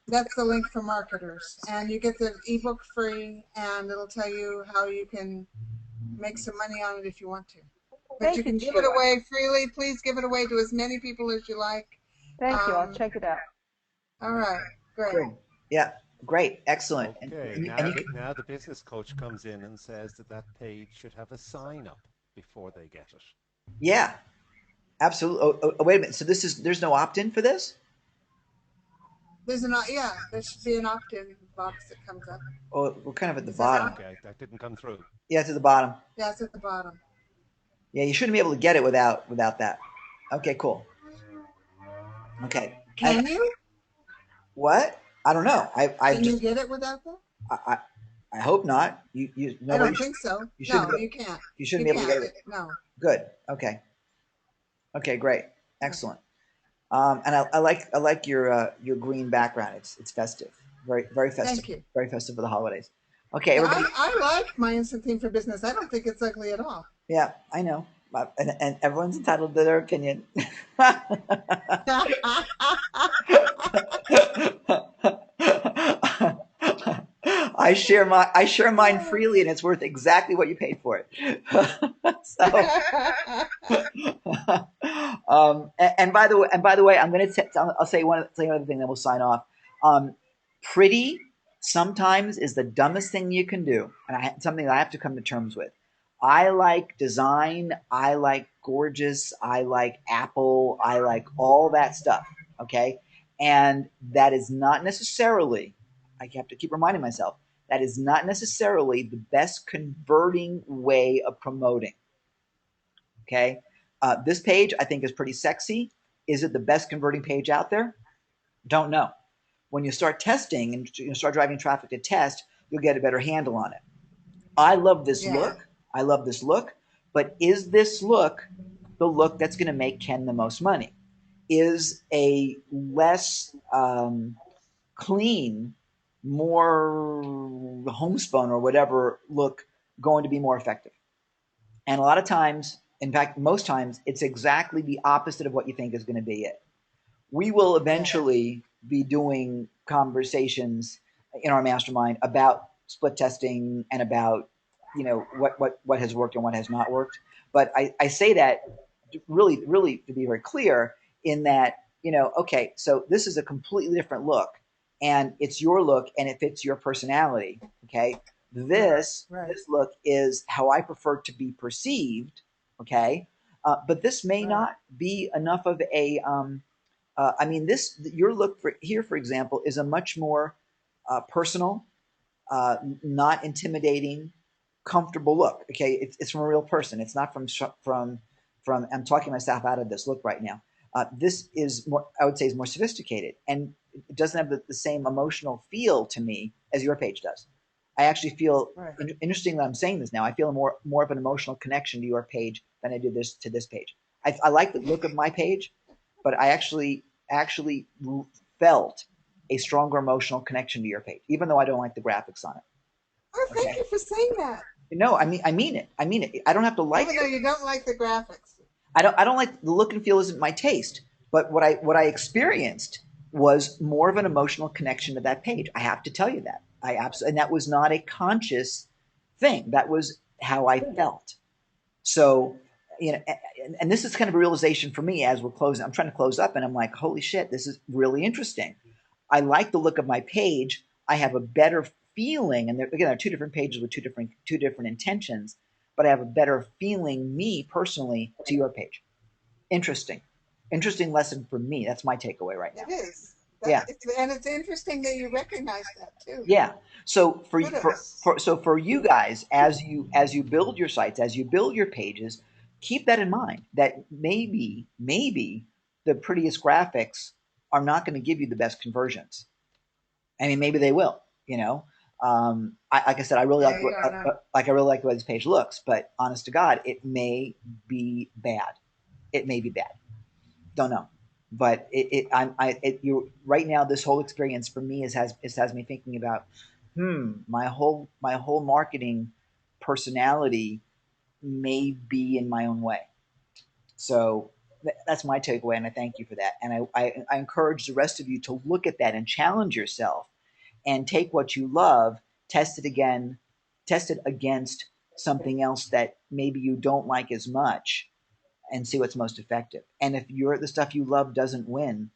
That's the link for marketers, and you get the ebook free, and it'll tell you how you can make some money on it if you want to. But you can give it away freely. Please give it away to as many people as you like. Thank you. I'll check it out. All right. Great. Cool. Yeah. Great. Excellent. Okay. Now the business coach comes in and says that page should have a sign up before they get it. Yeah. Absolutely. Oh, wait a minute. So there's no opt-in for this? There should be an opt-in box that comes up. Oh, we're kind of at the bottom. Okay, that didn't come through. Yeah, it's at the bottom. Yeah, it's at the bottom. Yeah, you shouldn't be able to get it without that. Okay, cool. Okay. Can you? What? I don't know. Can you get it without that? I hope not. I don't think so. No, you can't. You shouldn't be able to get it. No. Good. Okay. Okay, great. Excellent. And I like your green background. It's festive. Very, very festive. Thank you. Very festive for the holidays. Okay, yeah, everybody. I like my instant theme for business. I don't think it's ugly at all. Yeah, I know. And everyone's entitled to their opinion. I share mine freely, and it's worth exactly what you paid for it. And by the way, I'll say one other thing, then we'll sign off. Pretty sometimes is the dumbest thing you can do, and something that I have to come to terms with. I like design. I like gorgeous. I like Apple. I like all that stuff. Okay, and that is not necessarily. I have to keep reminding myself. That is not necessarily the best converting way of promoting. Okay, this page I think is pretty sexy. Is it the best converting page out there? Don't know. When you start testing and you start driving traffic to test, you'll get a better handle on it. I love this look. I love this look. But is this look the look that's going to make Ken the most money? Is a less clean, more homespun or whatever look going to be more effective? And a lot of times, in fact, most times, it's exactly the opposite of what you think is going to be it. We will eventually be doing conversations in our mastermind about split testing and about, you know, what has worked and what has not worked. But I say that really to be very clear in that, you know, okay, so this is a completely different look and it's your look and it fits your personality. Okay. This look is how I prefer to be perceived. Okay. But this may not be enough of a, I mean, your look here, for example, is a much more personal, not intimidating, comfortable look. Okay, it's from a real person. It's not from. I'm talking myself out of this look right now. This is more, I would say, is more sophisticated, and it doesn't have the same emotional feel to me as your page does. I actually feel interesting that I'm saying this now. I feel more of an emotional connection to your page than I do to this page. I like the look of my page, but I actually felt a stronger emotional connection to your page, even though I don't like the graphics on it. Oh, thank you for saying that. No, I mean it. I mean it. I don't have to like even though you don't like the graphics. I don't like the look and feel isn't my taste. But what I experienced was more of an emotional connection to that page. I have to tell you that. And that was not a conscious thing. That was how I felt. So, you know, and this is kind of a realization for me as we're closing. I'm trying to close up and I'm like, holy shit, this is really interesting. I like the look of my page. I have a better feeling, and there are two different pages with two different intentions, but I have a better feeling, me personally, to your page. Interesting lesson for me. That's my takeaway right now. It is. Yeah, and it's interesting that you recognize that too. Yeah. So for you guys, as you build your sites, as you build your pages, keep that in mind. That maybe the prettiest graphics are not going to give you the best conversions. I mean, maybe they will. You know, like I said, I really like the way this page looks, but honest to God, it may be bad. It may be bad. Don't know. But you right now, this whole experience for me has me thinking about, my whole marketing personality may be in my own way. So that's my takeaway, and I thank you for that. And I encourage the rest of you to look at that and challenge yourself, and take what you love, test it against something else that maybe you don't like as much, and see what's most effective. And if the stuff you love doesn't win,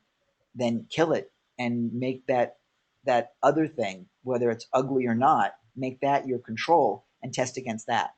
then kill it and make that other thing, whether it's ugly or not, make that your control and test against that.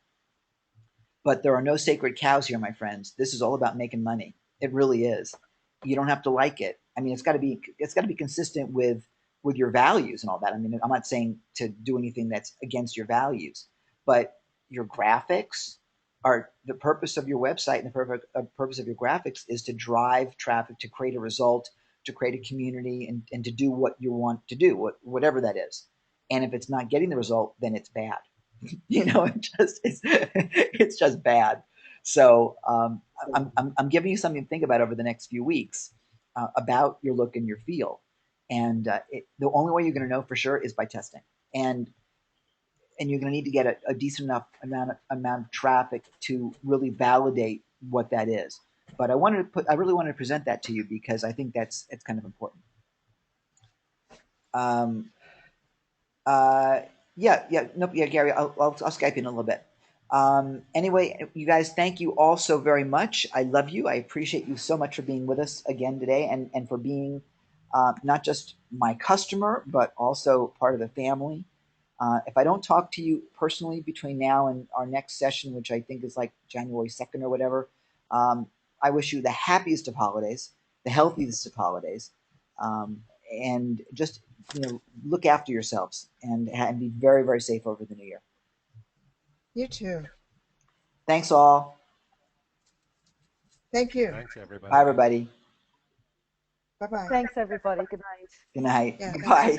But there are no sacred cows here, my friends. This is all about making money. It really is. You don't have to like it. I mean, it's got to be consistent with your values and all that. I mean, I'm not saying to do anything that's against your values, but your graphics are the purpose of your website, and the purpose of your graphics is to drive traffic, to create a result, to create a community, and to do what you want to do, whatever that is. And if it's not getting the result, then it's bad. You know, it's just bad. So I'm giving you something to think about over the next few weeks, about your look and your feel. And the only way you're going to know for sure is by testing. And you're going to need to get a decent enough amount of traffic to really validate what that is. But I really wanted to present that to you because I think it's kind of important. Gary, I'll Skype in a little bit. Anyway, you guys, thank you all so very much. I love you. I appreciate you so much for being with us again today, and for being not just my customer, but also part of the family. If I don't talk to you personally between now and our next session, which I think is like January 2nd or whatever, I wish you the happiest of holidays, the healthiest of holidays, and just look after yourselves and be very, very safe over the new year. You too. Thanks all. Thank you. Thanks, everybody. Bye, everybody. Bye-bye. Thanks, everybody. Good night. Good night. Yeah, Goodbye.